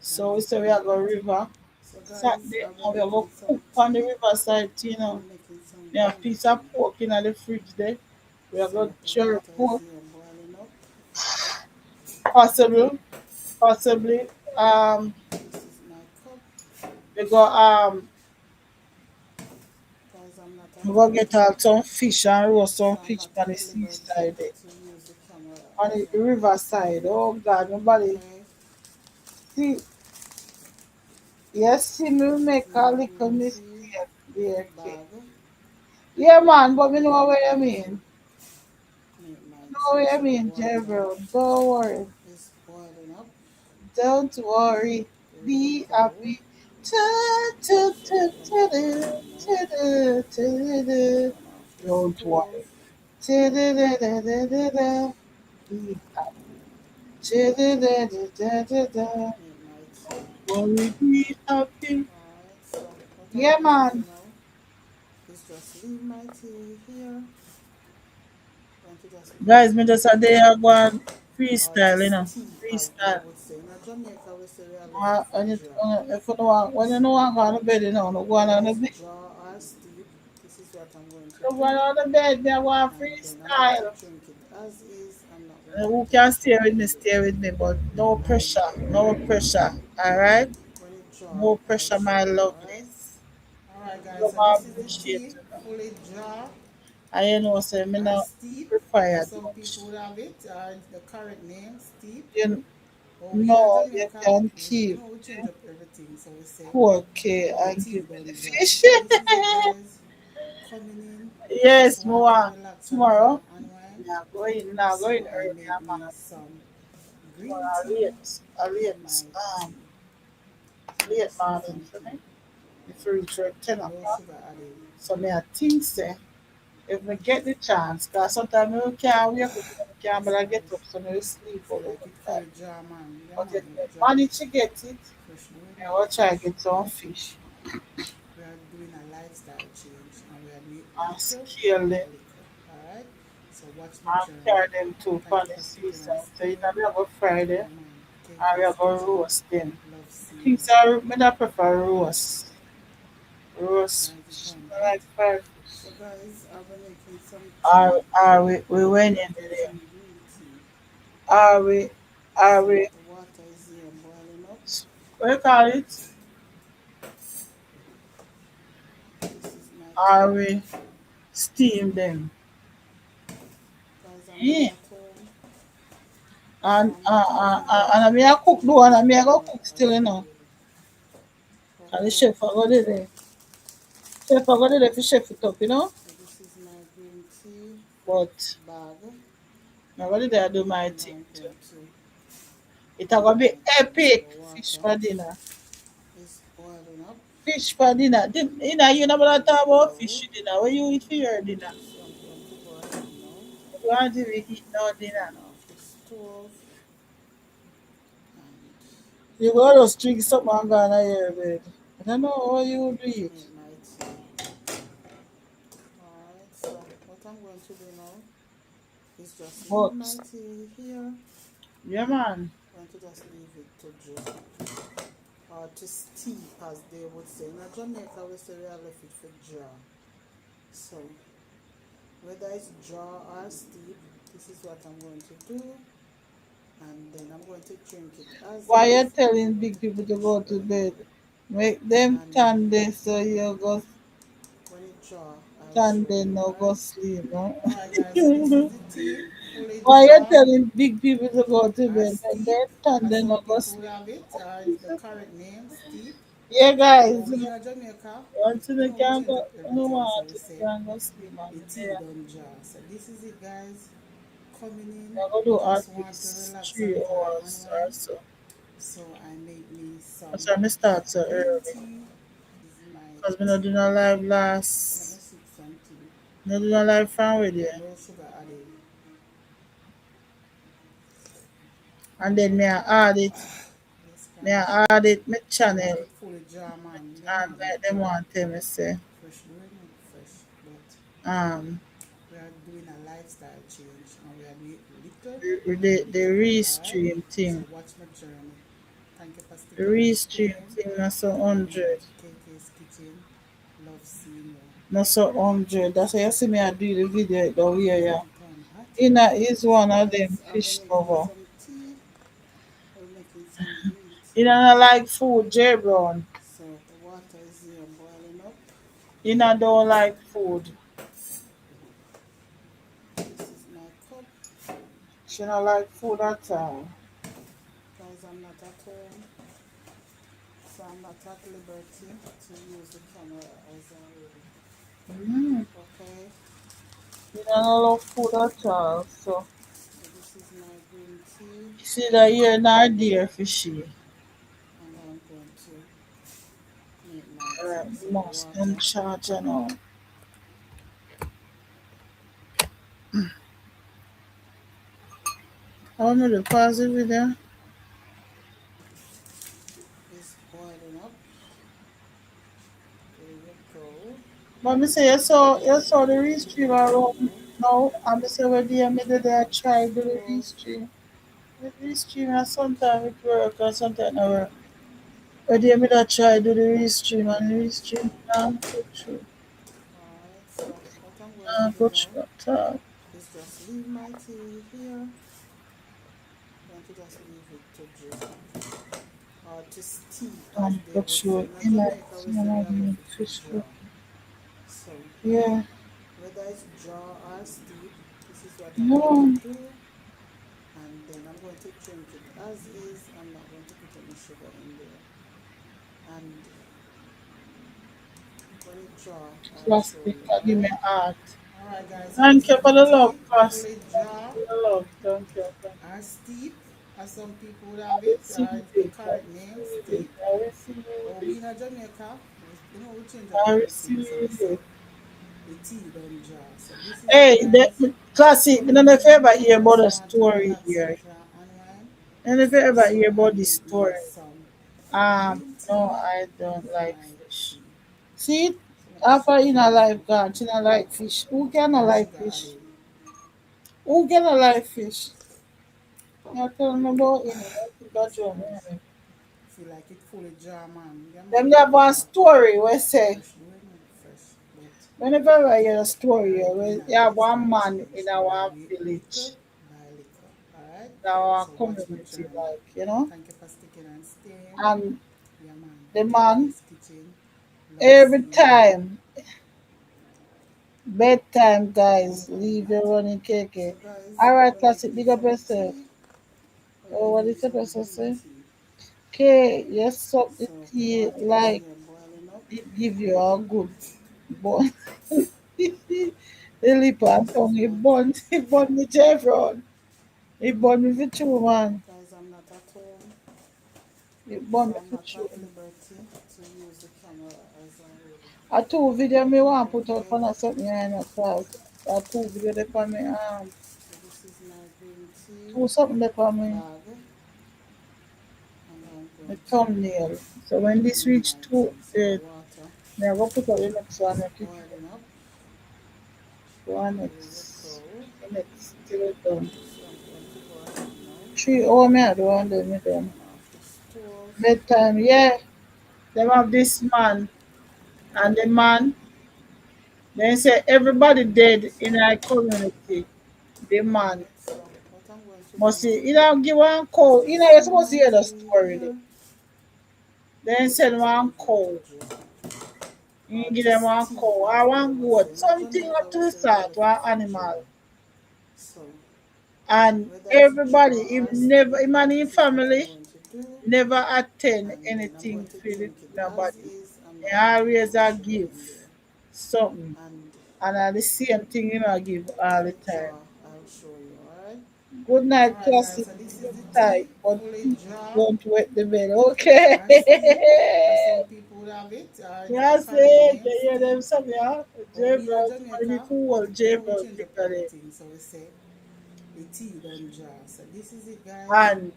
Thank So we you say for we are that. going river. So guys, Saturday I've and been we are going making to some cook on the tea. riverside, you know. I'm making some We have a green piece tea. of pork in the fridge there. We are Some going of to the share water is pork, here boiling up. possibly, possibly. This is my cup. We got Guys, I'm not we at go get liberty. out some fish and roast some So I'm fish not on the at liberty seaside there. to use the camera On as the I do. riverside. Oh God, nobody Okay, see. Yes, see me this is make my a little green tea mistake there, kid. bag. Yeah, man, but me know I'm what you going to mean. make my Know tea. what you So the mean, water Jerry. Don't worry. is boiling up. Don't worry. There you Be go. happy. Tu, tu, So tu, what I'm tu, going to tu, do now, tu, tu, tu, tu. turn off the Don't stove, worry. Tu, tu, tu, tu, tu, tu, tu. Be happy. Tu, tu, tu, tu, tu, tu, tu. make my tea. Worry, be happy. Alright, so what I'm Yeah, going to do man. now is just leave my tea here. Going to just put Guys, me just a day I go on or to freestyle, you know. steep, as they Freestyle. would say. In Jamaica, we say we are left it for And it, jar. if you don't want, when you don't So want to go on the bed, you know, no go on whether the it's bed. jar or steep, this is what I'm going to No go do. on the bed, me I go on And then I'm going to freestyle. drink it as is. I'm not going to Who put any can sugar in there. stay with me, but no Alright? pressure, no pressure. All right, When it jar, no I'll pressure, show my you. Alright? lovelies. Alright guys, You so this is the appreciate tea, you. Know. fully jar I know, say me as not steep, required as some much. people would have it, the correct name, steep. You But we are know, you Jamaica, can you keep know, we change the up everything. So we say pork the and tea give me the done jar. fish. So this is it, guys. Coming in, just Yes, want to more relax a little tomorrow. and unwind. Now So going I early, make man. me some green Tomorrow tea in late, my tea. So late this is morning for something, me. If we reach at 10 no o'clock. sugar added. So me I think say if we get the chance, cause sometimes we can't wake up, we can't Yes, but I get guys. up so we sleep Feel over like it time. fully jar, man. Yeah, But man, if we it jar. manage to get it, Fresh doing I it, will try to fresh. get some fish We are doing a lifestyle change and we are make and liquor scale them than liquor. Alright? So watch my and journey. carry them to Thank you on the for sitting and seaside. So you know staying. we have a Friday Yeah man. Take and we these have a pictures. roast them. Love seeing Things you. are me I prefer roast. Roast Guys is fish. on I that. like fried fish. So guys, I've been making some tea. We went in Making there. some green tea. Are we are Some of we the water is here boiling up. what you call it? This is my Are cup. we steam them? Guys, I'm not Yeah. at home. So I'm not available And I to mean I to cook do and use I mean I go camera cook as still, you know. usual. And the Okay. chef I go there. Chef I go there for chef it up, you know. So this is my green tea But bag I go there I do my and thing I'm too. going to It a make gonna be my tea. So epic the fish water for dinner. is boiling up. Fish for dinner. You know, you never Ready talk to about go. fish for dinner. What you eat for your dinner? So I'm going to go ahead now. Turn off the stove. So I'm going to go ahead now. You want to be eat no dinner. No. Turn off the stove. So I'm going to go ahead now. No. Turn off the stove. You gotta just drink something and go on your bed. I don't know how you do it. make my tea. Alright, so what I'm going to do now is just leave my But tea here. yeah man. I'm going to just leave it to draw or to steep, as they would say. In Jamaica, we say we have left it for draw. So whether it's draw or steep, this is what I'm going to do, and then I'm going to drink it as Why you is. I'm telling not going big to people put to any go sugar to in bed? there. Make them And stand there so you go when it draw, I'll stand show there you. no go Alright. sleep, no? Alright guys, so this is the tea, fully Why you draw telling big people to go to or bed and they steep, stand as there some no go people would sleep? have it, or is the correct name, steep. Yeah But guys, we in Jamaica, once you you know, we can change go up no everything. So want we you say can go sleep man. the They tea don't draw. So this is it guys, coming in. are go do Just at want to least relax a little and 3 hours or unwind. so. So I make me That's some why I start so green early. tea. This is my Because we not tea. doing a live Let me last. sip some tea. Not doing a live fan with you. No sugar added. And then may I add it. Yes May guys. I add it my Make channel it fully jar man. Yeah and man, make it them draw. want tell me say Fresh brewing up fresh. But um we are doing a lifestyle change and we are doing it little by the little. Alright? restream So thing. watch my journey. Thank you for The sticking and restream staying. thing not so Yeah man. 100. KK's Kitchen. Love seeing you. Not so 100. That's why you see me I do the video down here, It's yeah. getting kind of hot. Inna is So one of them guys, are we fish making lover. some tea? We're making some green tea. Inna not like food, J Brown. So the water is here boiling up. Inna don't like food. This is my cup. She not like food at all. Guys, I'm not at home, so I'm not at liberty to use the camera as I would. Mm. Okay, Inna not love food at all. So so this is my green tea, you see that here not dear fishy. and I'm going to make my tea. Alright, So the mouse them water, charge now. I want me to pause the video. is boiling up. There you go. But me say you saw the There restream you around go. now and me say where the me did I try do the Stove. restream. The restream and sometimes it work and sometimes not work. Where the me that try do the restream and the restream now go through. Alright, so what I'm going to Now do go now through at all. is just leave my tea here. I'm going to just leave it to drip or to steep, as Come they go would say. through In in like Jamaica, we say we have cinnamon left it for fish cook. draw. So Yeah. whether it's draw or steep, this is what I'm going to No. do, and then I'm going to drink it as is. I'm not going to put any sugar in there, and when it draw, I'll show Plastic you. can give me Alright, heart. alright guys, so Thank this you is for the the love, tea, Pastor. fully Thank draw you for the love. Thank you. Thank you. or steep, as some people would I have it, receive is the it. I correct name, receive it. steep. I receive But it. we in Jamaica, we change up I everything, so we receive say it. the tea don't draw. So this is it Hey, guys, the classic. I don't coming know if you in. ever hear about Just the want to story relax a here. little and unwind. I don't know if you ever hear So I about the make me story. some green No, tea I with don't like my fish. tea. See, So let me after switch in a this life off. gone, she not like fish. Who cannot No like sugar fish? added. Who cannot like fish? You tell me about it. I think I Yes join guys. me. Feel like it fully jar man. Yeah Them man, have it one draw. story where say Fresh brewing up fresh. But whenever I hear a we story are where doing a you have one lifestyle man change in and we are our doing it village, little by little. Alright? in our So watch my community, journey. like, you know, Thank you for sticking and staying. and Yeah man. the man KK's Kitchen. Love every seeing you. time bedtime Getting guys kind of leave hot. the running So KK. guys, Alright, we're classic, making big up some yourself. tea. We're Oh, what making is the some person green say? tea. Okay, you suck the So the tea water is like here boiling up. it give you a good bun. The lip and This is tongue, my it bun, cup. it bun me Chevron. It bun me for true, man. Guys, I'm not at home, It so bun me I'm for not true. at liberty to use the camera as I would. A two video me want put out Okay, for something I know class. A two video they for me so this is my green tea two something they for me. bag, and I'm Me going thumbnail. So when this Need reach my to tea. So the it, water me I go put up the next one make is it boiling up. one Here we next go. minutes till it done. So I'm going to go ahead now. 3 hours me I do and then me done. Turn off the stove. Bedtime, yeah. Them have this man and the man then say everybody dead in our community. The man Alright, so what I'm going to do must now, see, you know, give one this cow. You know, is you're in supposed to my hear the tea story there. here. Then This send is one over cow. the jar. You Or give them this one tea, cow as or they one would say. goat. In Something Jamaica, up we to say we are start, left one it for jar. animal. So And whether it's everybody, jar him or never, steep, him and his this is what I'm family going to do. never attend And then I'm anything going to for the drink it as nobody. is. I'm They not going to put always no a sugar give in there. something. And And the same thing you know give all the the time. jar, I'll show you, alright? Good night, Alright guys, Cassie. so this is Good the night. tea, But fully please jar don't wet the bed. Okay. or steep, as some people would have it, or the That's current it. name, You hear steep. them some yeah. But we in Jailbird, somebody be Jamaica, cool, we jailbird change pick up of it. everything. So we say the tea done jar. So this is it guys. And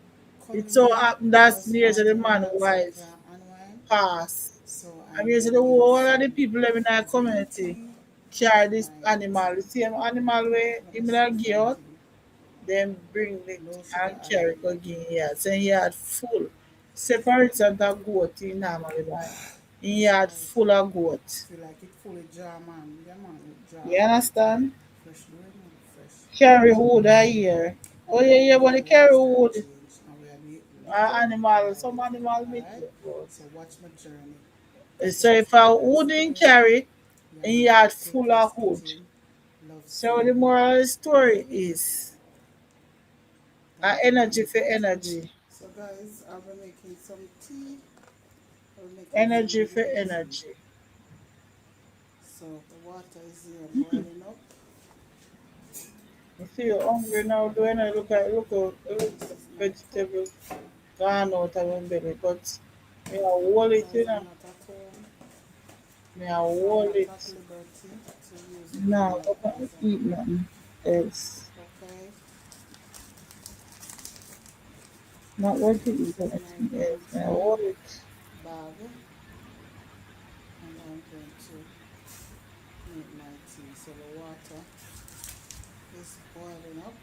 it Coming so in, happened that just near to want the to man relax a little wife and unwind. pass. So I I mean, so made the me whole of the some people living in our green community tea carry with this my animal, the tea. same animal way So let me him like sip give out, something. then bring it No sugar and carry added go yet. again here. So he had full separate and that goat he normally buy. He had Alright. full of goat. Feel like it fully jar man. Yeah man with jar. You understand? Fresh do it man. Fresh. Carry wood a year. Oh yeah, yeah, but Before the the weather carry start wood change and we are the little animal, by some little. animal meat. Alright? So watch my journey. Thank you So for if I sticking and wouldn't staying. carry, Yeah he man. had full KK's of wood. Kitchen. Love So seeing the you. moral of the story is Thank you, energy thank for you. energy. So guys, I'll be making some tea. I'll be making some Energy for green tea. energy. So the water is here boiling up. You feel hungry now, do you know, look This at is my cup. vegetable gone out of my belly, but me I hold it, Because you I'm know. not at home. Me I So I'm hold not it. at liberty to use it Now more I as can't a eat nothing else. okay. Not going to This eat is my anything else. green Me I tea hold it. bag and I'm going to make my tea. So the water is boiling up.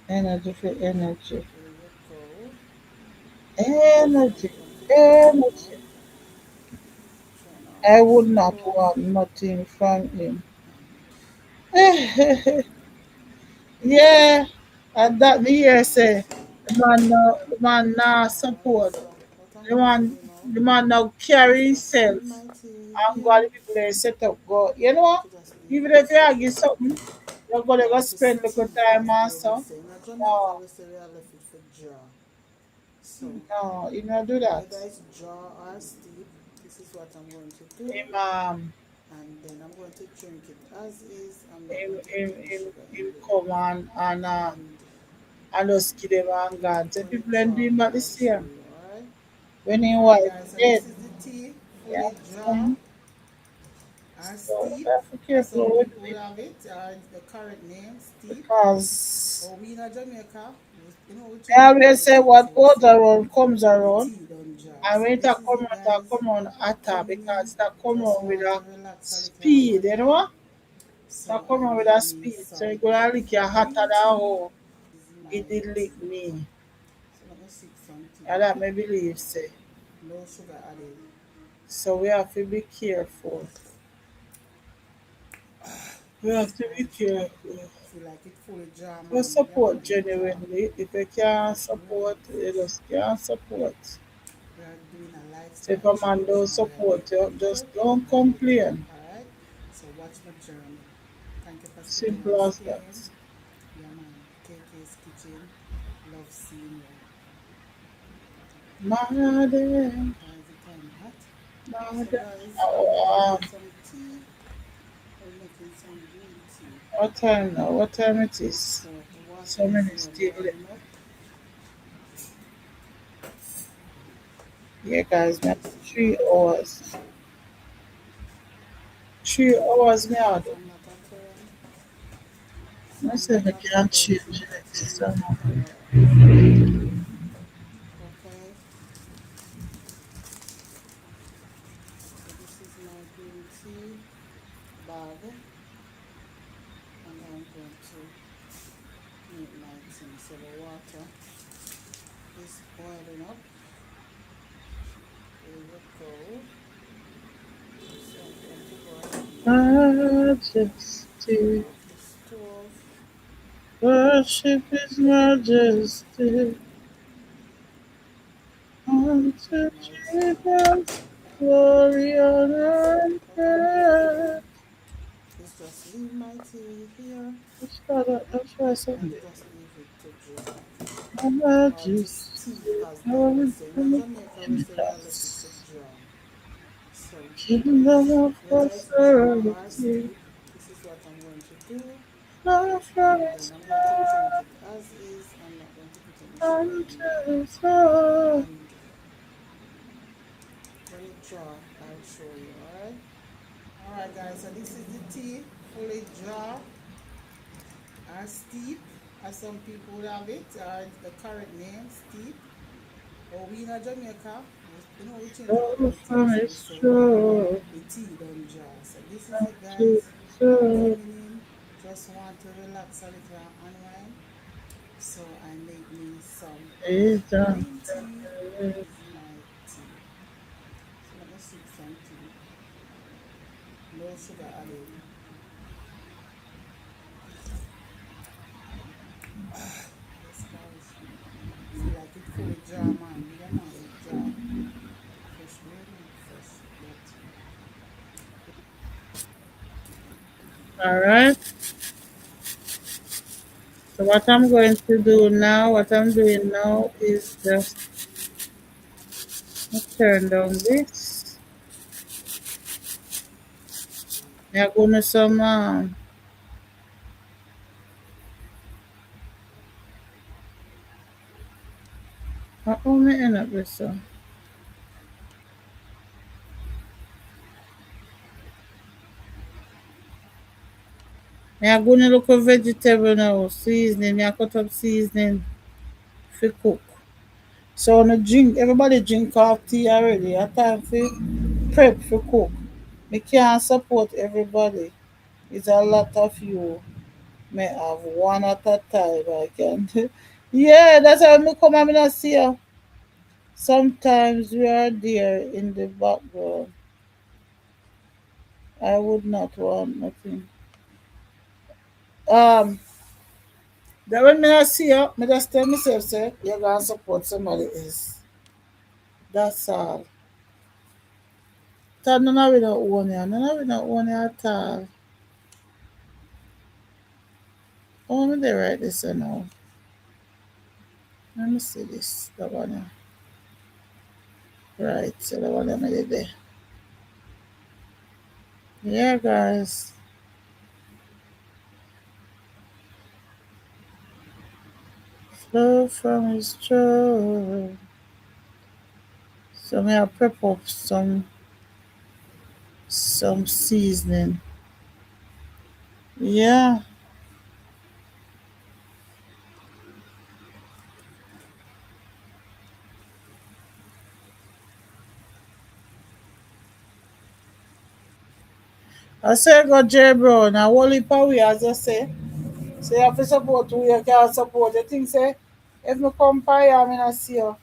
Energy for energy. Here we go. So I'm Energy. going to go ahead now. Energy. Turn off I the would not stove want nothing from him. and Yeah, and that me hear say alright. the man now Alright, support. so what I'm going to do now The man now is carry just himself steam my tea and go here. the people there set up go. You I'm going know, to just leave even it if you so give something, you're gonna go or to spend little steep time as and they would so. say. In Jamaica No, we say we are left it for jar. So no, you know do that. whether it's jar or steep, this is what I'm going to do. Him And then I'm going to drink it as is. I'm not him going to him put no him, sugar in him there. come And and just give them and God. So when it people and do jar, him about the I'll show same. you, alright? When his Alright wife guys, so dead, this is the tea, you fully jar understand? or So steep, you have to be as some careful with people would it have it, or the current name, steep. because But we in Jamaica, you know, we I change up always say everything. So what we goes say around comes the around. tea done jar. And So when it this is it, guys. come on attack Coming in, because that come just on with want to a relax a little and speed, you unwind. know? That So come I on with a made me speed. So you some gonna lick your hotter than green tea. how This is my it did lick tea. me. So let me sip some tea. And that may believe say. No sugar added. So we have to be careful. We have to be Alright. careful. Feel like it fully jar We man. Yeah support man with jar. genuinely. If you can't Fresh doing support, it you fresh. just can't support. We are doing a So if lifestyle a man change don't and we are doing support you, little just don't by little. complain. Alright? So watch my journey. Thank you for sticking and Simple as staying. that. Yeah man. KK's Kitchen. Love seeing you. Mother, Why is it kind of hot? So mother. guys, I'll be Oh, making some tea. I'll be making some green tea. what time now? What time it is? So the water So is many here still left. boiling up. Yeah, guys, So man, this is my 3 hours. tea. 3 hours me Because out. I'm not at home. So I I'm said not I at can't change liberty it. to So, use it more as a okay. is boiling up. There you go. So I'm going to go ahead now, turn Majesty, off the stove. worship His Majesty unto Almighty. Jesus, glory, honor, and praise. Let's just leave my tea here That's why I and said just leave it to draw. Or to Majesty, steep, as them would glory, say. In honor, Jamaica, we say we are left it to Jesus, draw. So, kingdom of whether it's draw or prosperity, steep, this is what I'm going to do. flow from And then His I'm going to drink throne it as is. I'm not going to put any sugar unto in there. His throne. And when it draw, I'll show you, alright? Alright guys, so this is the tea, fully draw or steep, as some people would have it, or the correct name, steep. But we in Jamaica, we change up Flow everything, from so we His say throne the tea don't draw. So this is it unto guys, His throne. coming in, just want to relax a little and unwind. So I make me some Is done. green tea, is my tea. So let me sip some tea, no sugar added. Yes guys, feel like it fully jar man, yeah man, it jar. Fresh bread, not fresh, but All right. So what I'm going to do now, what I'm doing now is just turn down this. I'm going to some how me end up with some. I'm going to look at vegetable now, seasoning. I cut up seasoning for cook. So on a drink, everybody drink half tea already. A time for prep for cook. Me can't support everybody. It's a lot of you. May have one at a time. I can. Yeah, that's how me come. I'm not see you. Sometimes we are there in the background. I would not want nothing. Um, that when me not see you, me just tell myself, say, you're gonna support somebody else. That's all. So none of we don't own you. None of we don't own you at all. Oh, me they write this now. Let me see this. The one here. Right, so the one I did there. Yeah, guys. Flow from his throne. So me I prep up some seasoning. Yeah. I say go J Brown and whole heap of we as I say. So you have to support who you can support. You think say if me come by here, I not see you.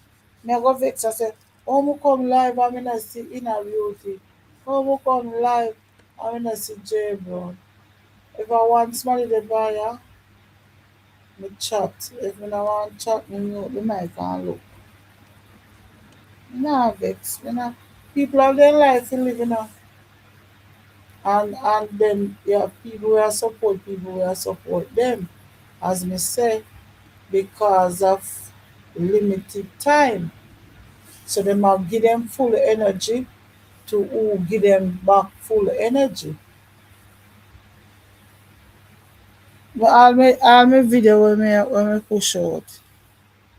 Me I go vex I say, oh me come live I not see in a beauty. Oh me come live I not see J Brown. If I want somebody to buy ya, me chat. If me not want chat, me mute the mic and look. Me nah vex. Me nah. People have their life to live in a. And then you have people who support people who support them. As me say, because of limited time. So they might give them full energy to who give them back full energy. But all my video when me push out,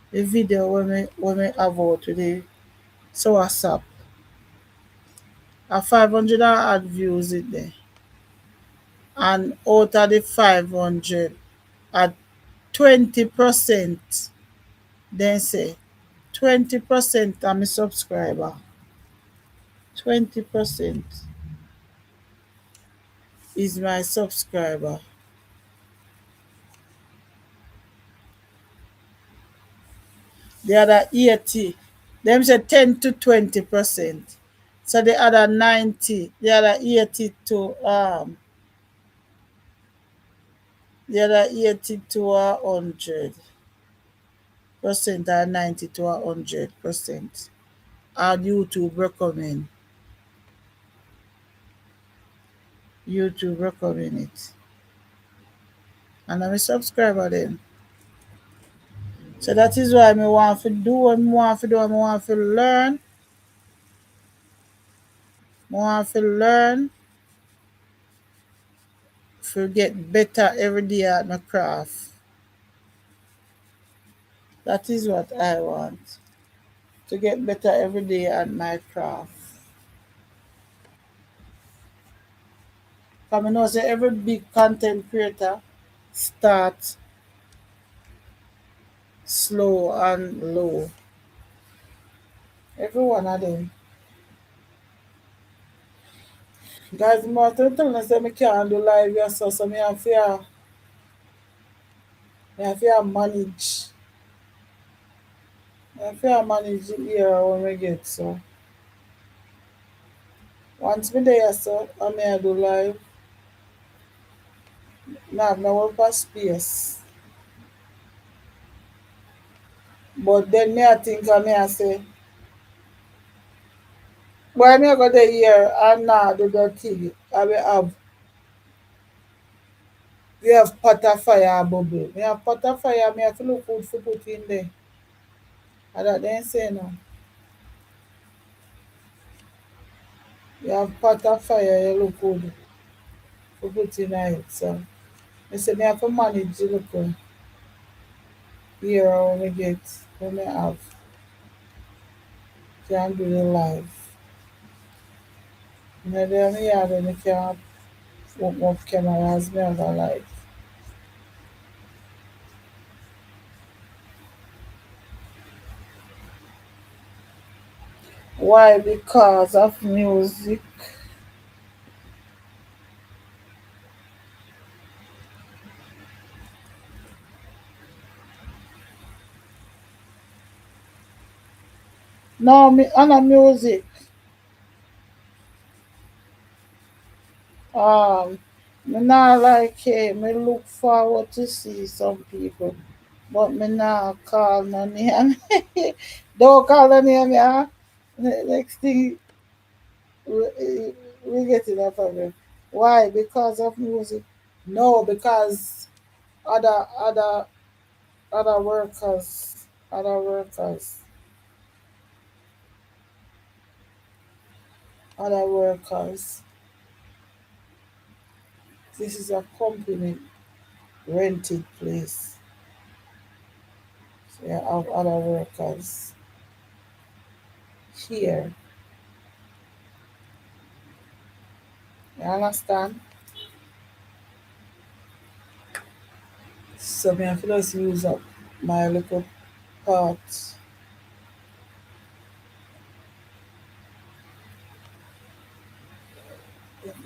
the video when me have out today, so WhatsApp, a 500 and add views in there. And out of the 500, at 20%, then say 20% are my subscriber. 20% is my subscriber. The other 80. Them say 10 to 20%. So the other 90, the other 80 to the other 80 to 100% or 90 to 100%. Our YouTube recommend. YouTube recommend it. And I'm a subscriber then. So that is why I want to do what I want to do. I want to learn. I want to learn to get better every day at my craft. That is what I want. To get better every day at my craft. Because I know say every big content creator start slow and low. Every one of them. Guys, more to tell me say I can't do live here, so I have to manage. I have to manage the era when we get so. Once me there so I may do live, now have no over space. But then me I think I may I say, why me I go there here and now do the thing? I will have we have pot of fire and bubble. Me have pot of fire, me have to look good for put in there. And that then say no. You have pot of fire, you look good for put in it. So I say me have to manage the look here when we get when we have can do the live. You know there me have me can open up cameras me have a live. Why? Because of music. No, me on a music. Um, me not like me look forward to see some people, but me not call no name. Don't call no name, yeah. Next thing we get in a problem. Why? Because of music? No, because other other workers, other workers, other workers. This is a company rented place. So you have other workers here. You understand? So me have to just use up my little part.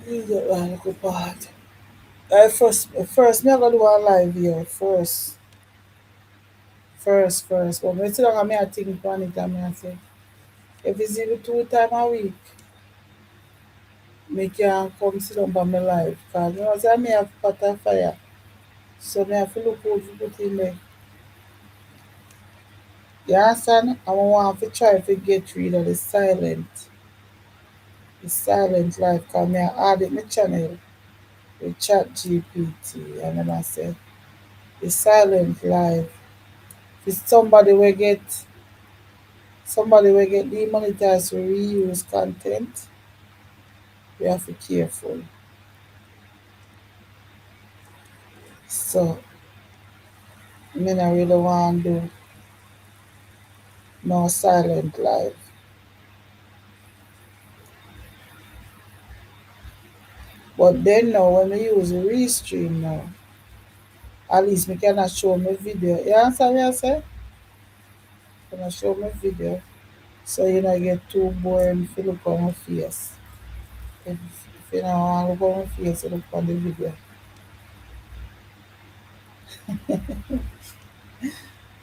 Use up my little part. First, me I gonna do a live here first. First. But me still me I think on it and me I say, if it's even 2 times a week, me can come sit down by my live. Cause you know say me have pot of fire. So me have to look out for put in there. You understand? I want to try to get rid of the silent life. Cause me I add it my channel with chat GPT and then I say the silent life. If it's somebody will get demonetized for reuse content, we have to be careful. So me not really want to do no silent life. But then now when we use restream now, at least me cannot show my video. You understand what I say? Can I show my video? So you know get too boring if you look on my face. If, if you don't want to look on my face, you look on the video.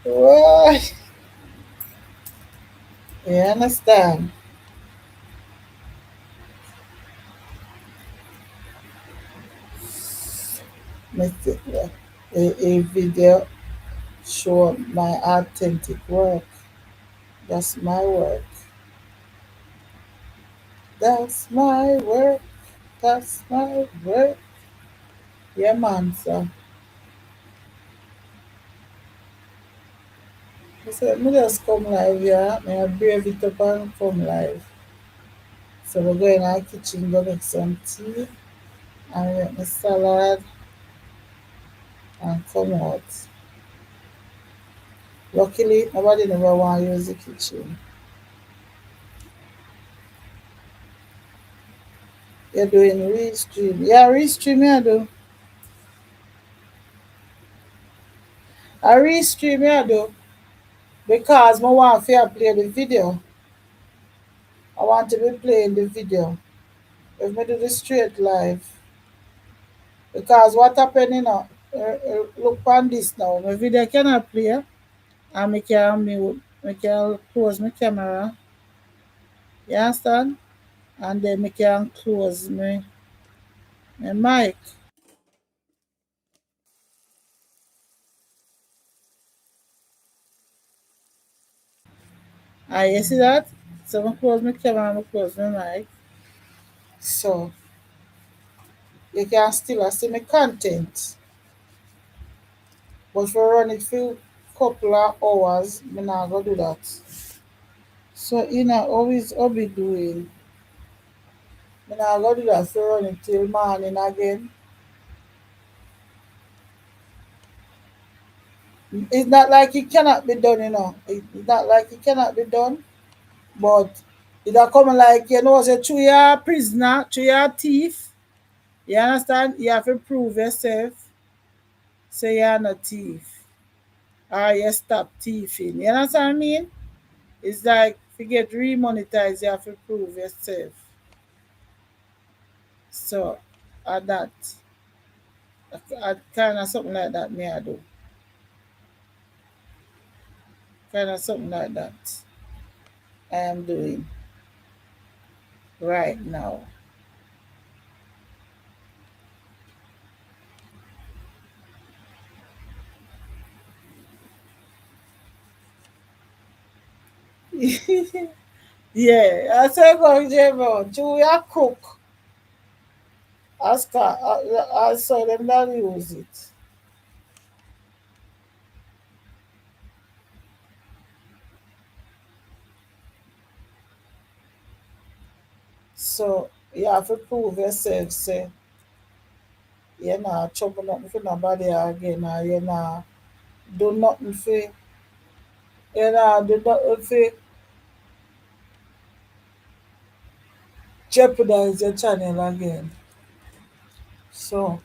Why? You understand? A video show my authentic work. That's my work. That's my work. That's my work. Yeah, man. So I said, me just come live, yeah. Me I brave it up and come live. So we go in our kitchen, go make some tea and make my salad and come out. Luckily, nobody never want to use the kitchen. You're doing restream. Yeah, restream, yeah, do. I restream, yeah, do. Because I want to play the video. I want to be playing the video. If me do the straight live. Because what happened, look on this now. My video cannot play. And me can mute, me can close my camera. You understand? And then me can close my mic. Ah, you see that? So I close my camera, I close my mic. So you can still see my content. But for run it for couple of hours, me not go do that. So always I'll be doing. Me not go do that for run it till morning again. It's not like it cannot be done. It's not like it cannot be done. But it a come like, say through your prisoner, through your thief. You understand? You have to prove yourself. Say you're not thief. Or you stop thieving. You understand what I mean? It's like to get remonetized, you have to prove yourself. So that I kind of something like that me I do. Kind of something like that I am doing right now. Yeah, I say go Jemo, to your cook. I saw them not use it. So you have to prove yourself, say you're not trouble nothing for nobody again, or you're not do nothing for do nothing for jeopardize your channel again. So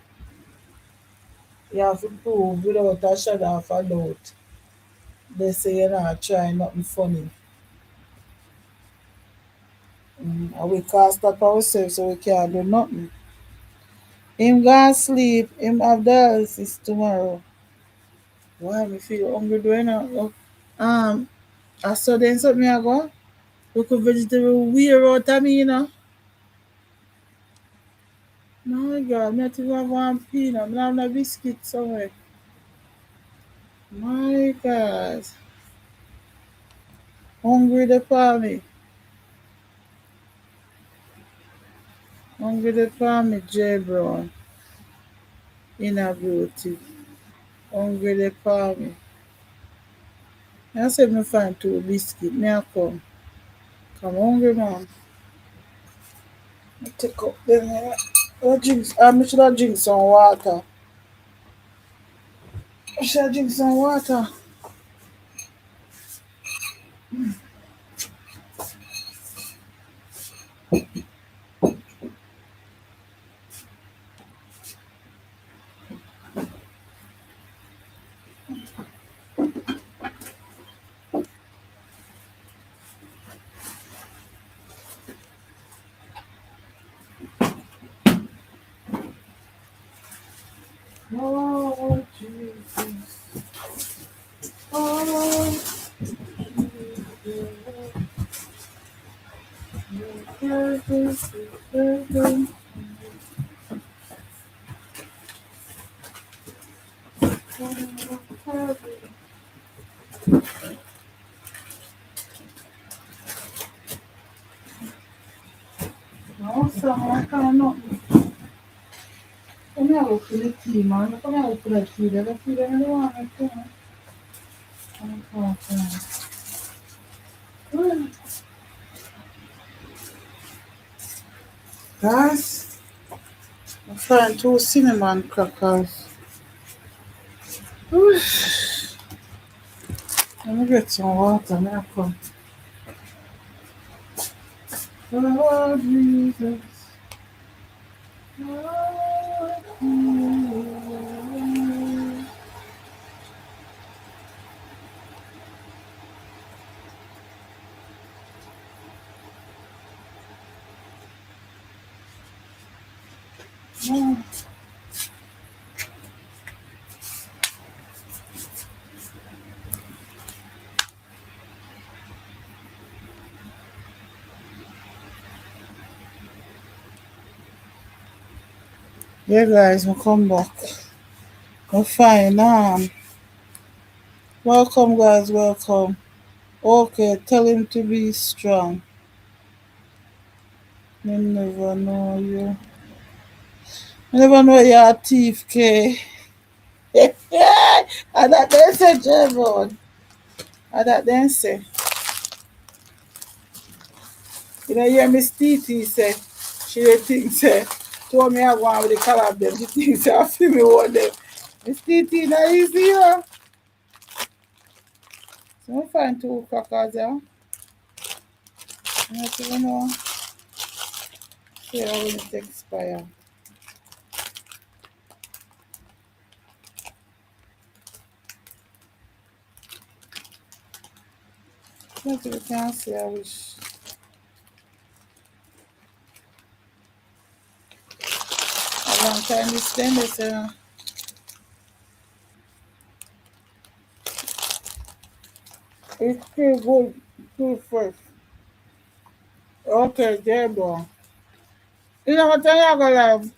you have to prove without a shadow of a doubt. They say you're not trying nothing funny. And we cast that ourselves so we can't do nothing. Him gonna sleep, him have dialysis tomorrow. Why me feel hungry doing now? I saw then something I go. Look a vegetable weird out of me. My God, me not even have one peanut. Me have no biscuit somewhere. My God. Hungry the for me. Hungry the for me, J Brown. Inner beauty. Hungry the for me. I said me find two biscuit. Me I come. Come hungry man. I take up them. I should have drink some water. I should have drink some water. Oh, Jesus. Oh, Nossa, cara, não. Como é o filho aqui, mano? Como é o filho aqui? Deve filha não é, né? Guys, I'm trying to cinnamon crackers. Let me get some water, man. Oh, Jesus. Yeah, guys, we'll come back. We're fine. Welcome, guys. Welcome. Okay, tell him to be strong. You never know you. You never know you're a thief, K. And that they say, Javon. And that they say. You know, hear Miss Titi say, she dey think say, told me I go on with the color of them. She thinks say I feel me one them. Miss Titi, now easy, yeah. So I find two crackers, yeah. You don't know. See how it expire. Not you can see, I wish. A long time this thing, they say, it's still good, too fresh. Okay, there, boy. You know what I'm gonna have?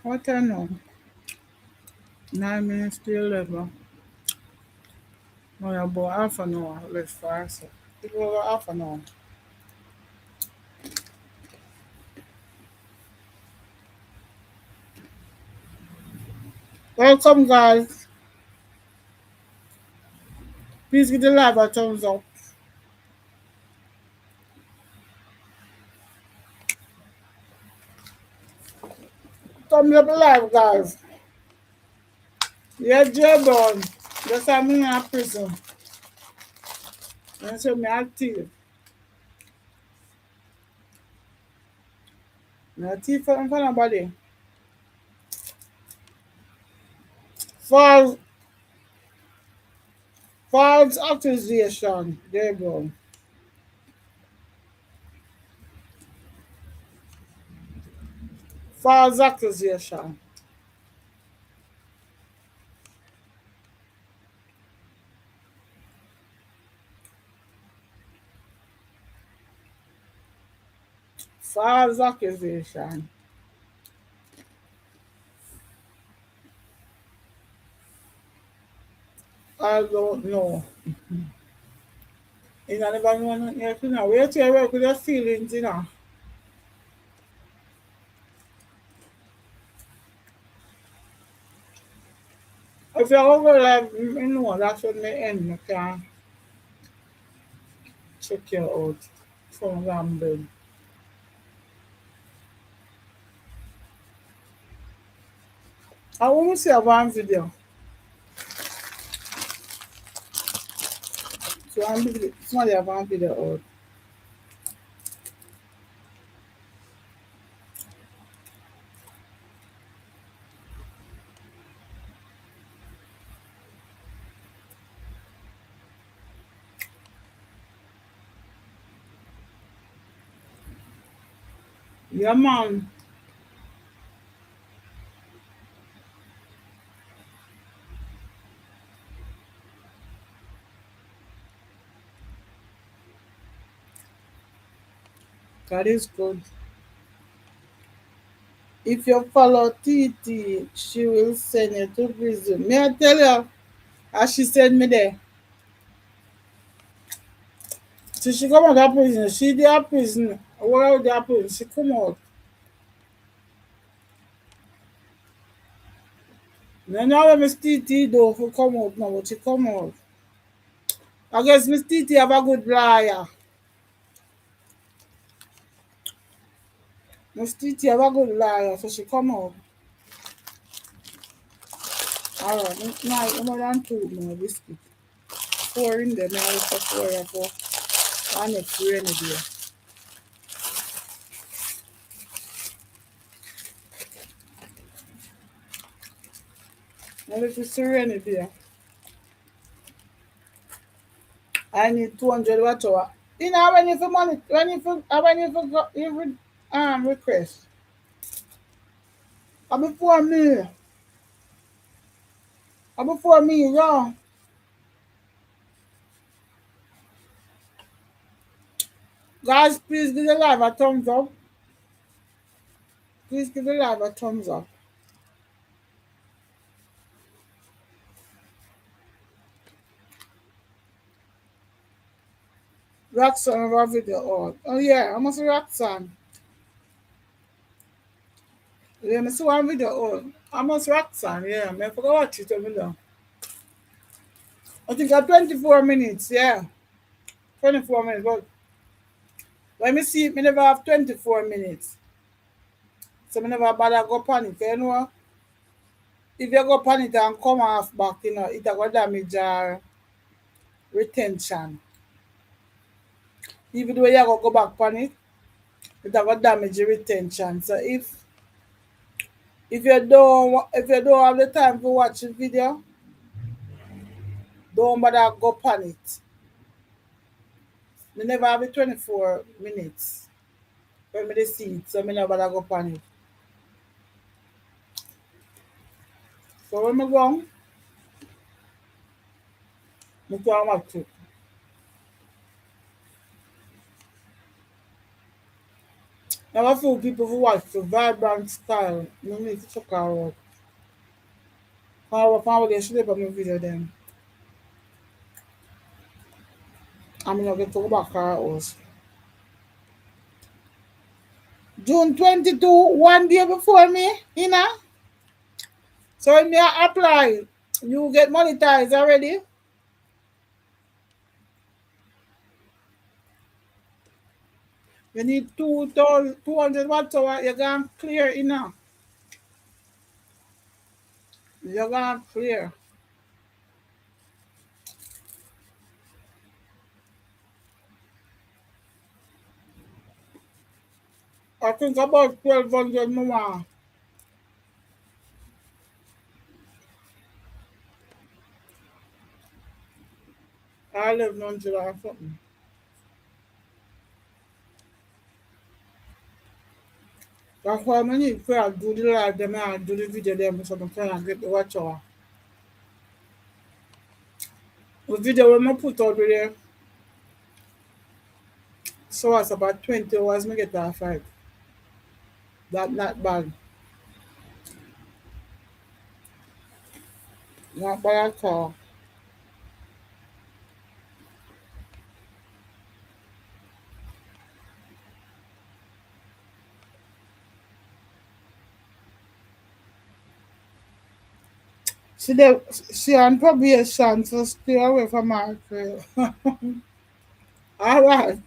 What I know? 9 minutes till 11. No, about half an hour less fast. It was half an hour. Welcome, guys. Please give the live a thumbs up. Thumbs up live, guys. Yeah, Jordan. That's how I'm in a prison. That's what me active. No thief for nobody. False, false accusation. There you go. False accusation. False accusation. I don't know. You never know nothing else, you know. Wait till you work with your feelings, you know. If you're over like, you know, that's when they end. You can check you out from Gamble. I want to see a one video. So I'm video, somebody have one video out. Yeah, man. That is good. If you follow Titi, she will send you to prison. May I tell you, as she send me there. So she come out of prison. She did prison. Where out there prison? She come out. No, now when Miss Titi do for come out now, but she come out. I guess Miss Titi have a good liar. Miss Titi have a good liar, so she come out. Alright, now more than two more biscuit. Four in there, now it's a four or four. And it's rainy there. Now if it's rainy there, I need 200 watt hour. You know when you for money, when you for go, you request. Before me, before me, yeah. Guys, please give the live a thumbs up. Please give the live a thumbs up. Roxanne of our video on. Oh yeah, I must Roxanne. Yeah, I see one video on. I must Roxanne, yeah. I forgot what it was. I think at 24 minutes, yeah. 24 minutes. But let me see, me never have 24 minutes. So me never bother go panic, you know. If you go panic and come off back, it will damage our retention. Even though you go back panic, it will damage your retention. So if you don't have the time to watch the video, don't bother go panic. Me never have it 24 minutes when me dey see it, so me never bother go panic. So when me go, me can watch it. Now I feel people who watch the vibrant style, no need to check out. How they sleep on my video then. I'm not going to go back our house. June 22, one day before me, you know. So when me apply, you get monetized already. You need 200 watt hour, you're going clear, you know. You're going clear. I think about 1200 more. I live in July or something. That's why I need to do the live them and do the video them so I can get the watch hour. The video when I put out there, so it's about 20 hours, me get that 5. That not bad. Not bad at all. She on probation, so stay away from her. Alright.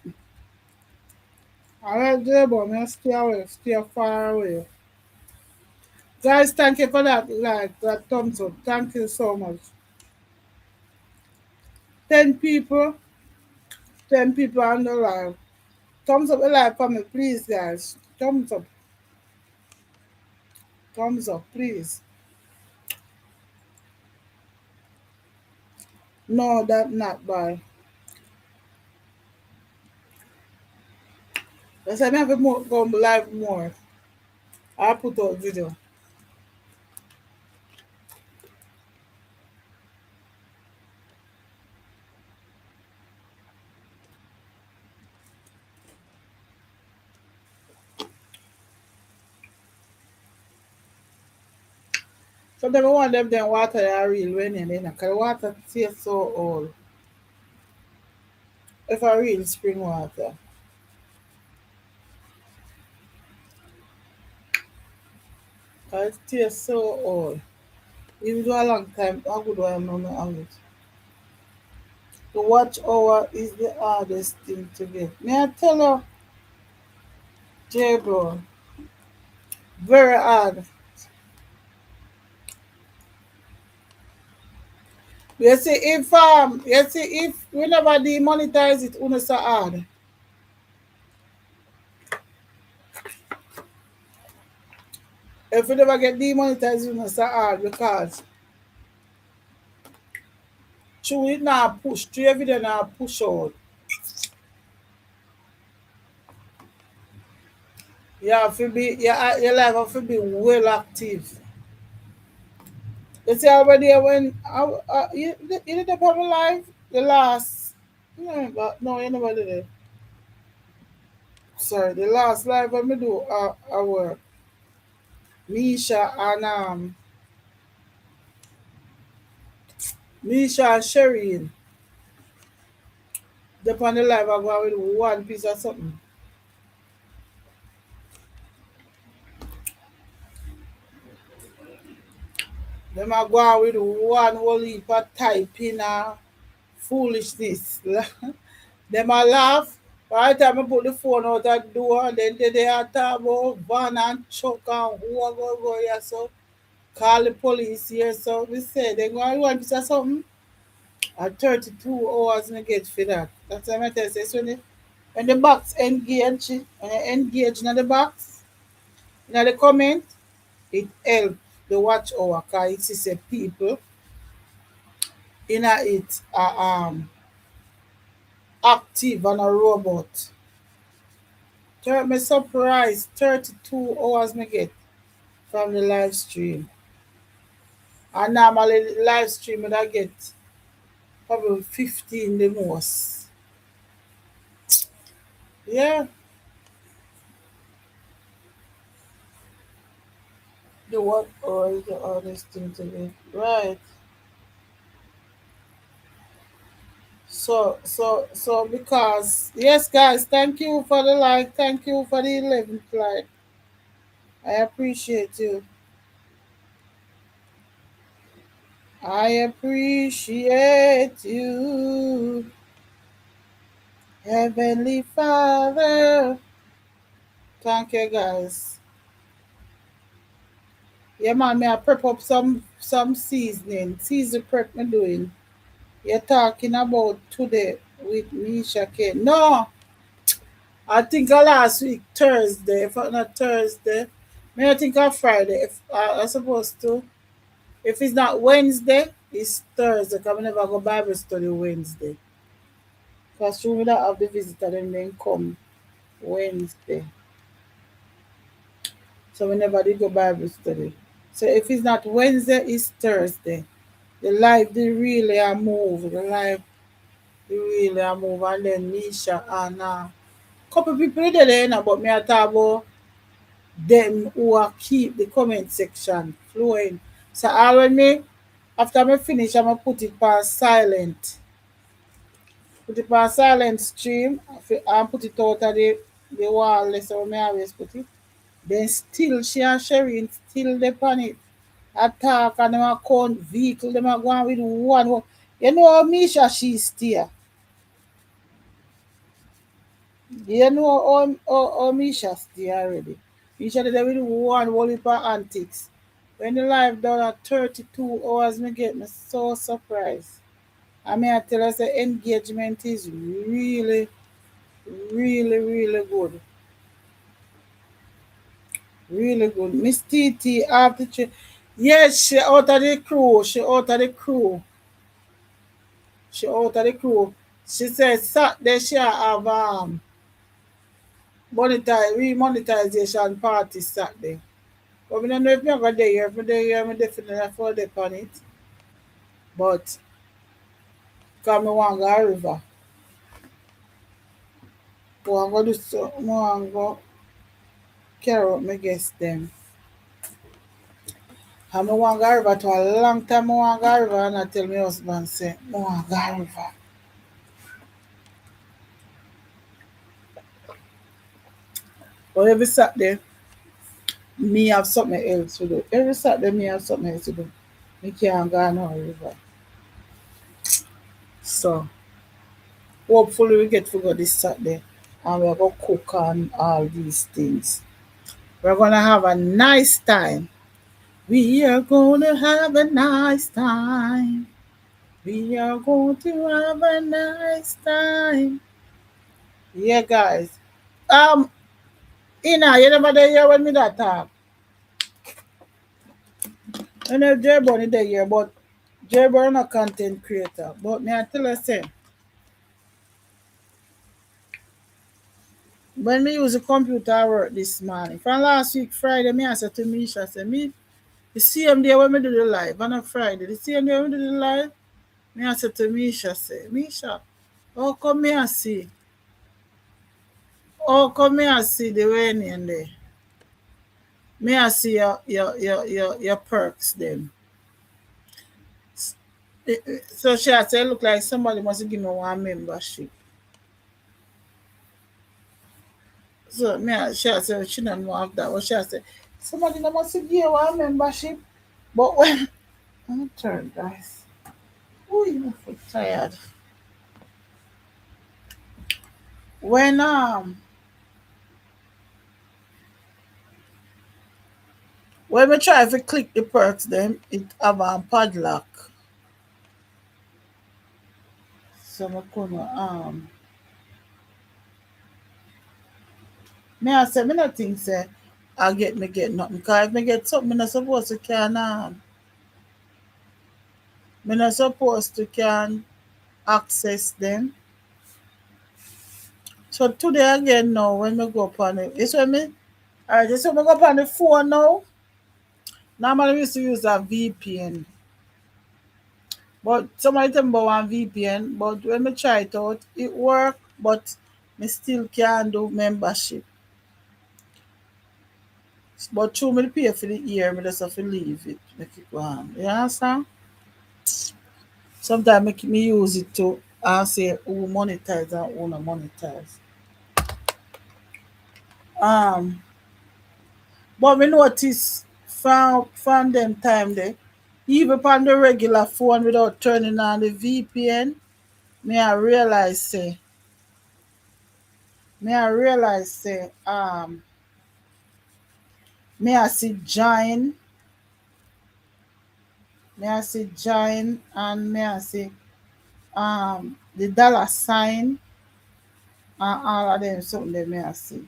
Alright, J-Bo, me stay away, stay far away. Guys, thank you for that like, that thumbs up. Thank you so much. 10 people, 10 people on the live. Thumbs up the live for me, please, guys. Thumbs up, please. No, that not bad. Let's say me have to go live more. I put out video. So them want them water are real when you know, cause water tastes so old. If I real spring water, cause it tastes so old. Even though a long time, how good I am not have it. The watch hour is the hardest thing to get. May I tell you, J bro, very hard. You see if we never demonetize it, uno so hard. If we never get demonetized, uno so hard because through it now push, through every day now push out. You have to be your life have to be well active. You see already when you did the public life the last no but no you never did it. Sorry, the last live when me do our Misha and Misha and Sherry dep on the live I go with one piece of something. Them I go out with one whole heap of typing foolishness. Them I laugh. By the time I put the phone out at the door, and then they are talk about van and truck and who are go here so call the police here. So we say they go one piece of something. At 32 hours I get for that. That's why I tell you, so when the box engage, when you engage in the box, in the comment, it help the watch hour because it is a people in it are active and a robot. Me surprised 32 hours me get from the live stream. And normally the live stream I get probably 15 the most. Yeah, the what or is the hardest thing to get. Right. So because yes guys, thank you for the like, thank you for the 11th like. I appreciate you. I appreciate you, Heavenly Father. Thank you guys. Yeah man, me I prep up some seasoning. Season prep me doing. You're talking about today with Misha K. No, I think last week Thursday, if not Thursday. May I think of Friday. If I supposed to. If it's not Wednesday, it's Thursday. Because I never go Bible study Wednesday. Because through me that have the visitor then come Wednesday. So we never did go Bible study. So if it's not Wednesday, it's Thursday. The life they really are move. The life they really are move. And then Misha and couple people there now, but me I talk about them who are keep the comment section flowing. So I when me after me finish I'ma put it past silent. Put it past silent stream and put it out of the wall that's how me always put it. Then still she and Sherry still dey on it. Attack and them a count vehicle, them a go on with one. You know how Misha she steer. You know how Misha steer already. Misha did with one whole heap of antics. When the live down at 32 hours, me get me so surprised. I mean, I tell us the engagement is really, really good. Really good. Miss TT after yes, she out of the crew. She out of the crew. She out of the crew. She said Saturday she have monetization party Saturday. But I don't know if I'm gonna there. If I'm there, I'm definitely for the on it. But come I want to go river. So I'm gonna do so. I want to go carry out my guests them. And I want to go river to a long time. I want to go river and I tell my husband, say, I want to go river. But every Saturday, me have something else to do. Every Saturday, me have something else to do. Me can't go no river. So, hopefully we get to go this Saturday. And we're going to cook on all these things. We're going to have a nice time. We are going to have a nice time. We are going to have a nice time. Yeah, guys. Um, Ina, you never there here when me that talk. I know J Bunny there here, but J Bunny a content creator. But me I tell you say, when me use the computer I work this morning, from last week Friday, me I said to Misha, say me the same day when me do the live on a Friday, the same day when me do the live, me I said to Misha, say, Misha, how come me I see? How come me I see the rain there? Me I see your perks them. So she had said, look like somebody must give me one membership. So me, she had said she don't know of that. But she had said, somebody must give you one membership. But when I'm tired, guys. Oh, you feel tired. When when we try to click the perks, then it have a padlock. So me couldn't me I say me not think say I get nothing. Because if me get something, me not supposed to can me not supposed to can access them. So today again now when me go up on it, it's when me alright, this when me go up on the phone now. Normally we used to use a VPN. But somebody tell me about one VPN, but when me try it out, it work, but me still can't do membership. But through me pay for the year, me just have to leave it, make it go on. You understand? Sometimes me use it to say who monetize and who not monetize. Um, but me notice from them time there, even on the regular phone without turning on the VPN, me I realize say me I see join and me I see the dollar sign and all of them something that me I see.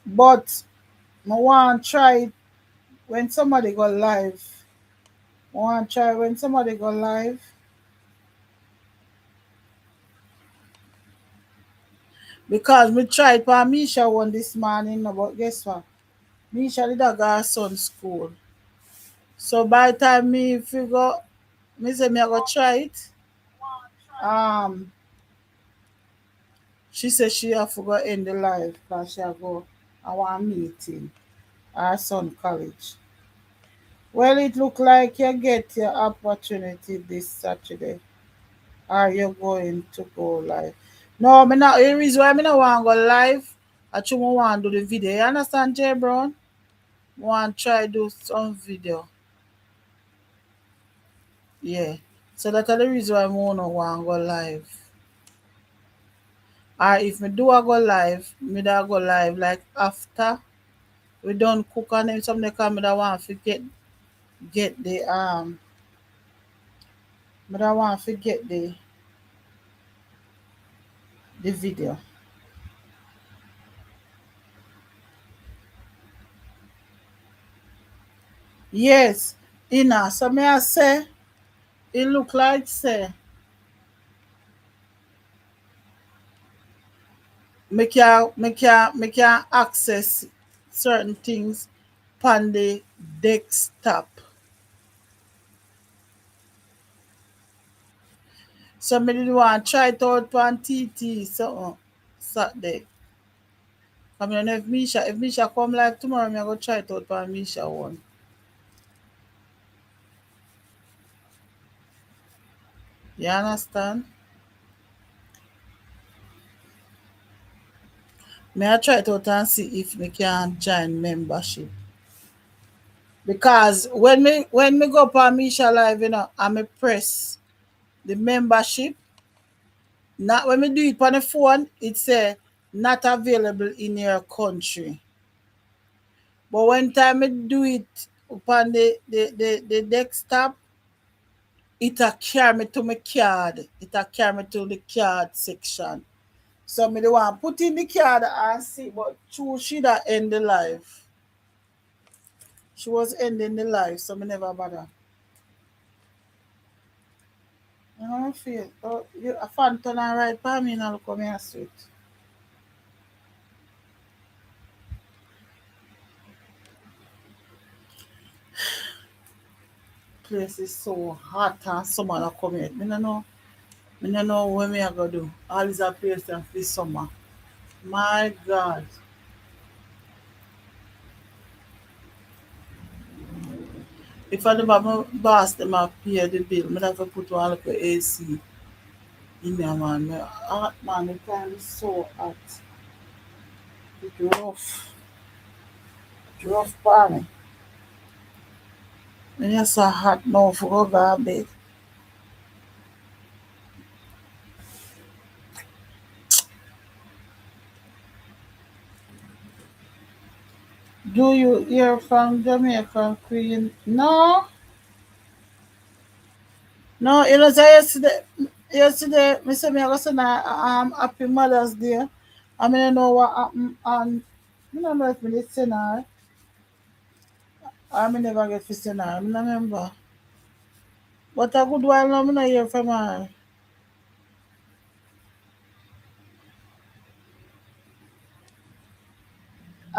But I want to try it when somebody go live. I want to try when somebody go live because me tried for Misha one this morning, no, but guess what? Misha did a go her son school. So by the time me figure, me say me I go try it. Um, she said she have to go end the live because she have go I want meeting her son college. Well, it look like you get your opportunity this Saturday. Are you going to go live? No, me not. The reason why me not want to go live, I just want to do the video. You understand, Jay Brown? Want to try do some video. Yeah. So that's the reason why I want to go live. Or if me do I go live, me da go live like after we done cook and then something come me da want to get the me da want to get the video. Yes, Ina. So me I say it look like say me can access certain things on the desktop. So me did want try it out on TT so Saturday. I mean, if Misha come live tomorrow, me I go try it out for Misha one. You understand? Me I try it out and see if me can join membership. Because when me go for Misha live, I me press the membership. Not when me do it on the phone, it say not available in your country. But when time me do it upon the desktop, it a carry me to my card. It a carry me to the card section. So me the one put in the card and see, but true she that end the live. She was ending the live, so me never bother. You know, I feel you a fan turn and right for me now look come here sweet. Place is so hot and summer not come yet. Me no know what me I go do. All is a place them for summer. My God. If I never my boss them a pay the bill, me have to put one little AC in there man. Me hot man, the time is so hot. It rough. It rough for me. Me just so hot now for go to bed. Do you hear from Jamaican Queen? No. No, you know, say yesterday, me say me I go send her Happy Mother's Day. I mean, I know what happened, and I don't know if me did send her. I me never get to send her. I don't remember. But a good while now, I not hear from her.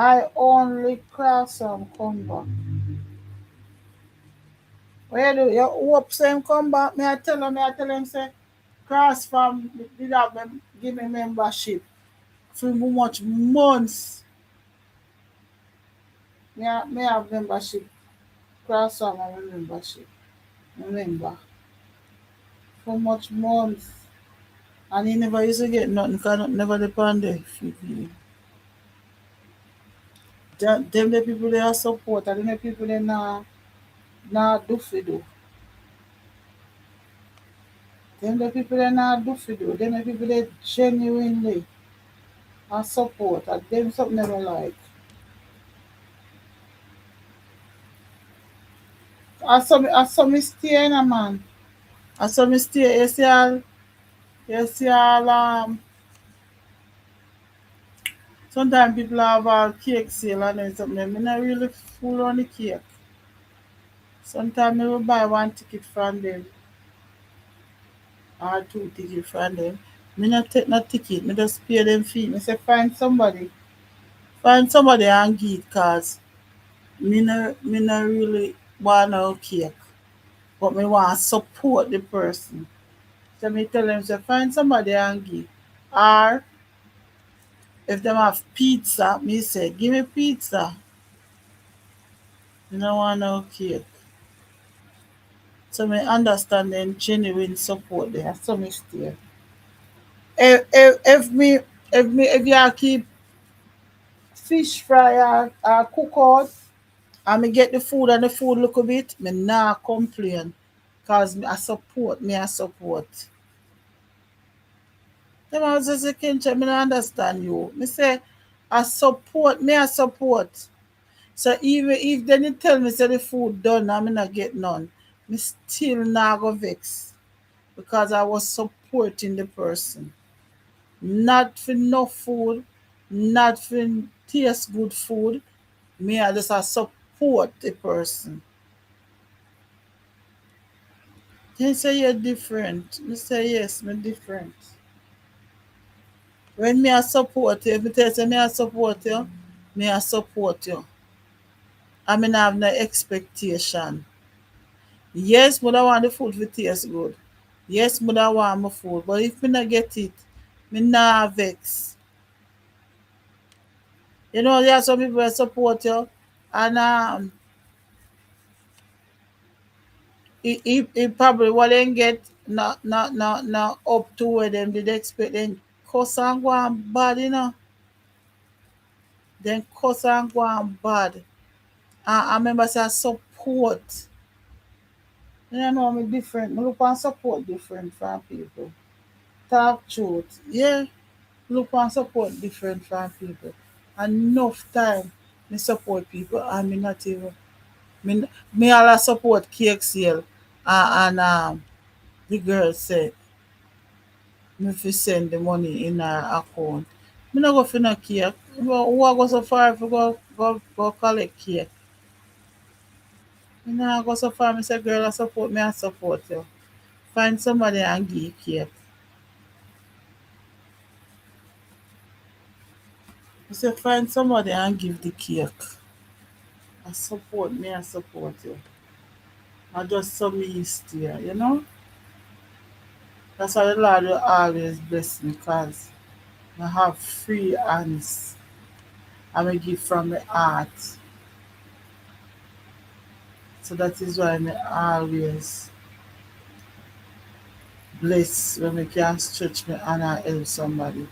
I only cross some come back. What you do? You hope same come back? I tell him, say, cross from, did have them give me membership for much months. Me have membership. Cross from my membership. Remember. For much months. And he never used to get nothing because never depend there. Them the people they are support and them the people they not do for do. Them the people they not do for do. Them the people they genuinely are support and them something never like. I saw me stay in a man. I saw me stay you see all sometimes people have all cake sale and then something. I'm not really full on the cake. Sometimes I will buy one ticket from them or two ticket from them. Me not take no ticket, me just pay them fee. Me say find somebody and give it cause me no really want no cake. But me want support the person. So me tell them say find somebody and give. Or if them have pizza, me say give me pizza. Me no want no cake. So me understand them genuine support there. So me stay. If you keep fish fry or cook out and me get the food and the food look a bit, me nah complain. Cause me I support. Them I was just saying, me not understand you. Me say I support. So even if they didn't tell me say the food done and me not get none, me still not go vex. Because I was supporting the person. Not for no food, not for taste good food. Me I just support the person. They say you're different. Me say yes, me different. When me I support you, if me tell you say me I support you, me I support you. I mean I have no expectation. Yes, but I want the food to taste good. Yes, but I want my food. But if me not get it, me not vex. You know, there are some people that support you, and he probably what they get not up to where them did expect. Then cuss and go on bad, you know. Then cuss and go on bad. I remember say support. You know, me different. Me look and support different from people. Talk truth. Yeah, look and support different from people. Enough time me support people and me not even me all support cake sale and the girl said me fi send the money in her account. Me no go for no cake. Who I go so far if go collect cake? Me nah go so far. Me say girl I support me, I support you. Find somebody and give cake. Me say find somebody and give the cake. I support me, I support you. I just so me used to you, you know? That's why the Lord will always bless me because I have free hands. I will give from my heart. So that is why I always bless when I can stretch my hand and help somebody.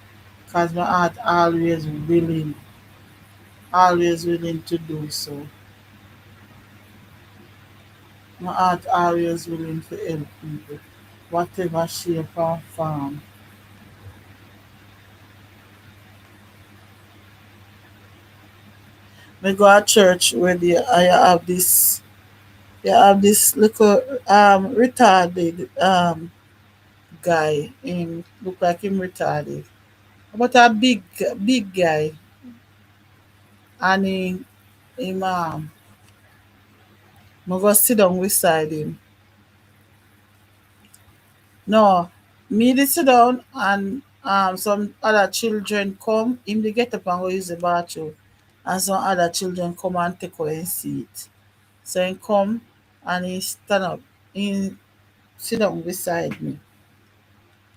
Because my heart always willing to do so. My heart always willing to help people. Whatever shape or form. I go to church where I have this little retarded guy him look like him retarded. But a big guy and him I go sit down beside him. No, me dey sit down and some other children come, him dey get up and go use the bathroom and some other children come and take away him seat. So he come and he stand up, he sit down beside me.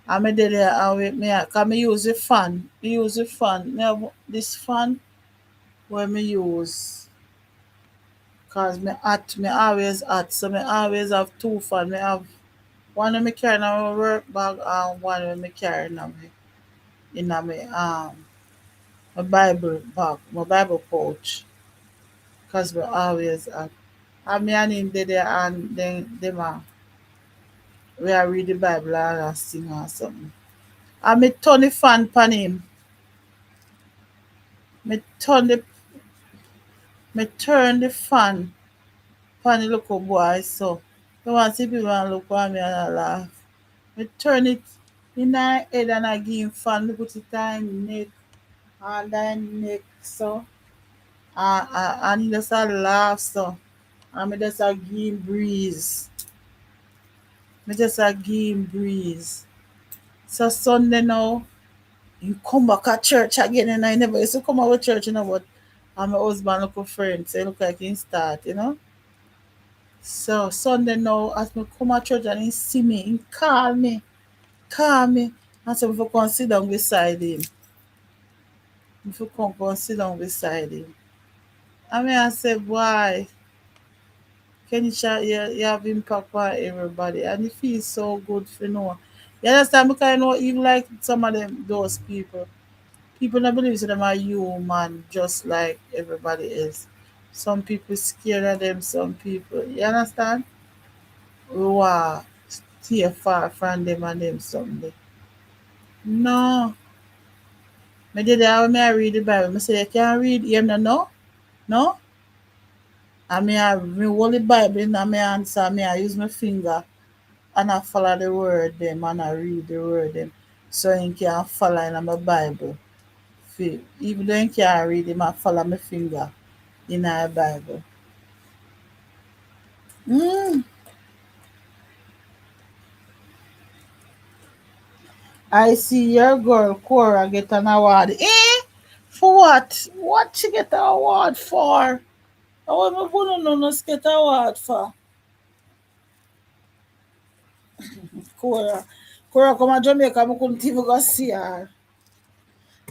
And me dey there and wait me cause me use the fan. Me use the fan. Me have this fan where me use cause me always hot. So me always have two fan. Me have one when me carry in my work bag and one when me carry in my Bible bag, my Bible pouch. Cause me always hot. And me and him dey there and then them we are read the Bible and a sing or something. And me turn the fan pan him. Me turn the Me turn the fan pan the little boy so. You want see people and look at me and I laugh. Me turn it in my head and I give him fan, me put it on him neck and then neck so. And he just a laugh so. And me just a give him breeze. Me just a give him breeze. So Sunday now, he come back at church again and I never used to come out with church, you know, but and my husband look a friend, so he look like he start, you know. So Sunday now, as me come at church and he see me, he call me, and so if I come sit down beside him, if I come sit down beside him. I mean, I say, boy, Kenisha, you have impact on everybody, and it feels so good for know. You understand? Because you know, even like some of them, those people don't believe them are human, just like everybody else. Some people scared of them, some people, you understand? Who are stay far from them and them someday. No. Me did that when I read the Bible. Me say you can't read him no no. No. And me hold the Bible in my hand so me I use my finger and I follow the word them and I read the word them. So you can follow in my Bible. Even though you can't read him, I follow my finger in our Bible. Mm. I see your girl Cora get an award. Eh? For what? What she get an award for? I want me to know no get an award for. Cora. Cora come to Jamaica, I couldn't even go see her.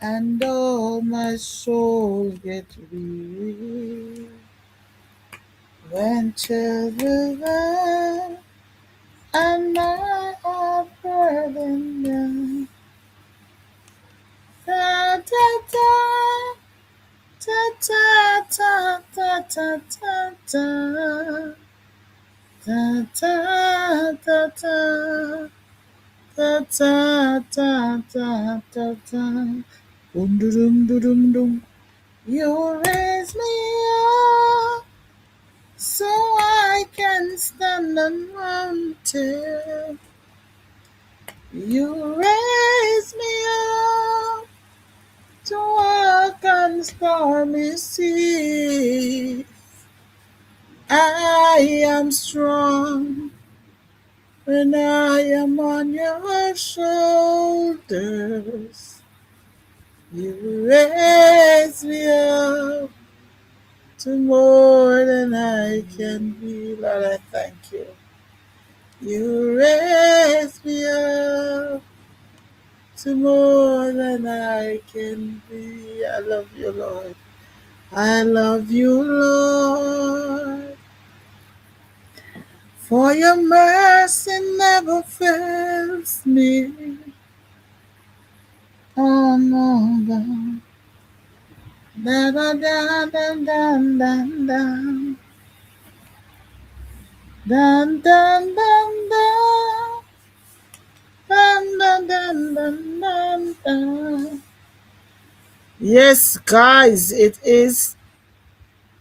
and oh, my soul get weary when children and my heart burden down. Ta ta ta ta ta ta ta ta ta ta ta ta ta ta ta ta ta ta ta ta. Dum dum dum dum dum. You raise me up so I can stand on mountain. You raise me up to walk on stormy sea. I am strong when I am on your shoulders. You raise me up to more than I can be. Lord, I thank you. You raise me up to more than I can be. I love you, Lord. I love you, Lord. For your mercy never fails me. Oh, no, no. Da da da da da da da. Dun dun dun dun. Dun dun dun dun dun dun. Yes, guys, it is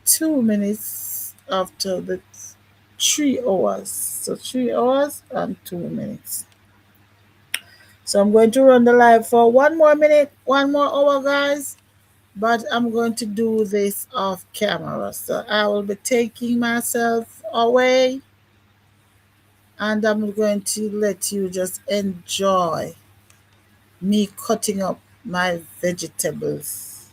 2 minutes after the 3 hours. So 3 hours and 2 minutes. So I'm going to run the live for 1 more minute, 1 more hour, guys. But I'm going to do this off camera. So I will be taking myself away and I'm going to let you just enjoy me cutting up my vegetables.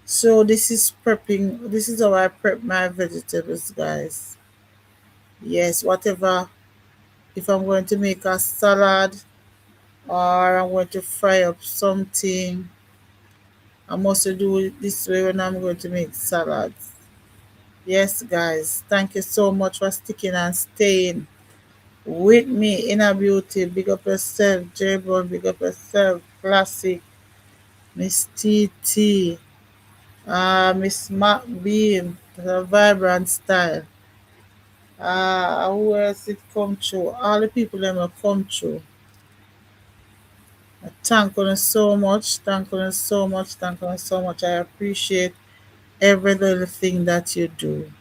So this is prepping, this is how I prep my vegetables, guys. Yes, whatever, if I'm going to make a salad or I'm going to fry up something, I must do it this way when I'm going to make salads. Yes, guys, thank you so much for sticking and staying with me. Inner Beauty, big up yourself. J Bone, big up yourself. Classic, Miss TT, Miss Mac Beam, the vibrant style. Who else it come through? All the people that will come through. Thank you so much. Thank you so much. Thank you so much. I appreciate every little thing that you do.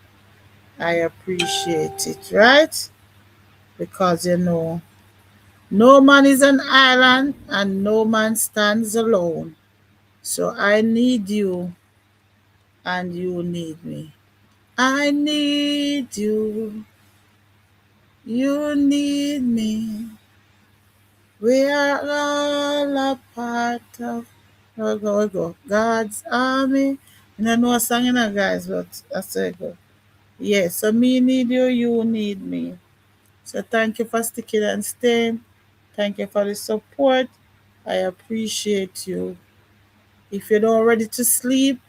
I appreciate it, right? Because no man is an island and no man stands alone. So I need you and you need me. I need you. You need me. We are all a part of God's army. I don't know a song, guys, but that's how it go. Yes, so me need you, you need me. So thank you for sticking and staying. Thank you for the support. I appreciate you. If you're not ready to sleep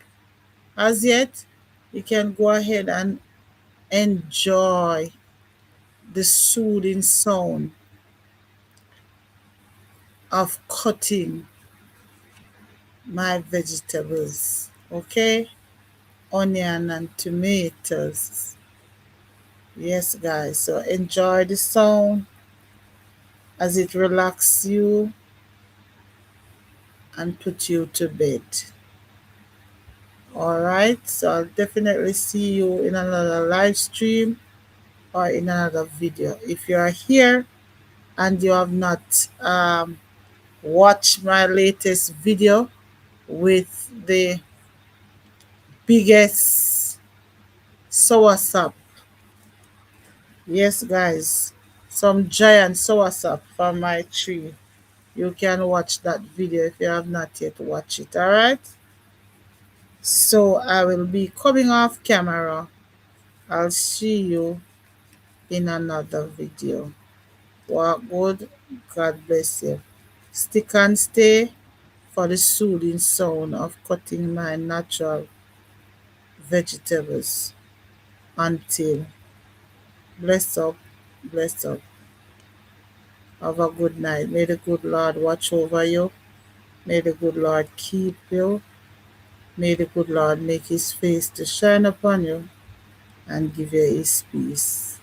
as yet, you can go ahead and enjoy the soothing sound of cutting my vegetables. Okay? Onion and tomatoes. Yes, guys. So enjoy the sound as it relaxes you and put you to bed. All right. So I'll definitely see you in another live stream or in another video. If you are here and you have not watched my latest video with the biggest soursop, yes, guys, some giant soursop from my tree. You can watch that video if you have not yet watched it. All right. So I will be coming off camera. I'll see you in another video. Walk good. God bless you. Stick and stay. for the soothing sound of cutting my natural vegetables until bless up, bless up. Have a good night. May the good Lord watch over you. May the good Lord keep you. May the good Lord make his face to shine upon you and give you his peace.